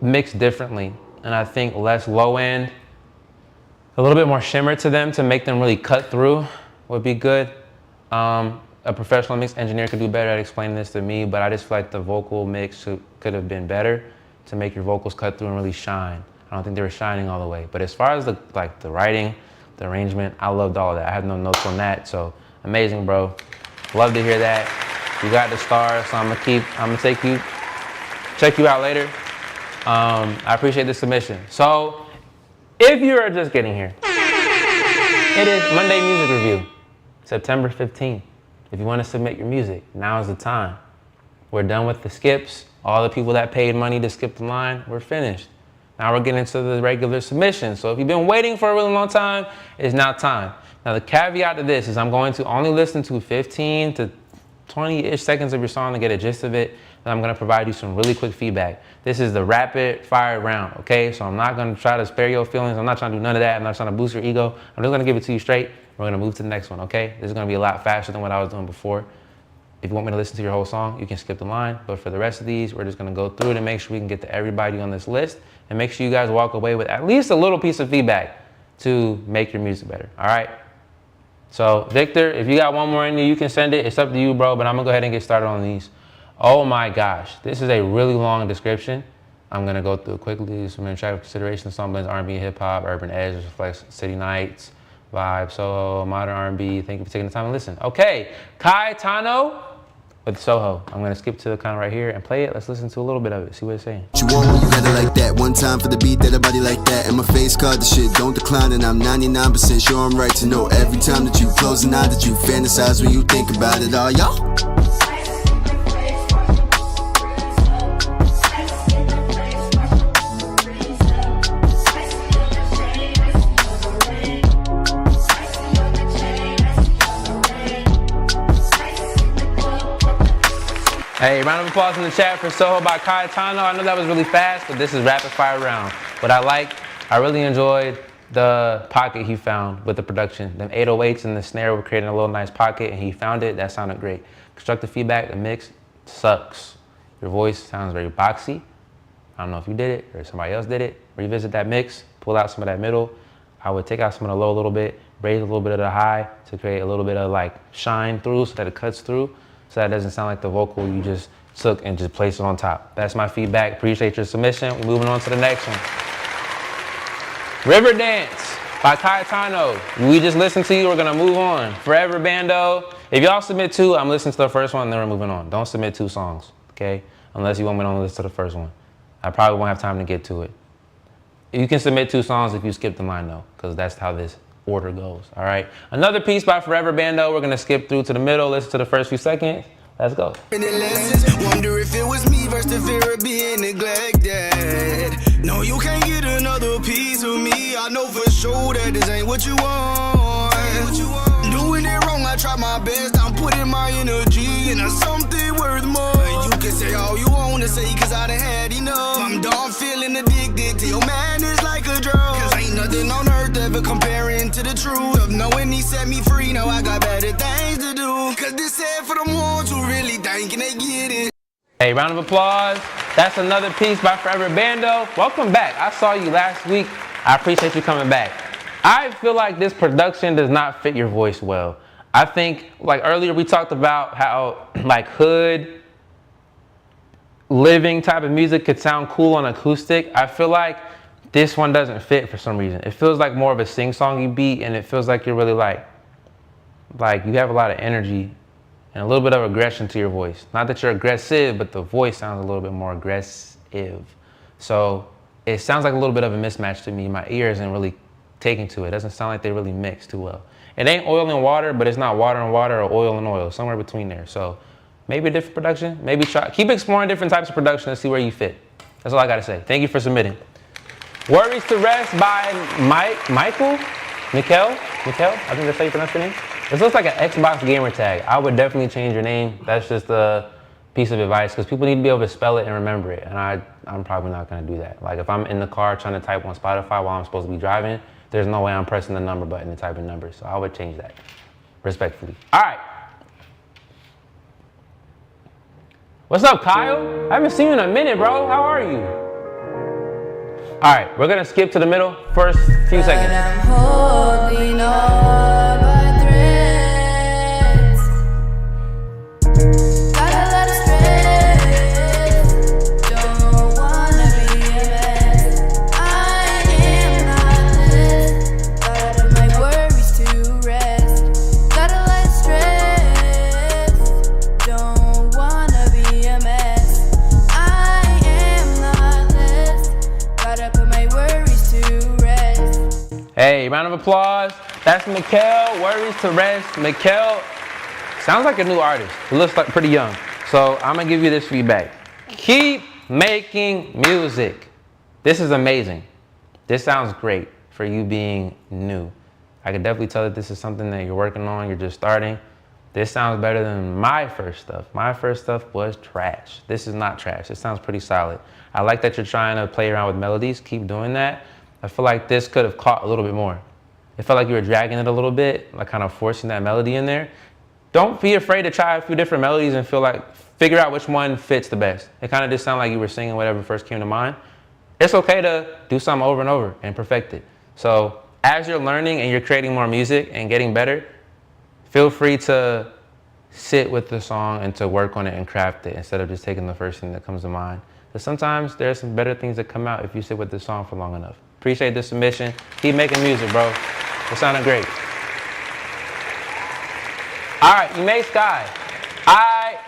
mixed differently. And I think less low end, a little bit more shimmer to them to make them really cut through would be good. A professional mix engineer could do better at explaining this to me, but I just feel like the vocal mix could have been better to make your vocals cut through and really shine. I don't think they were shining all the way. But as far as the writing, the arrangement, I loved all of that. I have no notes on that, so amazing, bro. Love to hear that. You got the star, so I'm gonna check you out later. I appreciate the submission. So, if you are just getting here, it is Monday Music Review, September 15th. If you want to submit your music, now is the time. We're done with the skips. All the people that paid money to skip the line, we're finished. Now we're getting into the regular submission. So if you've been waiting for a really long time, it's now time. Now the caveat to this is I'm going to only listen to 15 to 20-ish seconds of your song to get a gist of it. And I'm gonna provide you some really quick feedback. This is the rapid fire round, okay? So I'm not gonna try to spare your feelings. I'm not trying to do none of that. I'm not trying to boost your ego. I'm just gonna give it to you straight. We're gonna move to the next one, okay? This is gonna be a lot faster than what I was doing before. If you want me to listen to your whole song, you can skip the line. But for the rest of these, we're just gonna go through it and make sure we can get to everybody on this list and make sure you guys walk away with at least a little piece of feedback to make your music better, all right? So Victor, if you got one more in you, you can send it. It's up to you, bro, but I'm gonna go ahead and get started on these. Oh my gosh, this is a really long description. I'm gonna go through it quickly. Some attractive consideration. The song blends R&B and hip hop, urban edge, reflects city nights, vibe, Soho, modern R&B. Thank you for taking the time to listen. Okay, Kai Tano with Soho. I'm gonna skip to the kind of right here and play it. Let's listen to a little bit of it, see what it's saying. You want when you got it like that. One time for the beat, that a body like that. And my face card, the shit don't decline. And I'm 99% sure I'm right to know every time that you close an eye, that you fantasize when you think about it all, y'all. Hey, round of applause in the chat for Soho by Kai Tano. I know that was really fast, but this is rapid fire round. What I really enjoyed the pocket he found with the production. The 808s and the snare were creating a little nice pocket, and he found it. That sounded great. Constructive feedback, the mix sucks. Your voice sounds very boxy. I don't know if you did it or somebody else did it. Revisit that mix, pull out some of that middle. I would take out some of the low a little bit, raise a little bit of the high to create a little bit of like shine through so that it cuts through, so that it doesn't sound like the vocal you just took and just placed it on top. That's my feedback. Appreciate your submission. We're moving on to the next one. River Dance by Cayetano. We just listened to you. We're going to move on. Forever Bando. If y'all submit 2, I'm listening to the first one, then we're moving on. Don't submit 2 songs, okay? Unless you want me to only listen to the first one. I probably won't have time to get to it. You can submit 2 songs if you skip the line, though, because that's how this order goes, all right? Another piece by Forever Bando. We're going to skip through to the middle, listen to the first few seconds. Let's go. Wonder if it was me versus the fear of being neglected. No, you can't get another piece of me. I know for sure that this ain't what you want. Doing it wrong, I try my best. I'm putting my energy into something worth more. You can say all you want to say, cause I done had enough. I'm done feeling addicted to your madness like a drug. Cause ain't nothing on earth ever comparing to the truth of knowing he set me free. Now I got better things to do. Cause this sad for the ones who really thinking they get it. Hey, round of applause. That's another piece by Forever Bando. Welcome back. I saw you last week. I appreciate you coming back. I feel like this production does not fit your voice well. I think, like earlier we talked about how like hood living type of music could sound cool on acoustic. I feel like this one doesn't fit for some reason. It feels like more of a sing-songy beat, and it feels like you're really like you have a lot of energy and a little bit of aggression to your voice. Not that you're aggressive, but the voice sounds a little bit more aggressive. So it sounds like a little bit of a mismatch to me. My ear isn't really taking to it. It doesn't sound like they really mix too well. It ain't oil and water, but it's not water and water or oil and oil, somewhere between there. So maybe a different production, maybe keep exploring different types of production and see where you fit. That's all I gotta say. Thank you for submitting. Worries to Rest by Mikel, I think that's how you pronounce your name. This looks like an Xbox gamer tag. I would definitely change your name. That's just a piece of advice, because people need to be able to spell it and remember it, and I'm probably not gonna do that. Like if I'm in the car trying to type on Spotify while I'm supposed to be driving, there's no way I'm pressing the number button to type in numbers, so I would change that, respectfully. All right. What's up, Kyle? I haven't seen you in a minute, bro. How are you? All right, we're gonna skip to the middle, first few seconds. I'm holding on by threads. Got a lot of stress. Don't wanna be a mess. I am not this. Gotta put my worries to rest. Got a lot of stress. Don't wanna be a mess. I am not this. Gotta put my worries to rest. Hey, round of applause. That's Mikel, Worries to Rest. Mikel sounds like a new artist. He looks like pretty young. So I'm gonna give you this feedback. Keep making music. This is amazing. This sounds great for you being new. I could definitely tell that this is something that you're working on, you're just starting. This sounds better than my first stuff. My first stuff was trash. This is not trash. It sounds pretty solid. I like that you're trying to play around with melodies. Keep doing that. I feel like this could have caught a little bit more. It felt like you were dragging it a little bit, like kind of forcing that melody in there. Don't be afraid to try a few different melodies and figure out which one fits the best. It kind of just sounded like you were singing whatever first came to mind. It's okay to do something over and over and perfect it. So as you're learning and you're creating more music and getting better, feel free to sit with the song and to work on it and craft it instead of just taking the first thing that comes to mind. Because sometimes there's some better things that come out if you sit with the song for long enough. Appreciate the submission. Keep making music, bro. It sounded great. All right, you made Sky. I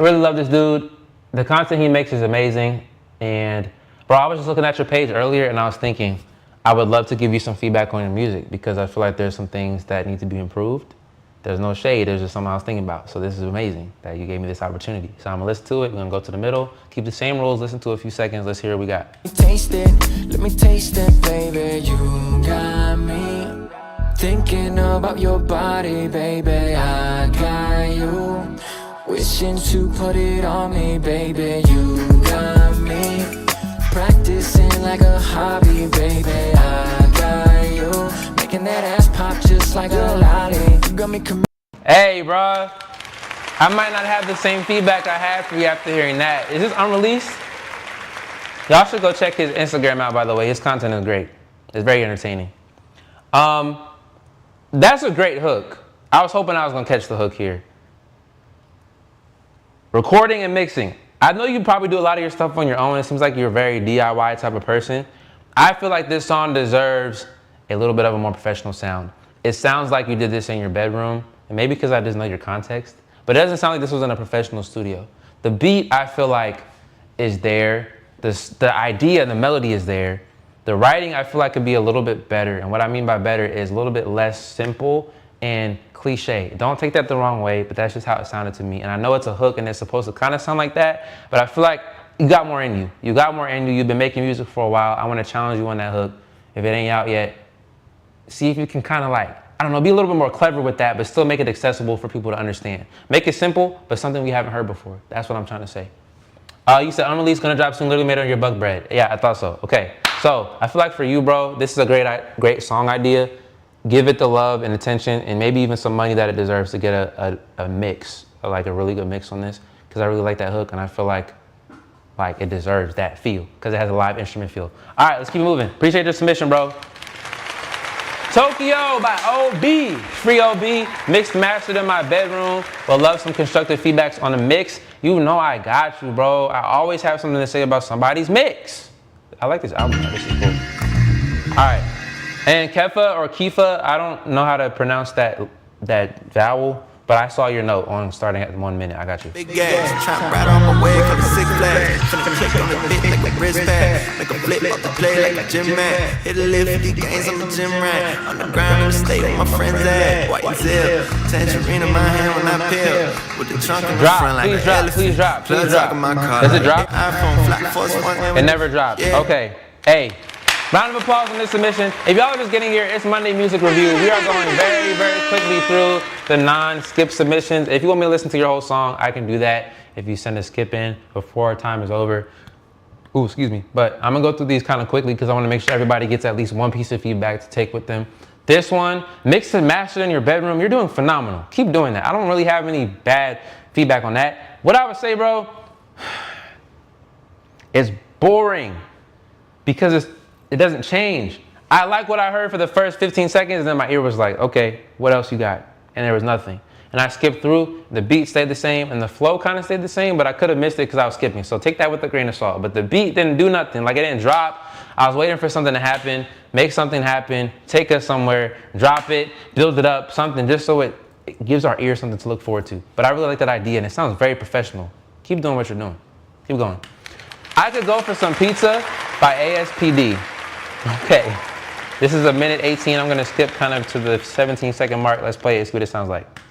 really love this dude. The content he makes is amazing. And bro, I was just looking at your page earlier and I was thinking, I would love to give you some feedback on your music because I feel like there's some things that need to be improved. There's no shade, there's just something I was thinking about. So this is amazing that you gave me this opportunity. So I'm gonna listen to it, we're gonna go to the middle, keep the same rules, listen to it a few seconds, let's hear what we got. Taste it, let me taste it, baby, you got me. Thinking about your body, baby, I got you. Wishing to put it on me, baby, you got me. Practicing like a hobby, baby, I got you. making that ass pop just like a lolly. You got me Hey, bro. I might not have the same feedback I had for you after hearing that. Is this unreleased? Y'all should go check his Instagram out, by the way. His content is great. It's very entertaining. That's a great hook. I was hoping I was going to catch the hook here. Recording and mixing. I know you probably do a lot of your stuff on your own. It seems like you're a very DIY type of person. I feel like this song deserves a little bit of a more professional sound. It sounds like you did this in your bedroom, and maybe because I just know your context, but it doesn't sound like this was in a professional studio. The beat, I feel like, is there. The idea and the melody is there. The writing, I feel like, could be a little bit better. And what I mean by better is a little bit less simple and cliche. Don't take that the wrong way, but that's just how it sounded to me. And I know it's a hook and it's supposed to kind of sound like that, but I feel like you got more in you. You got more in you. You've been making music for a while. I want to challenge you on that hook. If it ain't out yet, see if you can kind of like, I don't know, be a little bit more clever with that, but still make it accessible for people to understand. Make it simple, but something we haven't heard before. That's what I'm trying to say. You said unreleased, gonna drop soon, literally made on your Buck Bread. Yeah, I thought so. Okay, so I feel like for you, bro, this is a great song idea. Give it the love and attention and maybe even some money that it deserves to get a mix, like a really good mix on this, because I really like that hook and I feel like it deserves that feel because it has a live instrument feel. All right, let's keep moving. Appreciate your submission, bro. Tokyo by OB, free OB, mixed mastered in my bedroom. Will love some constructive feedbacks on the mix. You know I got you, bro. I always have something to say about somebody's mix. I like this album. This is cool. All right, and Kefa or Kifa, I don't know how to pronounce that vowel, but I saw your note on starting at 1 minute. I got you. Big gas, tryna ride on my way, call it Six Flags. Finna click on the bit like a wrist pad. Make a flip off the play like a gym man. Hit a lift, 50 games on the gym rat. On the ground in the state where my friends at. White and zip, tangerine in my hand when I peel. With the trunk in the front like an elephant. Please drop. Does it drop? iPhone flat force one. It never dropped. Okay. Hey. Round of applause on this submission. If y'all are just getting here, it's Monday Music Review. We are going very, very quickly through the non-skip submissions. If you want me to listen to your whole song, I can do that if you send a skip in before our time is over. Ooh, excuse me. But I'm gonna go through these kind of quickly because I want to make sure everybody gets at least one piece of feedback to take with them. This one, mixed and mastered in your bedroom. You're doing phenomenal. Keep doing that. I don't really have any bad feedback on that. What I would say, bro, it's boring because it doesn't change. I like what I heard for the first 15 seconds, and then my ear was like, okay, what else you got? And there was nothing. And I skipped through, the beat stayed the same, and the flow kind of stayed the same, but I could have missed it because I was skipping. So take that with a grain of salt. But the beat didn't do nothing, like it didn't drop. I was waiting for something to happen, make something happen, take us somewhere, drop it, build it up, something, just so it gives our ears something to look forward to. But I really like that idea, and it sounds very professional. Keep doing what you're doing. Keep going. I could go for some pizza by ASPD. Okay, this is 1:18. I'm gonna skip kind of to the 17-second mark. Let's play it, see what it sounds like. I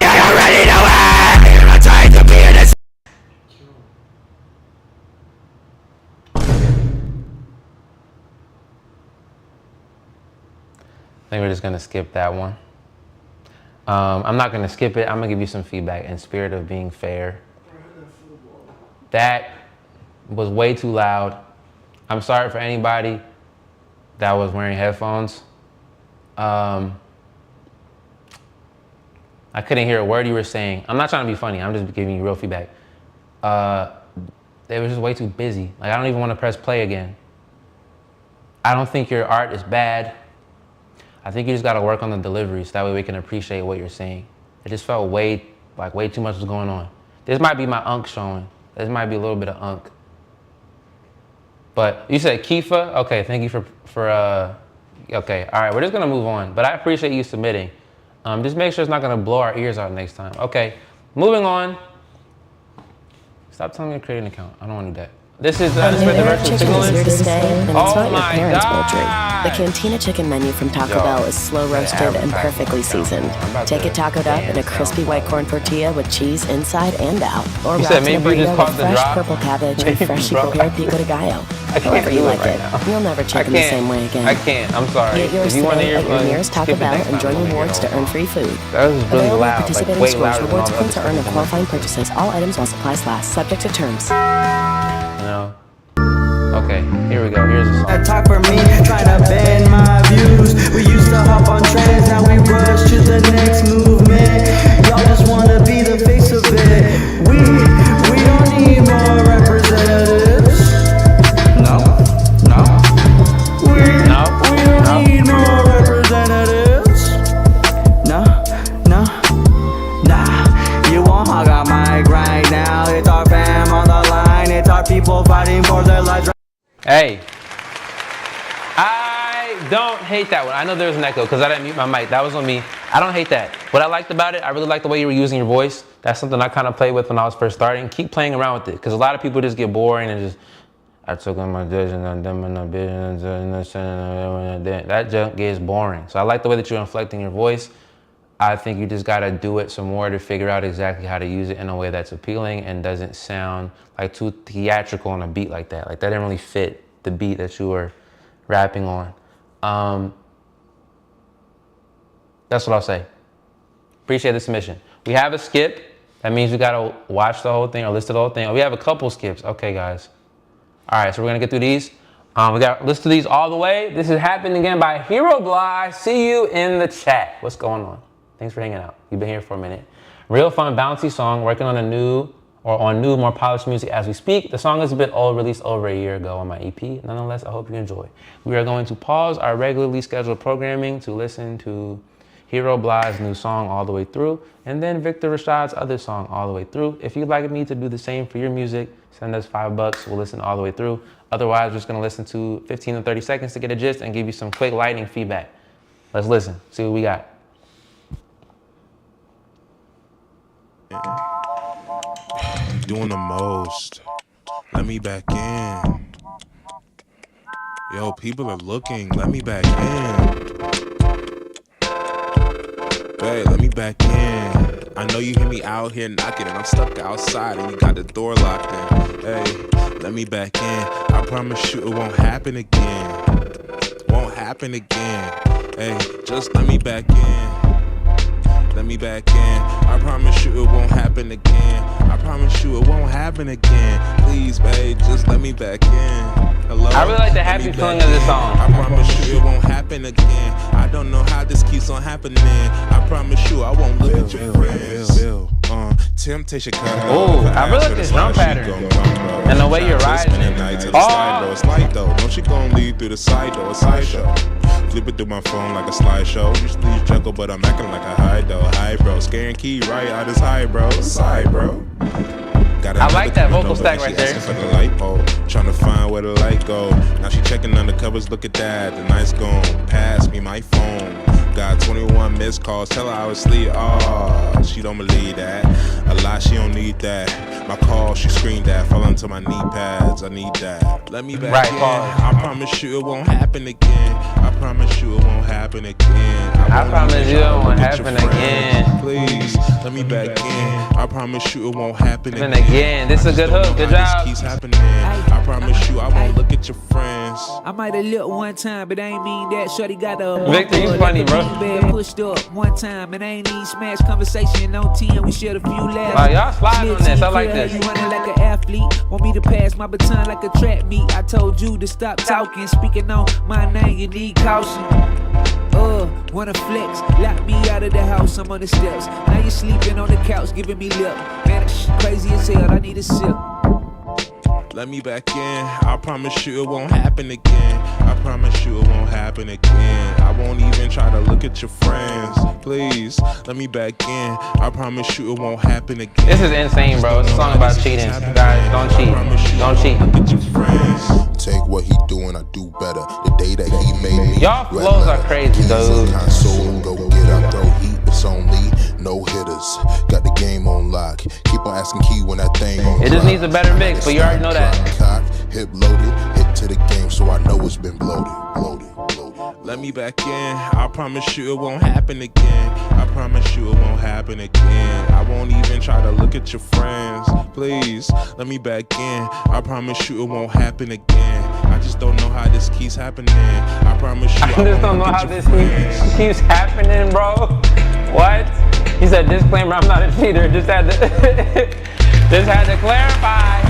think we're just gonna skip that one. I'm not gonna skip it. I'm gonna give you some feedback in spirit of being fair. That was way too loud. I'm sorry for anybody that was wearing headphones. I couldn't hear a word you were saying. I'm not trying to be funny. I'm just giving you real feedback. They were just way too busy. Like, I don't even want to press play again. I don't think your art is bad. I think you just got to work on the delivery so that way we can appreciate what you're saying. It just felt way too much was going on. This might be my unk showing. This might be a little bit of unk. But you said Kifa? Okay, thank you okay, all right, we're just gonna move on. But I appreciate you submitting. Just make sure it's not gonna blow our ears out next time. Okay, moving on. Stop telling me to create an account. I don't wanna do that. This is Chicken is here to stay, and it's not your parents' poultry. The Cantina chicken menu from Taco Bell is slow roasted and perfectly seasoned. Take it tacoed up in a crispy white corn tortilla with cheese inside and out, or wrapped in a burrito with fresh purple cabbage and freshly prepared pico de gallo. However you like it, you'll never chicken the same way again. I can't. I'm sorry. Get yours today at your nearest Taco Bell and join rewards to earn free food. That was really loud. Participating stores rewards points are earned on qualifying purchases. All items while supplies last. Subject to terms. No. Okay, here we go. Here's a song. Talk for me, trying to bend my views. We used to hop on trains, now we rush to the next movement. Y'all just wanna be the face of it. We don't need more representatives. No. We don't need more representatives. No. Nah. You won't hog on mic right now. It's our fam on the line. It's our people fighting for their lives. Hey, I don't hate that one. I know there was an echo because I didn't mute my mic. That was on me. I don't hate that. What I liked about it, I really liked the way you were using your voice. That's something I kind of played with when I was first starting. Keep playing around with it because a lot of people just get boring and just, I took on my vision and that junk gets boring. So I like the way that you're inflecting your voice. I think you just gotta do it some more to figure out exactly how to use it in a way that's appealing and doesn't sound like too theatrical on a beat like that. Like that didn't really fit the beat that you were rapping on. That's what I'll say. Appreciate the submission. We have a skip. That means we gotta watch the whole thing or listen to the whole thing. Oh, we have a couple skips. Okay, guys. All right, so we're gonna get through these. We got listen to these all the way. This is happening again by Hero Blah. I see you in the chat. What's going on? Thanks for hanging out. You've been here for a minute. Real fun, bouncy song. Working on new, more polished music as we speak. The song is a bit old, released over a year ago on my EP. Nonetheless, I hope you enjoy. We are going to pause our regularly scheduled programming to listen to Hero Blah's new song all the way through, and then Victor Rashad's other song all the way through. If you'd like me to do the same for your music, send us $5. We'll listen all the way through. Otherwise, we're just gonna listen to 15 to 30 seconds to get a gist and give you some quick lightning feedback. Let's listen, see what we got. Doing the most. Let me back in. Yo, people are looking. Let me back in. Hey, let me back in. I know you hear me out here knocking and I'm stuck outside and you got the door locked in. Hey, let me back in. I promise you it won't happen again. Won't happen again. Hey, just let me back in. Let me back in. I promise you it won't happen again. I promise you it won't happen again. Please, babe, just let me back in. Hello? I really like the happy feeling of this song. I promise you it won't happen again. I don't know how this keeps on happening. I promise you I won't look at your friends. Temptation cut. Oh, I really like this drum pattern and the way you're riding it. Oh, it's light though. Don't you gon' lead through the side door? A sideshow. Flip it through my phone like a slideshow. Usually you juggle, but I'm acting like a high though. High bro, scaring key right out his high bro. Side bro. I like that vocal stack right there. For the light pole, trying to find where the light go. Now she checking under covers. Look at that, the night's gone. Pass me my phone. Got 21 missed calls. Tell her I was asleep. Oh, she don't believe that. A lie, she don't need that. My call, she screamed that. Fell onto my knee pads. I need that. Let me back in. I promise you it won't happen again. I promise you it won't happen again. I promise you it won't happen again. Please, let me back in. I promise you it won't happen again. This is a good hook. Good job. Keeps happening. I promise you I won't look at your friends. I might have looked one time, but I ain't mean that. Shorty got a Victor, you funny, bro. Pushed up one time, and I ain't even smash conversation on 10. We shared a few laughs. Wow, y'all sliding on this. I like this. You running like an athlete. Want me to pass my baton like a track meet. I told you to stop talking. Speaking on my name, you need caution. Wanna flex, lock me out of the house, I'm on the steps. Now you sleeping on the couch, giving me lip. Man, that shit crazy as hell, I need a sip. Let me back in. I promise you it won't happen again. I promise you it won't happen again. I won't even try to look at your friends. Please, let me back in. I promise you it won't happen again. This is insane, bro. It's a song about cheating. Guys, don't cheat. Don't cheat. Take what he doing, I do better. The day that he made me. Y'all flows are crazy, though. Go get out, throw heat. It's only no hitters. Got the game on lock. Keep on asking Key when that thing on. It just needs a better mix, but you already know that. Cock, hip loaded, hit to the game, so I know it's been bloated. Let me back in. I promise you it won't happen again. I promise you it won't happen again. I won't even try to look at your friends. Please, let me back in. I promise you it won't happen again. I just don't know how this keeps happening. I promise you I just don't know how this keeps happening, bro. What? He said, disclaimer, I'm not a cheater. Just had to clarify.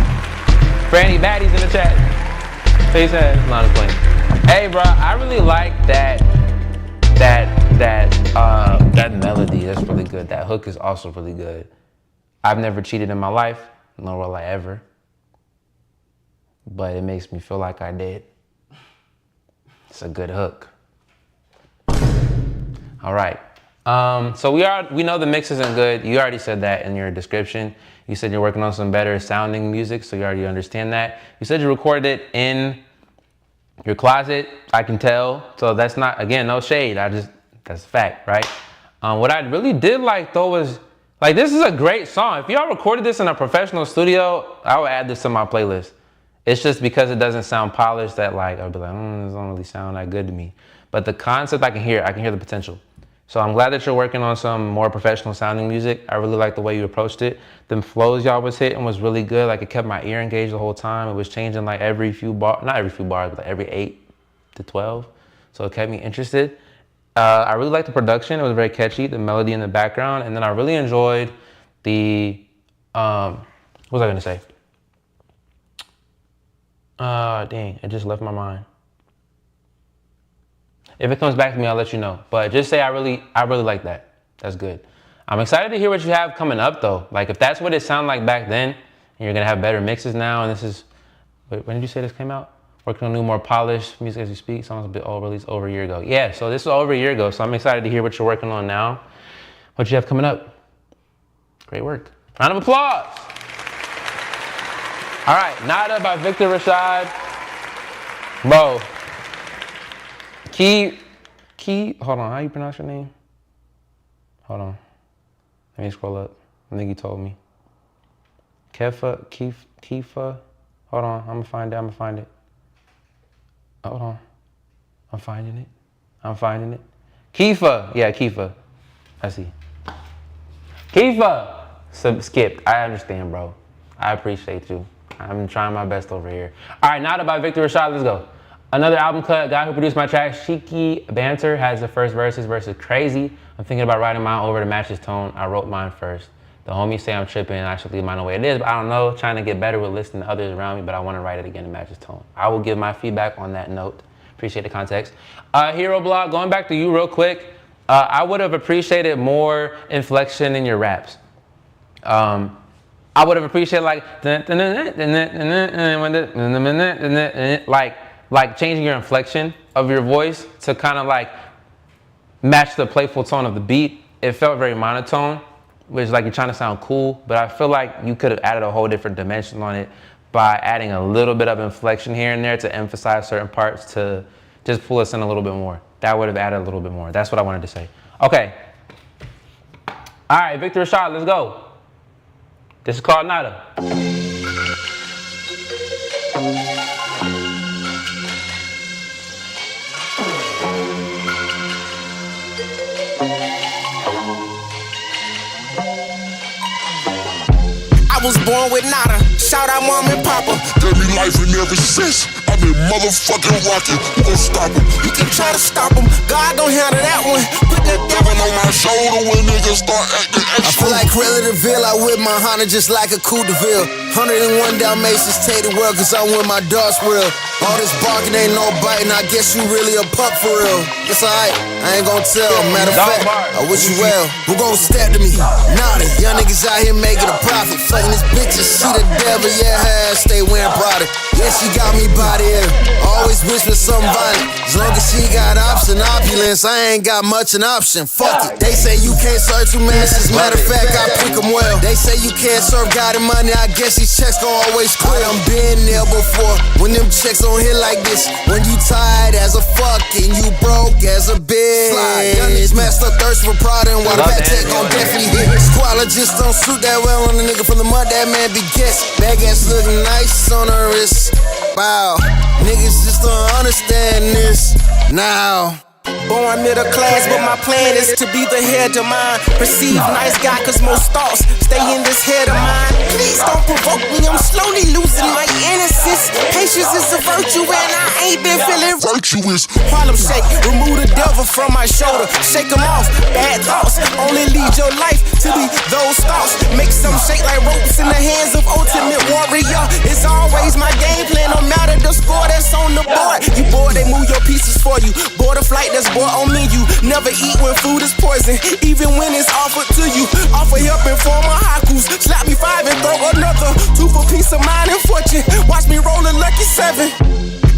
For any baddies in the chat. He said, not a plane. Hey, bro, I really like that that melody, that's really good. That hook is also really good. I've never cheated in my life, nor will I ever. But it makes me feel like I did. It's a good hook. All right. So we know the mix isn't good. You already said that in your description. You said you're working on some better sounding music, so you already understand that. You said you recorded it in your closet. I can tell. So that's not, again, no shade. That's a fact, right? What I really did like though was, like, this is a great song. If y'all recorded this in a professional studio, I would add this to my playlist. It's just because it doesn't sound polished that, like, I'll be like, this don't really sound that good to me. But the concept, I can hear the potential. So I'm glad that you're working on some more professional sounding music. I really like the way you approached it. Them flows y'all was hitting was really good. Like, it kept my ear engaged the whole time. It was changing like every few bars, not every few bars, but like every 8 to 12. So it kept me interested. I really liked the production. It was very catchy, the melody in the background. And then I really enjoyed the, what was I gonna say? Dang, it just left my mind. If it comes back to me, I'll let you know. But just say I really like that. That's good. I'm excited to hear what you have coming up though. Like, if that's what it sounded like back then, and you're gonna have better mixes now, and this is, wait, when did you say this came out? Working on new, more polished music as you speak. Sounds a bit released over a year ago. Yeah, so this was over a year ago, so I'm excited to hear what you're working on now. What you have coming up. Great work. Round of applause. All right, Nada by Victor Rashad. Bro. Hold on, how you pronounce your name? Hold on. Let me scroll up. I think you told me. Kifa. Hold on, I'm gonna find it. Hold on. I'm finding it. Kifa. Yeah, Kifa. I see. Kifa. Skipped. I understand, bro. I appreciate you. I'm trying my best over here. All right, Nada by Victor Rashad. Let's go. Another album cut. Guy who produced my track, Cheeky Banter, has the first verses crazy. I'm thinking about writing mine over to match his tone. I wrote mine first. The homies say I'm tripping and I should leave mine the way it is, but I don't know. Trying to get better with listening to others around me, but I want to write it again to match his tone. I will give my feedback on that note. Appreciate the context. Hero Blog, going back to you real quick. I would have appreciated more inflection in your raps. I would have appreciated like changing your inflection of your voice to kind of like match the playful tone of the beat. It felt very monotone, which is like you're trying to sound cool, but I feel like you could have added a whole different dimension on it by adding a little bit of inflection here and there to emphasize certain parts to just pull us in a little bit more. That would have added a little bit more. That's what I wanted to say. Okay. All right, Victor Rashad, let's go. This is called Nada. I was born with nada. Shout out mom and papa. Gave me life and never since. I've been motherfucking rocking. Who gon' stop him? You can try to stop him. God don't handle that one. Put that devil on my shoulder when niggas start acting extra. I feel like Cruella de Vil. I whip my Honda just like a Coupe de Ville. 101 Dalmatians take the world cause I'm with my dogs real. All this barking ain't no biting. I guess you really a pup for real. It's alright. I ain't gon' tell. Matter of fact, I wish you well. Who gon' step to me? Nada. Young niggas out here making a profit. Fucking this bitches. See the devil. Yeah, stay wearing product. Yeah, she got me body. Always wish for something violent. As long as she got opulence, I ain't got much an option. Fuck it. They say you can't serve two masters. Matter of fact, I pick them well. They say you can't serve God and money. I guess these checks gon' always clear. I'm been there before. When them checks don't hit like this. When you tired as a fuck and you broke as a bitch. Young niggas masked up thirst for Prada and while the Pat Tech gon' definitely hit. Squalor just don't suit that well on the nigga from the mud. That man be guessed. Bag ass looking nice on her wrist. Wow, niggas just don't understand this now. Born middle class, but my plan is to be the head of mine. Perceived nice guy, cause most thoughts stay in this head of mine. Please don't provoke me, I'm slowly losing my innocence. Patience is a virtue, and I ain't been feeling virtuous. Harlem shake, remove the devil from my shoulder. Shake them off, bad thoughts on only lead your life to be those thoughts. Make some shake like ropes in the hands of ultimate warrior. It's always my game plan, no matter the score that's on the board. You bored, they move your pieces for you. Board a flight that's bored on menu. Never eat when food is poison, even when it's offered to you. Offer help in form of haikus. Slap me 5 and throw another 2 for peace of mind and fortune. Watch me roll a lucky 7.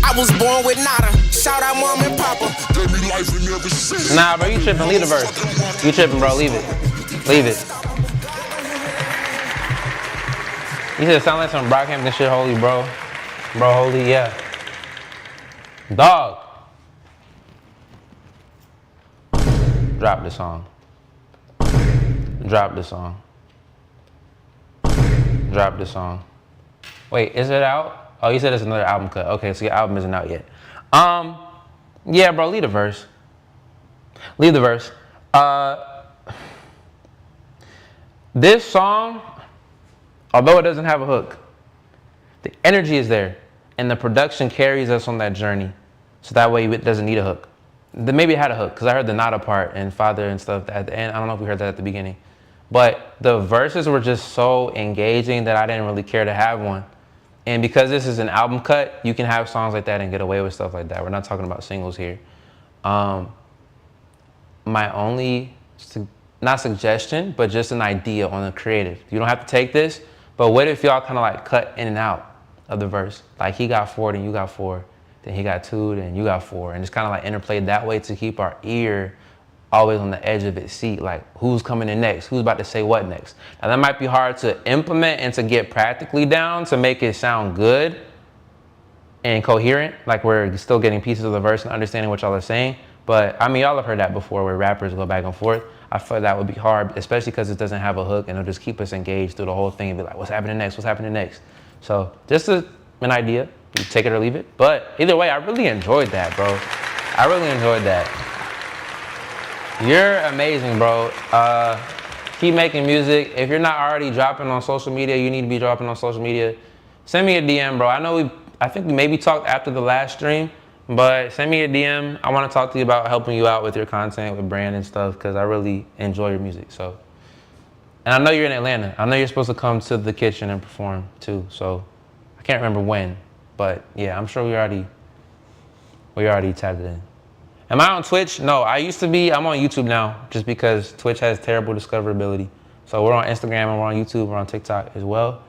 I was born with nada. Shout out mom and papa. Gave me life and never since. Nah, bro, you tripping. Leave the verse. You tripping, bro. Leave it. Leave it. You said it sound like some Brockhampton shit, holy, bro. Bro, holy, yeah. Dog. Drop the song. Drop the song. Drop the song. Wait, is it out? Oh, you said it's another album cut. Okay, so your album isn't out yet. Yeah, bro, leave the verse. Leave the verse. This song, although it doesn't have a hook, the energy is there, and the production carries us on that journey. So that way it doesn't need a hook. Maybe it had a hook, because I heard the nada part and father and stuff at the end. I don't know if we heard that at the beginning. But the verses were just so engaging that I didn't really care to have one. And because this is an album cut, you can have songs like that and get away with stuff like that. We're not talking about singles here. My only, not suggestion, but just an idea on the creative. You don't have to take this, but what if y'all kind of like cut in and out of the verse? Like he got 4, then you got 4, then he got 2, then you got 4. And just kind of like interplay that way to keep our ear always on the edge of its seat, like who's coming in next, who's about to say what next. Now that might be hard to implement and to get practically down to make it sound good and coherent, like we're still getting pieces of the verse and understanding what y'all are saying. But I mean, y'all have heard that before where rappers go back and forth. I feel that would be hard, especially because it doesn't have a hook and it'll just keep us engaged through the whole thing and be like, what's happening next, what's happening next? So just an idea, you take it or leave it. But either way, I really enjoyed that, bro. I really enjoyed that. You're amazing, bro. Keep making music. If you're not already dropping on social media, you need to be dropping on social media. Send me a DM, bro. I think we maybe talked after the last stream, but send me a DM. I want to talk to you about helping you out with your content, with brand and stuff, because I really enjoy your music. So, and I know you're in Atlanta. I know you're supposed to come to the kitchen and perform too. So, I can't remember when, but yeah, I'm sure we already tapped it in. Am I on Twitch? No, I used to be. I'm on YouTube now just because Twitch has terrible discoverability. So we're on Instagram and we're on YouTube. We're on TikTok as well.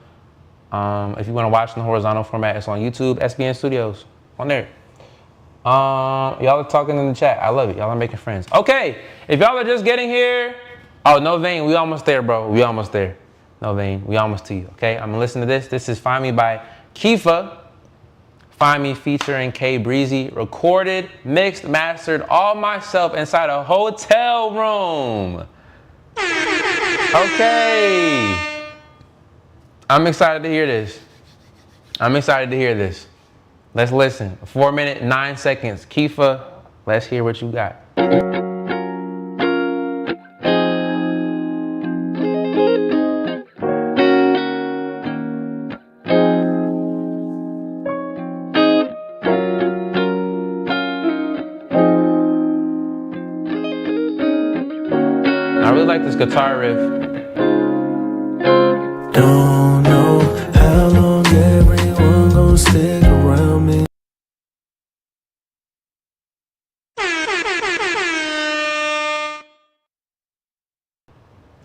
If you want to watch in the horizontal format, it's on YouTube, SBN Studios, on there. Y'all are talking in the chat. I love it. Y'all are making friends. Okay, if y'all are just getting here, oh, No Vein, we almost there, bro. We almost there. No Vein, we almost to you, okay? I'm gonna listen to this. This is Find Me by Kifa. Find Me featuring K Breezy, recorded, mixed, mastered, all myself inside a hotel room. Okay. I'm excited to hear this. I'm excited to hear this. Let's listen. 4 minutes, 9 seconds. Kifa, let's hear what you got. I really like this guitar riff. Don't know how long everyone gon' stick around me.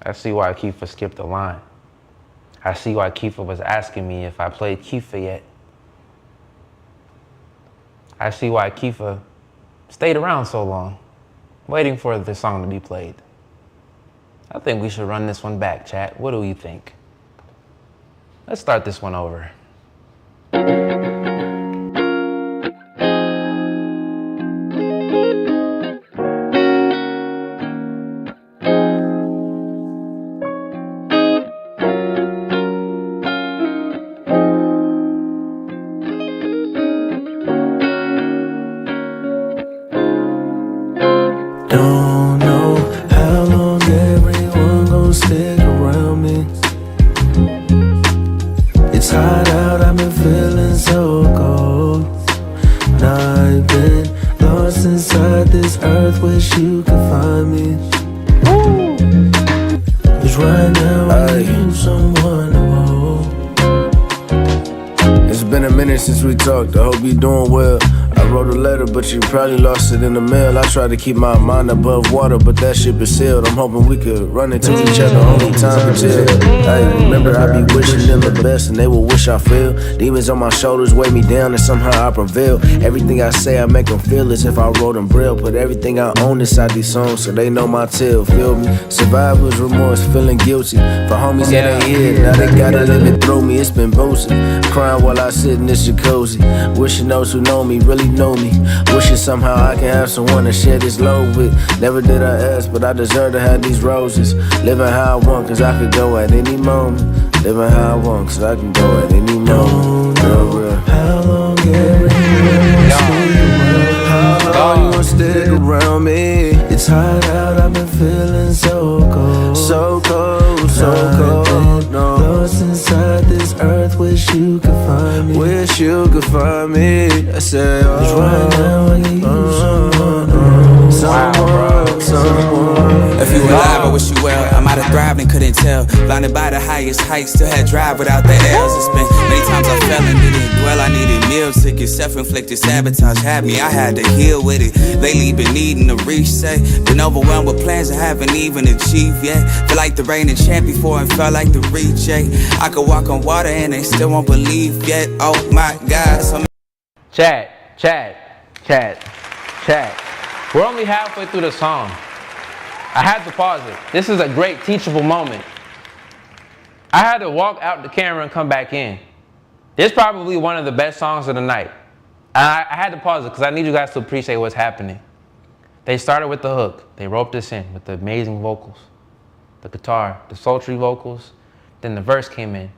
I see why Kifa skipped the line. I see why Kifa was asking me if I played Kifa yet. I see why Kifa stayed around so long, waiting for the song to be played. I think we should run this one back, chat. What do you think? Let's start this one over. Don't know how long everyone gon' stick around me. It's hard minute since we talked, I hope you doing well. I wrote a letter, but you probably lost it in the mail. I tried to keep my mind above water, but that ship is sailed. I'm hoping we could run into each other, only time to tell. Hey, remember I be wishing them the best, and they will wish I fail. Demons on my shoulders weigh me down, and somehow I prevail. Everything I say, I make them feel as if I wrote in braille. Put everything I own inside these songs, so they know my tale, feel me? Survivor's remorse, feeling guilty. For homies that ain't here, now they gotta live it through me. It's been boasting, crying while I sit in this jacuzzi. Wishing those who know me really know me. Wishing somehow I can have someone to share this load with. Never did I ask, but I deserve to have these roses. Living how I want, cause I could go at any moment. Living how I want, cause I can go at any moment. Real. How long you gon' stick around me? It's hot out, I've been feeling so cold. So cold, so cold. No. Lost inside this earth, wish you could find me. Wish you could find me. I say, oh, right now I need someone. If you alive, I wish you well. I might have thrived and couldn't tell. Blinded by the highest heights, still had drive without the L's. It's been many times I fell and didn't dwell. I needed meal tickets, self-inflicted sabotage had me. I had to heal with it. Lately been needing to reset. Been overwhelmed with plans I haven't even achieved yet. Feel like the reigning champ before and felt like the reject. I could walk on water and they still won't believe yet. Oh my God. Chat. We're only halfway through the song. I had to pause it. This is a great teachable moment. I had to walk out the camera and come back in. It's probably one of the best songs of the night. I had to pause it because I need you guys to appreciate what's happening. They started with the hook. They roped us in with the amazing vocals, the guitar, the sultry vocals. Then the verse came in.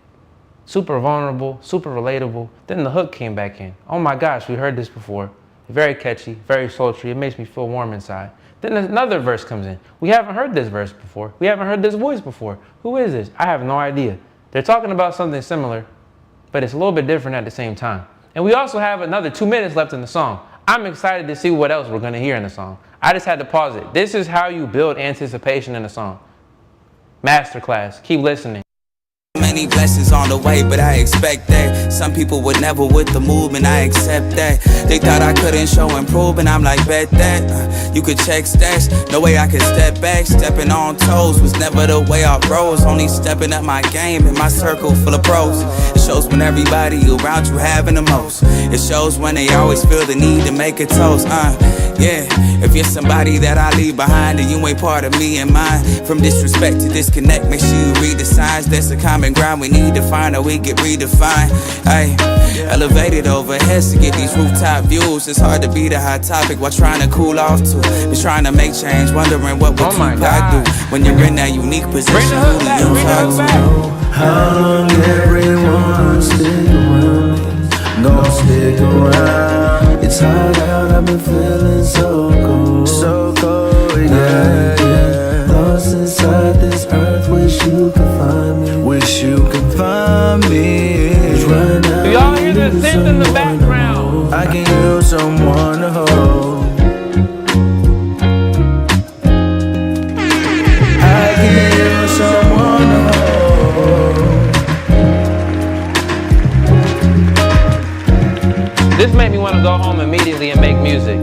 Super vulnerable, super relatable. Then the hook came back in. Oh my gosh, we heard this before. Very catchy, very sultry. It makes me feel warm inside. Then another verse comes in. We haven't heard this verse before. We haven't heard this voice before. Who is this? I have no idea. They're talking about something similar, but it's a little bit different at the same time. And we also have another 2 minutes left in the song. I'm excited to see what else we're going to hear in the song. I just had to pause it. This is how you build anticipation in a song. Masterclass. Keep listening. Many blessings on the way, but I expect that. Some people would never with the movement, I accept that. They thought I couldn't show improvement, I'm like, bet that. You could check stats, no way I could step back. Stepping on toes was never the way I rose. Only stepping up my game in my circle full of pros. It shows when everybody around you having the most. It shows when they always feel the need to make a toast. Yeah, if you're somebody that I leave behind and you ain't part of me and mine. From disrespect to disconnect, make sure you read the signs. There's a common ground we need to find or we get redefined. Ay, elevated overheads to get these rooftop views. It's hard to be the hot topic while trying to cool off too. Be trying to make change, wondering what would Tupac do when you're in that unique position. Who do you talk to? How long everyone stick around me? Gonna stick around. It's hot out, I've been feeling so cold. So cold, yeah. Lost inside this earth, wish you could find me. Wish you could find me. Right now, do y'all hear the synth in the background? I can use someone to hold. I can use someone to hold. This made me want to go home immediately and make music.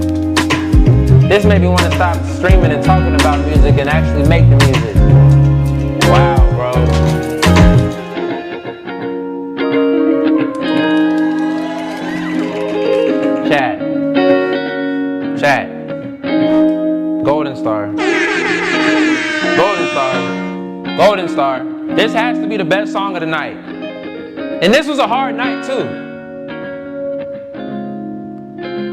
This made me want to stop streaming and talking about music and actually make the music. Wow, bro. Chat. Golden Star. This has to be the best song of the night. And this was a hard night too.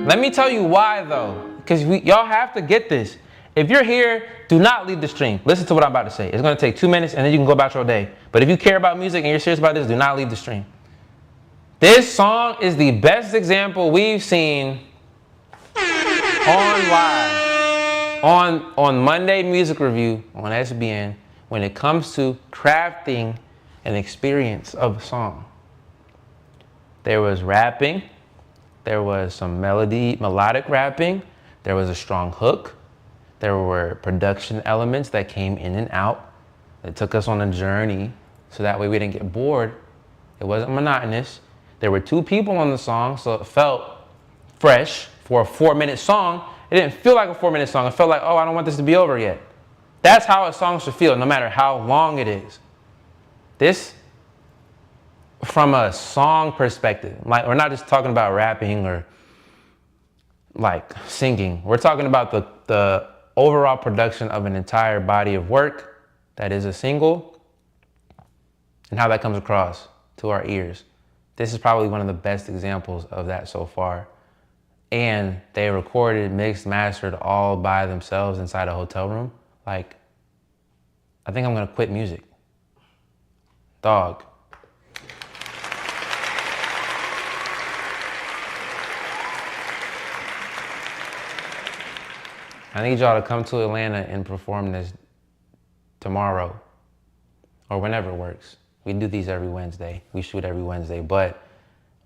Let me tell you why though. Because y'all have to get this. If you're here, do not leave the stream. Listen to what I'm about to say. It's going to take 2 minutes and then you can go about your day. But if you care about music and you're serious about this, do not leave the stream. This song is the best example we've seen on live, on Monday Music Review on SBN when it comes to crafting an experience of a song. There was rapping. There was some melodic rapping. There was a strong hook. There were production elements that came in and out. That took us on a journey so that way we didn't get bored. It wasn't monotonous. There were 2 people on the song, so it felt fresh for a 4-minute song. It didn't feel like a 4-minute song. It felt like, oh, I don't want this to be over yet. That's how a song should feel, no matter how long it is. This, from a song perspective, like, we're not just talking about rapping or like singing. We're talking about the overall production of an entire body of work that is a single and how that comes across to our ears. This is probably one of the best examples of that so far. And they recorded, mixed, mastered all by themselves inside a hotel room. Like, I think I'm gonna quit music. Dog. I need y'all to come to Atlanta and perform this tomorrow or whenever it works. We do these every Wednesday. We shoot every Wednesday, but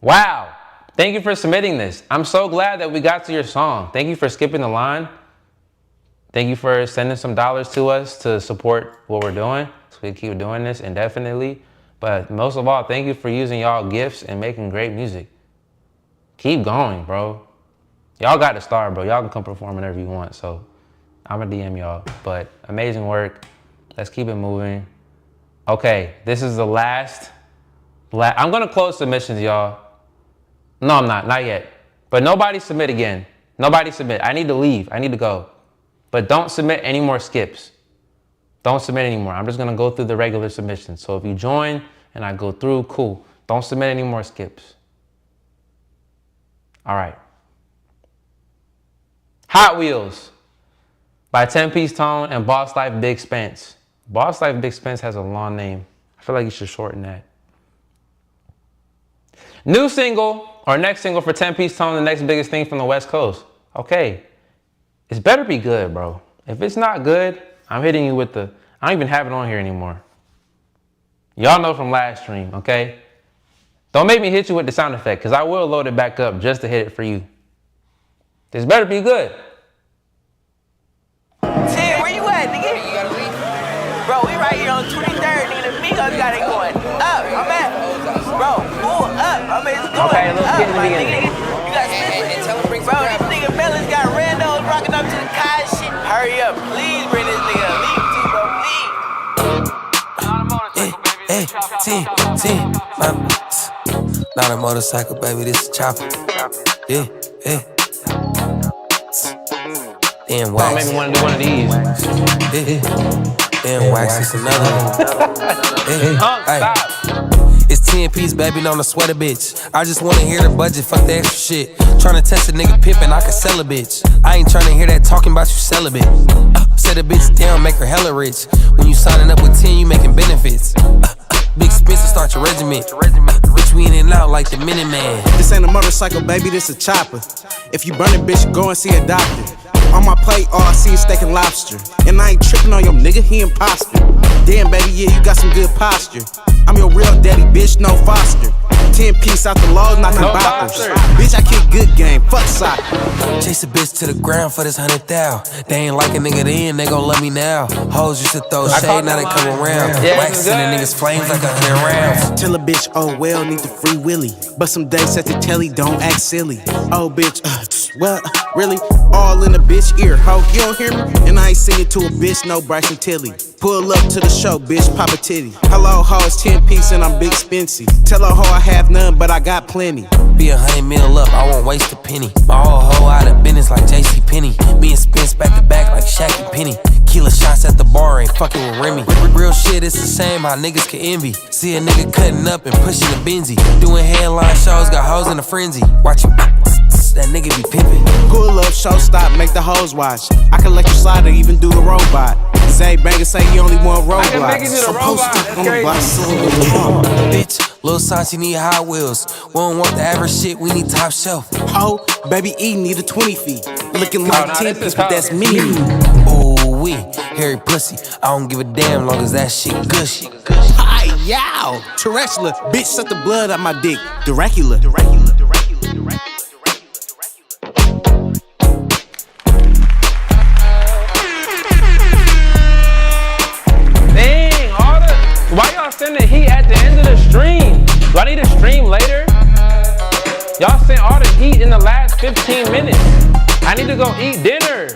wow. Thank you for submitting this. I'm so glad that we got to your song. Thank you for skipping the line. Thank you for sending some dollars to us to support what we're doing, so we keep doing this indefinitely. But most of all, thank you for using y'all gifts and making great music. Keep going, bro. Y'all got the star, bro. Y'all can come perform whenever you want, so I'm gonna DM y'all. But amazing work. Let's keep it moving. Okay, this is the last. I'm gonna close submissions, y'all. No, I'm not yet. But nobody submit again. Nobody submit. I need to leave. I need to go. But don't submit any more skips. Don't submit anymore. I'm just gonna go through the regular submissions. So if you join and I go through, cool. Don't submit any more skips. All right. Hot Wheels by 10-Piece Tone and Boss Life Big Spence. Boss Life Big Spence has a long name. I feel like you should shorten that. New single or next single for 10-Piece Tone, the next biggest thing from the West Coast. Okay, it's better be good, bro. If it's not good, I'm hitting you with the, I don't even have it on here anymore. Y'all know from last stream, okay? Don't make me hit you with the sound effect, because I will load it back up just to hit it for you. This better be good. Tim, where you at, nigga? You gotta leave. Bro, we right here on 23rd, nigga. The Migos got it going up. I'm at, bro, pull up. I mean, it's going okay, let's up, get in the my beginning. nigga. You got Smith. Bro, this nigga Melon's got randos rocking up to the Kai shit. Hurry up, please bring this nigga a leave, bro, please. Not a motorcycle, baby, this is chopper. Yeah. Then wax. Oh, maybe want to do one of these. Then wax is another one. Stop. It's 10-piece, baby, on the sweater, bitch. I just wanna hear the budget, fuck the extra shit. Tryna test a nigga pimpin', I can sell a bitch. I ain't tryna hear that talking about you celibate. Set a bitch down, make her hella rich. When you signing up with 10, you making benefits. Big Spencer, start your regiment. Bitch, we in and out like the Minuteman. This ain't a motorcycle, baby, this a chopper. If you burning, bitch, go and see a doctor. On my plate, all I see is steak and lobster. And I ain't tripping on your nigga, he imposter. Damn, baby, yeah, you got some good posture. I'm your real daddy, bitch, no foster. 10-piece out the lows, knocking No boppers. foster. Bitch, I kick good game, fuck soccer. Chase a bitch to the ground for this 100,000. They ain't like a nigga then, they gon' love me now. Hoes used to throw shade, now they come around. Waxing the niggas flames like 100 rounds. Tell a bitch, oh well, need the free willy. But some days at the telly, don't act silly. Oh bitch, what? Really? All in the bitch ear, ho, you don't hear me? And I ain't singing to a bitch, no Bryson Tilly. Pull up to the show, bitch, pop a titty. Hello, ho, it's 10-piece and I'm big spency. Tell a ho I have none, but I got plenty. Be 100 mil up, I won't waste a penny. My whole hoe out of business like JC Penney. Me and Spence back to back like Shaq and Penny. Killer shots at the bar, ain't fucking with Remy. Real shit, it's the same, how niggas can envy. See a nigga cutting up and pushing a Benzie. Doing headline shows, got hoes in a frenzy. Watch you, that nigga be pimpin'. Pull up, show stop, make the hoes watch. I can let you slide or even do the robot. Zay Banger say you only want roadblocks. Bitch, Lil Santi need Hot Wheels. We don't want the average shit, we need top shelf. Ho, baby E need a 20 feet. Looking like 10-piece, but that's me. Ooh wee, hairy pussy. I don't give a damn long as that shit gushy. Hi, yow, tarantula, bitch, suck the blood out my dick. Dracula. Dang, why y'all sending heat at the end of the stream? Do I need to stream later? Y'all sent all the heat in the last 15 minutes. I need to go eat dinner.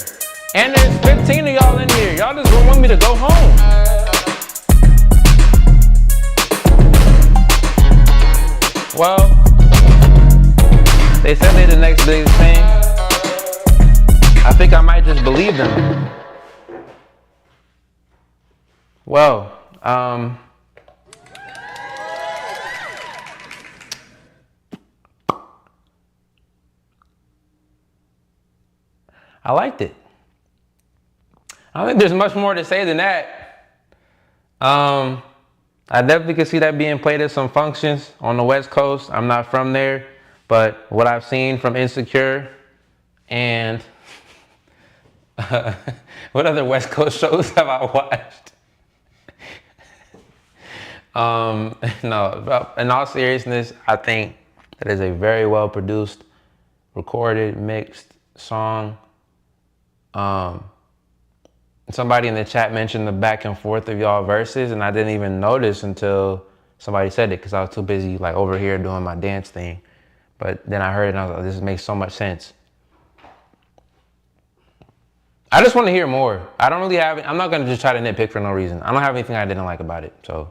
And there's 15 of y'all in here. Y'all just want me to go home. Well, they said they're the next biggest thing. I think I might just believe them. Well, I liked it. I don't think there's much more to say than that. I definitely could see that being played at some functions on the West Coast. I'm not from there, but what I've seen from Insecure and what other West Coast shows have I watched? No, in all seriousness, I think that is a very well produced, recorded, mixed song. Somebody in the chat mentioned the back and forth of y'all verses, and I didn't even notice until somebody said it because I was too busy like over here doing my dance thing. But then I heard it and I was like, this makes so much sense. I just want to hear more. I don't really have, I'm not going to just try to nitpick for no reason. I don't have anything I didn't like about it, so.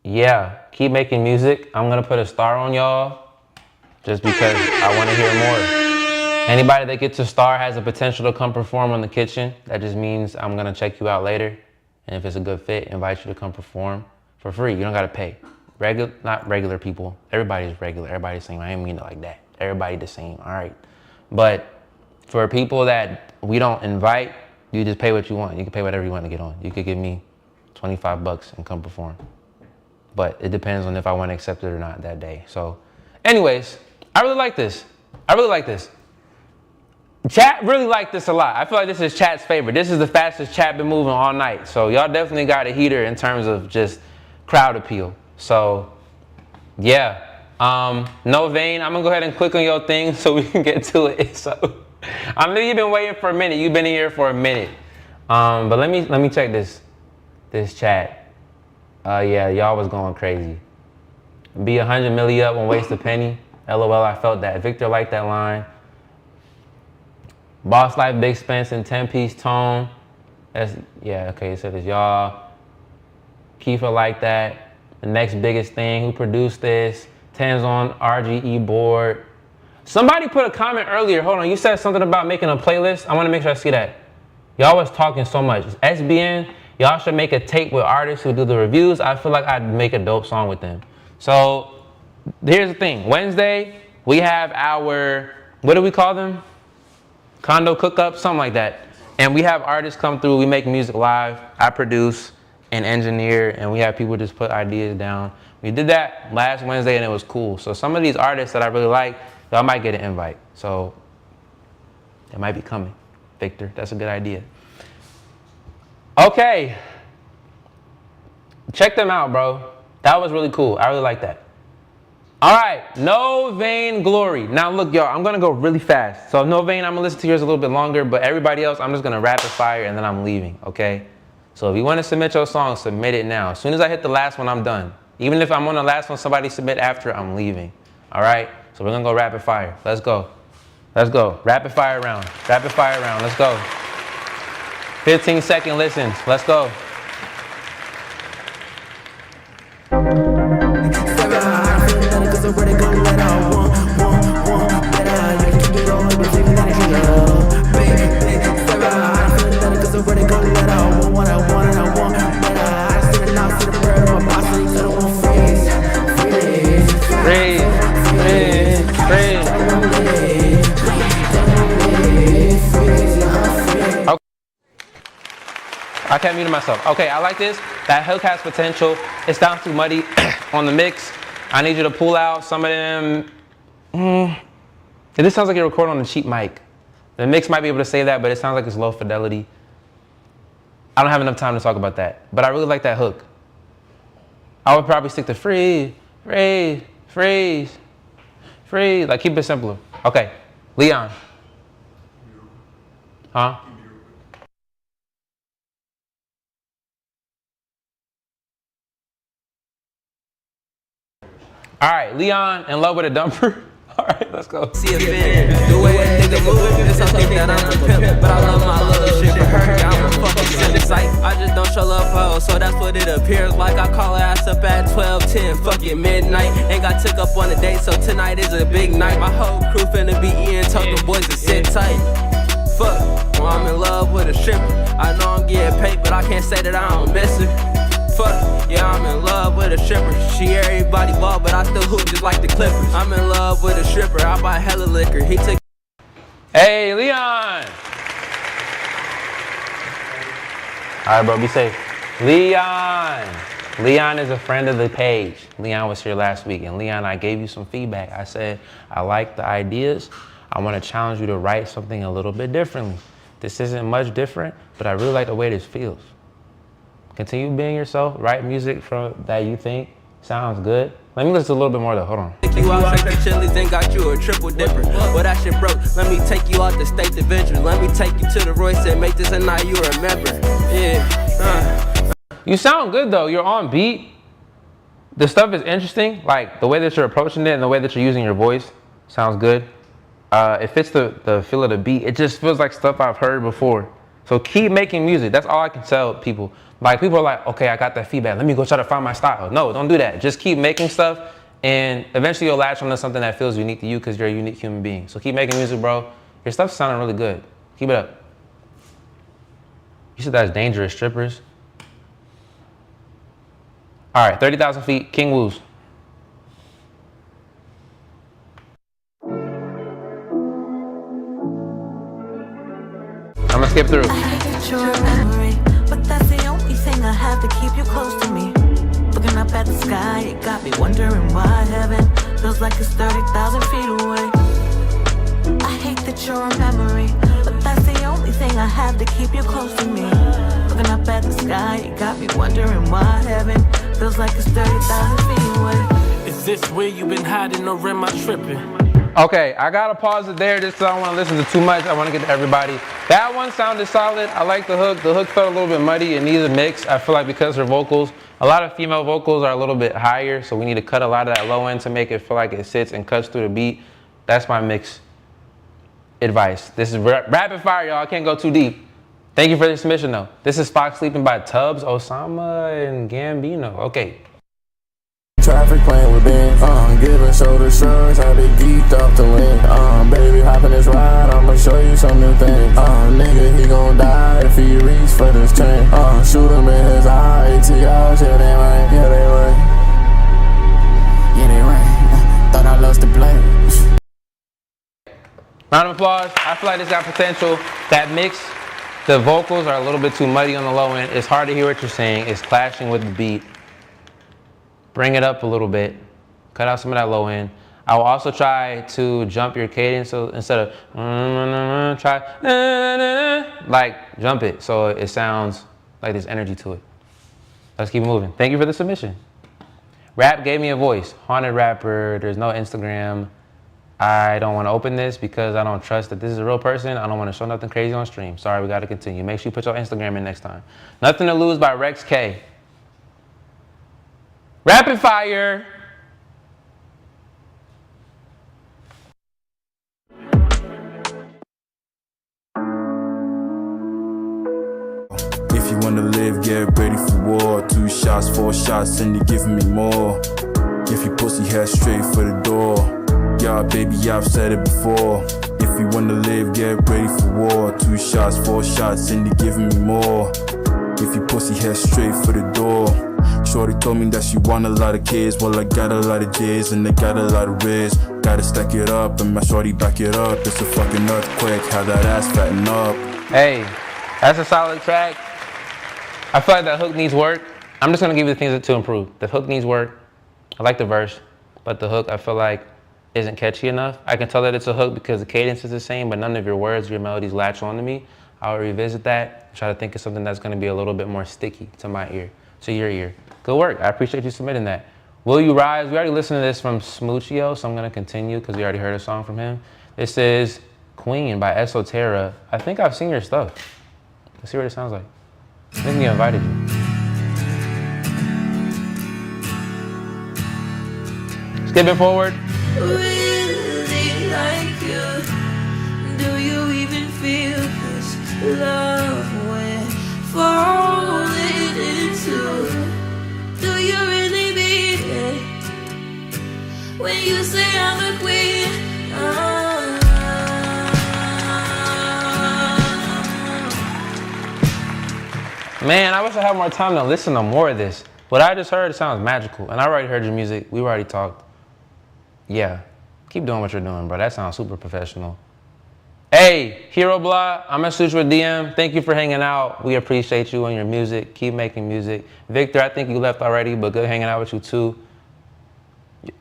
Yeah, keep making music. I'm going to put a star on y'all just because I want to hear more. Anybody that gets a star has the potential to come perform on The Kitchen. That just means I'm going to check you out later. And if it's a good fit, invite you to come perform for free. You don't got to pay. Not regular people. Everybody's regular. Everybody's the same. I didn't mean it like that. Everybody the same. All right. But for people that we don't invite, you just pay what you want. You can pay whatever you want to get on. You could give me $25 and come perform. But it depends on if I want to accept it or not that day. So anyways, I really like this. I really like this. Chat really liked this a lot. I feel like this is chat's favorite. This is the fastest chat been moving all night. So y'all definitely got a heater in terms of just crowd appeal. So yeah, No Vein, I'm gonna go ahead and click on your thing so we can get to it. So I know you've been waiting for a minute. You've been in here for a minute. But let me check this chat. Yeah, y'all was going crazy. Be 100 milli up, won't waste a penny. LOL, I felt that. Victor liked that line. Boss Life, Big Spence, and 10-piece tone. That's, yeah, okay, so there's y'all. Kiefer like that. The next biggest thing, who produced this? 10's on RGE board. Somebody put a comment earlier, hold on, you said something about making a playlist. I wanna make sure I see that. Y'all was talking so much. SBN, y'all should make a tape with artists who do the reviews. I feel like I'd make a dope song with them. So here's the thing, Wednesday, we have our, what do we call them? Condo cook-up, something like that. And we have artists come through, we make music live, I produce and engineer, and we have people just put ideas down. We did that last Wednesday and it was cool. So some of these artists that I really like, y'all might get an invite. So it might be coming. Victor, that's a good idea. Okay. Check them out, bro. That was really cool. I really like that. All right, No Vein Glory. Now look, y'all, I'm gonna go really fast. So No Vein, I'm gonna listen to yours a little bit longer, but everybody else, I'm just gonna rapid fire and then I'm leaving, okay? So if you wanna submit your song, submit it now. As soon as I hit the last one, I'm done. Even if I'm on the last one, somebody submit after, I'm leaving. All right, so we're gonna go rapid fire. Let's go. Let's go, rapid fire round. Rapid fire round, let's go. 15-second listens, let's go. I can't mute myself. Okay, I like this. That hook has potential. It sounds too muddy on the mix. I need you to pull out some of them. This sounds like you're recording on a cheap mic. The mix might be able to say that, but it sounds like it's low fidelity. I don't have enough time to talk about that, but I really like that hook. I would probably stick to freeze, freeze, freeze, freeze. Like keep it simpler. Okay, Leon. Huh? All right, Leon, in love with a dumper. All right, let's go. See a fan. The way a nigga move, it's something that I'm a pimp. But I love my little shit for her. Yeah, I'm a fucking cynic. I just don't show love hoes, so that's what it appears like. I call her ass up at 12:10, fucking midnight. Ain't got took up on a date, so tonight is a big night. My whole crew finna be eating, told them boys to sit tight. Fuck, well, I'm in love with a stripper. I know I'm getting paid, but I can't say that I don't miss her. Fuck, yeah, I'm in love with a stripper. She everybody ball, but I still hoop just like the Clippers. I'm in love with a stripper. I buy hella liquor. He took. Hey, Leon. All right, bro, be safe. Leon. Leon is a friend of the page. Leon was here last week, and Leon, I gave you some feedback. I said, I like the ideas. I want to challenge you to write something a little bit differently. This isn't much different, but I really like the way this feels. Continue being yourself. Write music that you think sounds good. Let me listen a little bit more though. Hold on. Take you out to Chili's and got you a triple dipper. Well, that shit broke. Let me take you out the state adventure. Let me take you to the Royce and make this a night you remember. Yeah. You sound good though. You're on beat. The stuff is interesting. Like the way that you're approaching it and the way that you're using your voice sounds good. It fits the feel of the beat. It just feels like stuff I've heard before. So keep making music. That's all I can tell people. Like people are like, okay, I got that feedback. Let me go try to find my style. No, don't do that. Just keep making stuff, and eventually you'll latch onto something that feels unique to you because you're a unique human being. So keep making music, bro. Your stuff's sounding really good. Keep it up. You said that's dangerous, strippers. All right, 30,000 feet, King Woos. I'm gonna skip through. But that's the only thing I have to keep you close to me. Looking up at the sky, it got me wondering why heaven feels like it's 30,000 feet away. I hate that you're a memory, but that's the only thing I have to keep you close to me. Looking up at the sky, it got me wondering why heaven feels like it's 30,000 feet away. Is this where you been hiding or am I tripping? Okay, I gotta pause it there just because I don't want to listen to too much. I want to get to everybody. That one sounded solid. I like the hook. The hook felt a little bit muddy. It needs a mix. I feel like because her vocals, a lot of female vocals are a little bit higher, so we need to cut a lot of that low end to make it feel like it sits and cuts through the beat. That's my mix advice. This is rapid fire, y'all. I can't go too deep. Thank you for the submission, though. This is Fox Sleeping by Tubbs, Osama, and Gambino. Okay. Traffic playing with Ben, giving shoulder shrugs, how they geeked off the link. Baby, hop in this ride, I'ma show you some new things. Nigga, he gon' die if he reach for this chain. Shoot him in his eye, ATLs, yeah, they rain, yeah, they rain. Yeah, they rain. Thought I lost the blame. Round of applause. I feel like this got potential. That mix, the vocals are a little bit too muddy on the low end. It's hard to hear what you're saying. It's clashing with the beat. Bring it up a little bit. Cut out some of that low end. I will also try to jump your cadence. So instead of try like jump it so it sounds like there's energy to it. Let's keep moving. Thank you for the submission. Rap gave me a voice. Haunted rapper. There's no Instagram. I don't want to open this because I don't trust that this is a real person. I don't want to show nothing crazy on stream. Sorry, we got to continue. Make sure you put your Instagram in next time. Nothing to Lose by Rex K. Rapid fire. If you wanna live, get ready for war. 2 shots, 4 shots, and you're giving me more. If you pussy head straight for the door. Yeah, baby, I've said it before. If you wanna live, get ready for war. 2 shots, 4 shots, and you're giving me more. If you pussy head straight for the door. Shorty told me that she want a lot of kids. Well, I got a lot of J's and I got a lot of Riz. Gotta stack it up and my shorty back it up. It's a fucking earthquake, how that ass fatten up. Hey, that's a solid track. I feel like that hook needs work. I'm just gonna give you the things to improve. The hook needs work. I like the verse, but the hook I feel like isn't catchy enough. I can tell that it's a hook because the cadence is the same, but none of your words, your melodies latch on to me. I'll revisit that, try to think of something that's gonna be a little bit more sticky to my ear, to your ear. Good work, I appreciate you submitting that. Will You Rise? We already listened to this from Smoochio, so I'm gonna continue because we already heard a song from him. This is Queen by Esoterra. I think I've seen your stuff. Let's see what it sounds like. I think we invited you. Skipping forward. Really like you. Do you even feel this love we're falling into? Do you really mean it when you say I'm a queen? Man, I wish I had more time to listen to more of this. What I just heard sounds magical, and I already heard your music. We already talked. Yeah, keep doing what you're doing, bro. That sounds super professional. Hey, Hero Blah, I'm gonna shoot you a DM. Thank you for hanging out. We appreciate you and your music. Keep making music. Victor, I think you left already, but good hanging out with you too.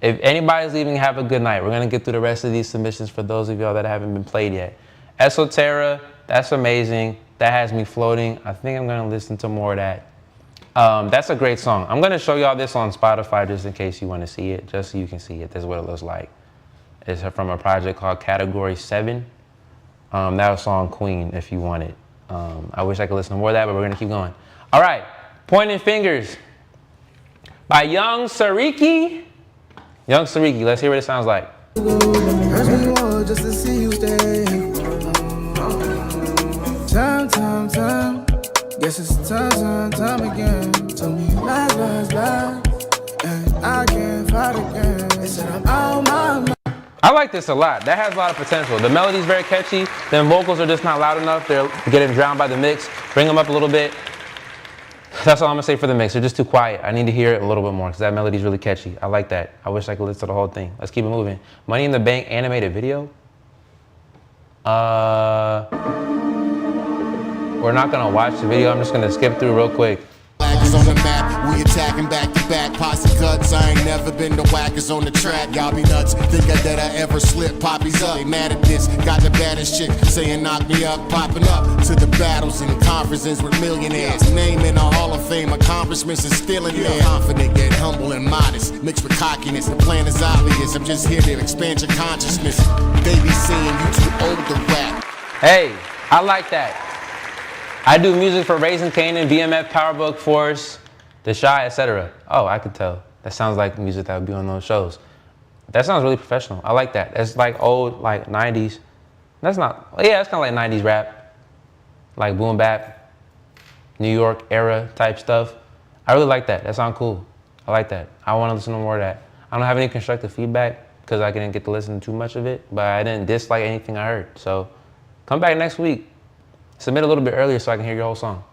If anybody's leaving, have a good night. We're gonna get through the rest of these submissions for those of y'all that haven't been played yet. Esoterra, that's amazing. That has me floating. I think I'm gonna listen to more of that. That's a great song. I'm gonna show y'all this on Spotify just in case you wanna see it, just so you can see it. This is what it looks like. It's from a project called Category 7. That was song Queen, if you want it. I wish I could listen to more of that, but we're gonna keep going. All right, Pointing Fingers by Young Sariki. Young Sariki, let's hear what it sounds like. Just to see you stay. Time. Guess it's time again. Tell me lies, and I can't fight again. They said I'm out my mind. I like this a lot. That has a lot of potential. The melody's very catchy. The vocals are just not loud enough. They're getting drowned by the mix. Bring them up a little bit. That's all I'm gonna say for the mix. They're just too quiet. I need to hear it a little bit more because that melody's really catchy. I like that. I wish I could listen to the whole thing. Let's keep it moving. Money in the Bank animated video. We're not gonna watch the video. I'm just gonna skip through real quick. Whackers on the map, we attacking back to back. Posse cuts, I ain't never been to whackers on the track. Y'all be nuts, think that I ever slip poppies up. They mad at this, got the baddest chick saying knock me up. Popping up to the battles and conferences with millionaires. Name in a Hall of Fame, accomplishments is still in there. Confident yet humble and modest, mixed with cockiness. The plan is obvious, I'm just here to expand your consciousness. They be saying you too old to rap. Hey, I like that. I do music for Raising Kanan, BMF, Powerbook Force, The Shy, etc. Oh, I could tell. That sounds like music that would be on those shows. That sounds really professional. I like that. That's like old, like 90s. That's not, yeah, it's kind of like 90s rap. Like boom bap, New York era type stuff. I really like that. That sounds cool. I like that. I want to listen to more of that. I don't have any constructive feedback because I didn't get to listen to too much of it, but I didn't dislike anything I heard. So come back next week. Submit a little bit earlier so I can hear your whole song.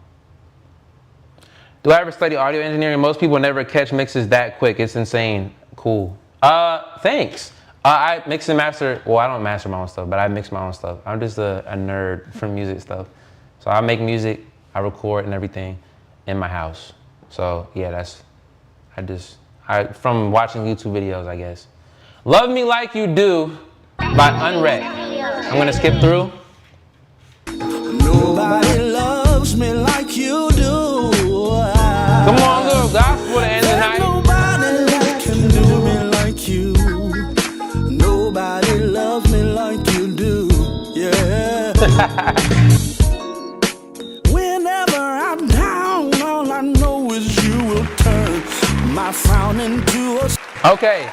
Do I ever study audio engineering? Most people never catch mixes that quick. It's insane. Cool. Thanks. I mix and master. Well, I don't master my own stuff, but I mix my own stuff. I'm just a nerd for music stuff. So I make music, I record and everything in my house. So yeah, from watching YouTube videos, I guess. Love Me Like You Do by Unwrecked. I'm gonna skip through. Nobody loves me like you do. Come on, little gospel to end the night. Nobody that can do me like you. Nobody loves me like you do. Yeah. Whenever I'm down, all I know is you will turn my frown into a. Okay,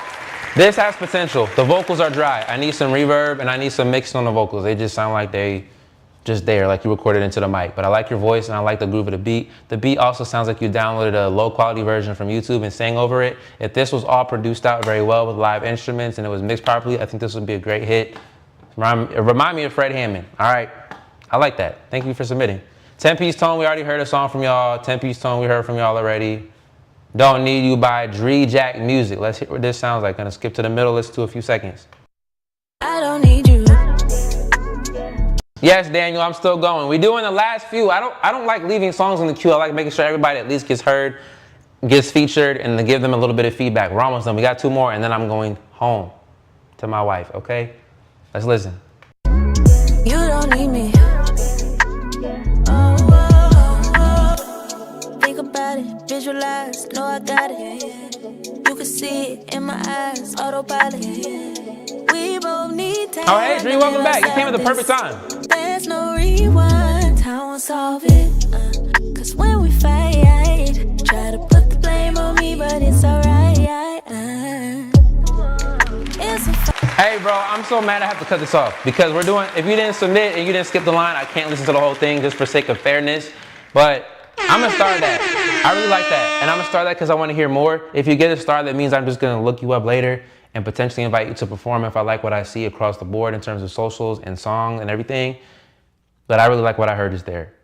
this has potential. The vocals are dry. I need some reverb and I need some mixing on the vocals. They just sound like they just there, like you recorded into the mic. But I like your voice and I like the groove of the beat. The beat also sounds like you downloaded a low quality version from YouTube and sang over it. If this was all produced out very well with live instruments and it was mixed properly, I think this would be a great hit. Remind me of Fred Hammond. All right, I like that. Thank you for submitting. 10-Piece Tone, we already heard a song from y'all. 10-Piece Tone, we heard from y'all already. Don't Need You by Dree Jack Music. Let's hear what this sounds like. Gonna skip to the middle, listen to a few seconds. I don't need you. Yes, Daniel, I'm still going. We're doing the last few. I don't like leaving songs in the queue. I like making sure everybody at least gets heard, gets featured, and to give them a little bit of feedback. We're almost done. We got 2 more, and then I'm going home to my wife, okay? Let's listen. You don't need me. Think about it, visualize, know I got it. You can see it in my eyes, autopilot. We both need time. Oh, hey, Dree, welcome back. You came at the perfect time. There's no rewind, time won't solve it. Cause when we fight, try to put the blame on me, but it's alright. I'm so mad I have to cut this off because we're doing, if you didn't submit and you didn't skip the line, I can't listen to the whole thing just for sake of fairness. But I'm gonna start that. I really like that. And I'm gonna start that because I want to hear more. If you get a star, that means I'm just gonna look you up later and potentially invite you to perform if I like what I see across the board in terms of socials and song and everything. But I really like what I heard just there.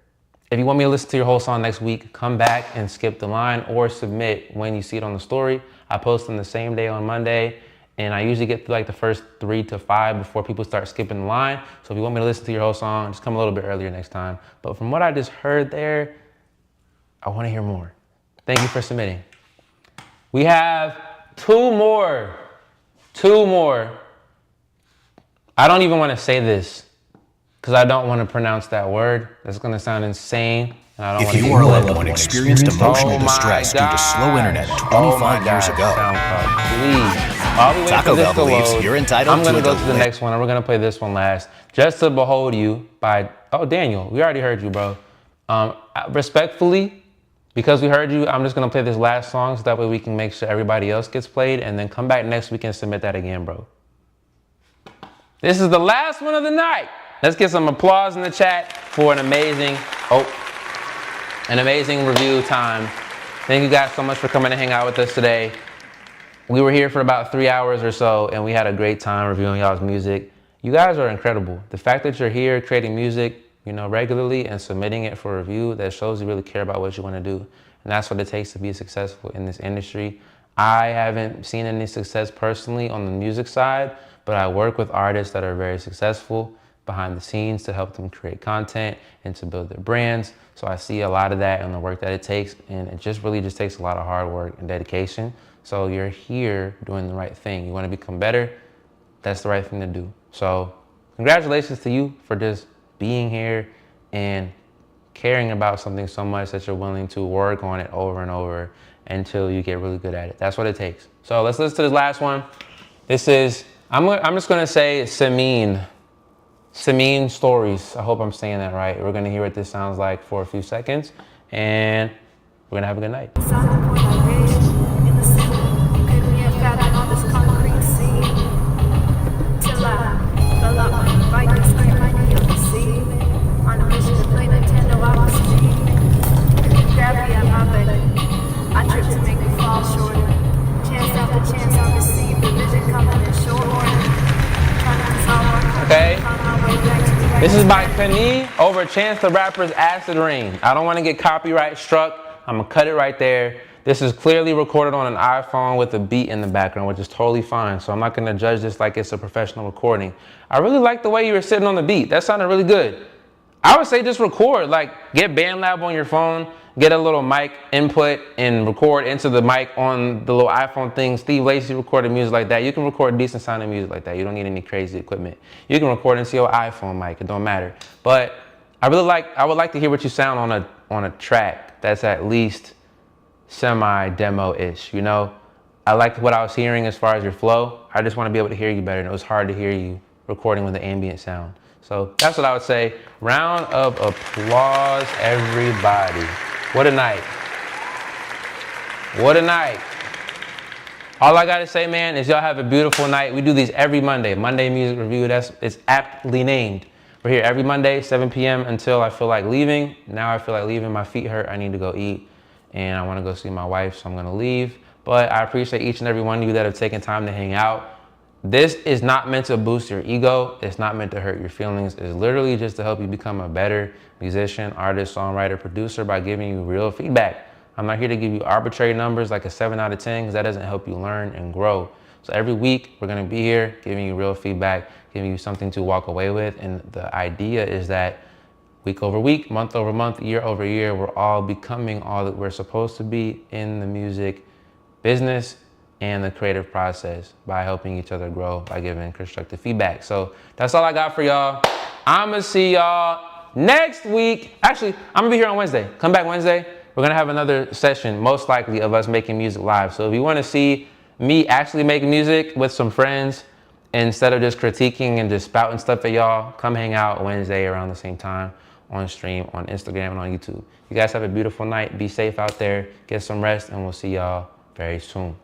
If you want me to listen to your whole song next week, come back and skip the line or submit when you see it on the story. I post them the same day on Monday, and I usually get through like the first 3 to 5 before people start skipping the line. So if you want me to listen to your whole song, just come a little bit earlier next time. But from what I just heard there, I want to hear more. Thank you for submitting. We have 2 more. 2 more. I don't even want to say this because I don't want to pronounce that word. That's going to sound insane. And I don't if you or a loved one experienced emotional distress due to slow internet 25 years ago, please. Taco Bell believes you're entitled I'm going to to go to the next one, and we're going to play this one last. Just to Behold You by, oh, Daniel, we already heard you, bro. Respectfully, because we heard you, I'm just going to play this last song so that way we can make sure everybody else gets played, and then come back next week and submit that again, bro. This is the last one of the night. Let's get some applause in the chat for an amazing review time. Thank you guys so much for coming to hang out with us today. We were here for about 3 hours or so, and we had a great time reviewing y'all's music. You guys are incredible. The fact that you're here creating music, you know, regularly and submitting it for review, that shows you really care about what you want to do. And that's what it takes to be successful in this industry. I haven't seen any success personally on the music side, but I work with artists that are very successful behind the scenes to help them create content and to build their brands. So I see a lot of that in the work that it takes, and it just really just takes a lot of hard work and dedication. So you're here doing the right thing. You want to become better, that's the right thing to do. So congratulations to you for just being here and caring about something so much that you're willing to work on it over and over until you get really good at it. That's what it takes. So let's listen to this last one. This is, I'm just gonna say Samin Stories. I hope I'm saying that right. We're gonna hear what this sounds like for a few seconds, and we're gonna have a good night. Okay. This is by Kanye over Chance the Rapper's Acid Rain. I don't want to get copyright struck. I'm gonna cut it right there. This is clearly recorded on an iPhone with a beat in the background, which is totally fine. So I'm not gonna judge this like it's a professional recording. I really like the way you were sitting on the beat. That sounded really good. I would say just record, like get BandLab on your phone, get a little mic input and record into the mic on the little iPhone thing. Steve Lacy recorded music like that. You can record decent sounding music like that. You don't need any crazy equipment. You can record into your iPhone mic, it don't matter. But I would like to hear what you sound on a track that's at least semi-demo-ish, you know? I liked what I was hearing as far as your flow. I just want to be able to hear you better, and it was hard to hear you recording with the ambient sound. So that's what I would say. Round of applause, everybody. What a night. What a night. All I gotta say, man, is y'all have a beautiful night. We do these every Monday. Monday Music Review, it's aptly named. We're here every Monday, 7 p.m. until I feel like leaving. Now I feel like leaving, my feet hurt, I need to go eat. And I wanna go see my wife, so I'm gonna leave. But I appreciate each and every one of you that have taken time to hang out. This is not meant to boost your ego. It's not meant to hurt your feelings. It's literally just to help you become a better musician, artist, songwriter, producer by giving you real feedback. I'm not here to give you arbitrary numbers like a 7 out of 10 because that doesn't help you learn and grow. So every week we're gonna be here giving you real feedback, giving you something to walk away with. And the idea is that week over week, month over month, year over year, we're all becoming all that we're supposed to be in the music business and the creative process by helping each other grow, by giving constructive feedback. So that's all I got for y'all. I'ma see y'all next week. Actually, I'm gonna be here on Wednesday. Come back Wednesday. We're gonna have another session, most likely, of us making music live. So if you wanna see me actually make music with some friends, instead of just critiquing and just spouting stuff at y'all, come hang out Wednesday around the same time on stream, on Instagram and on YouTube. You guys have a beautiful night. Be safe out there, get some rest, and we'll see y'all very soon.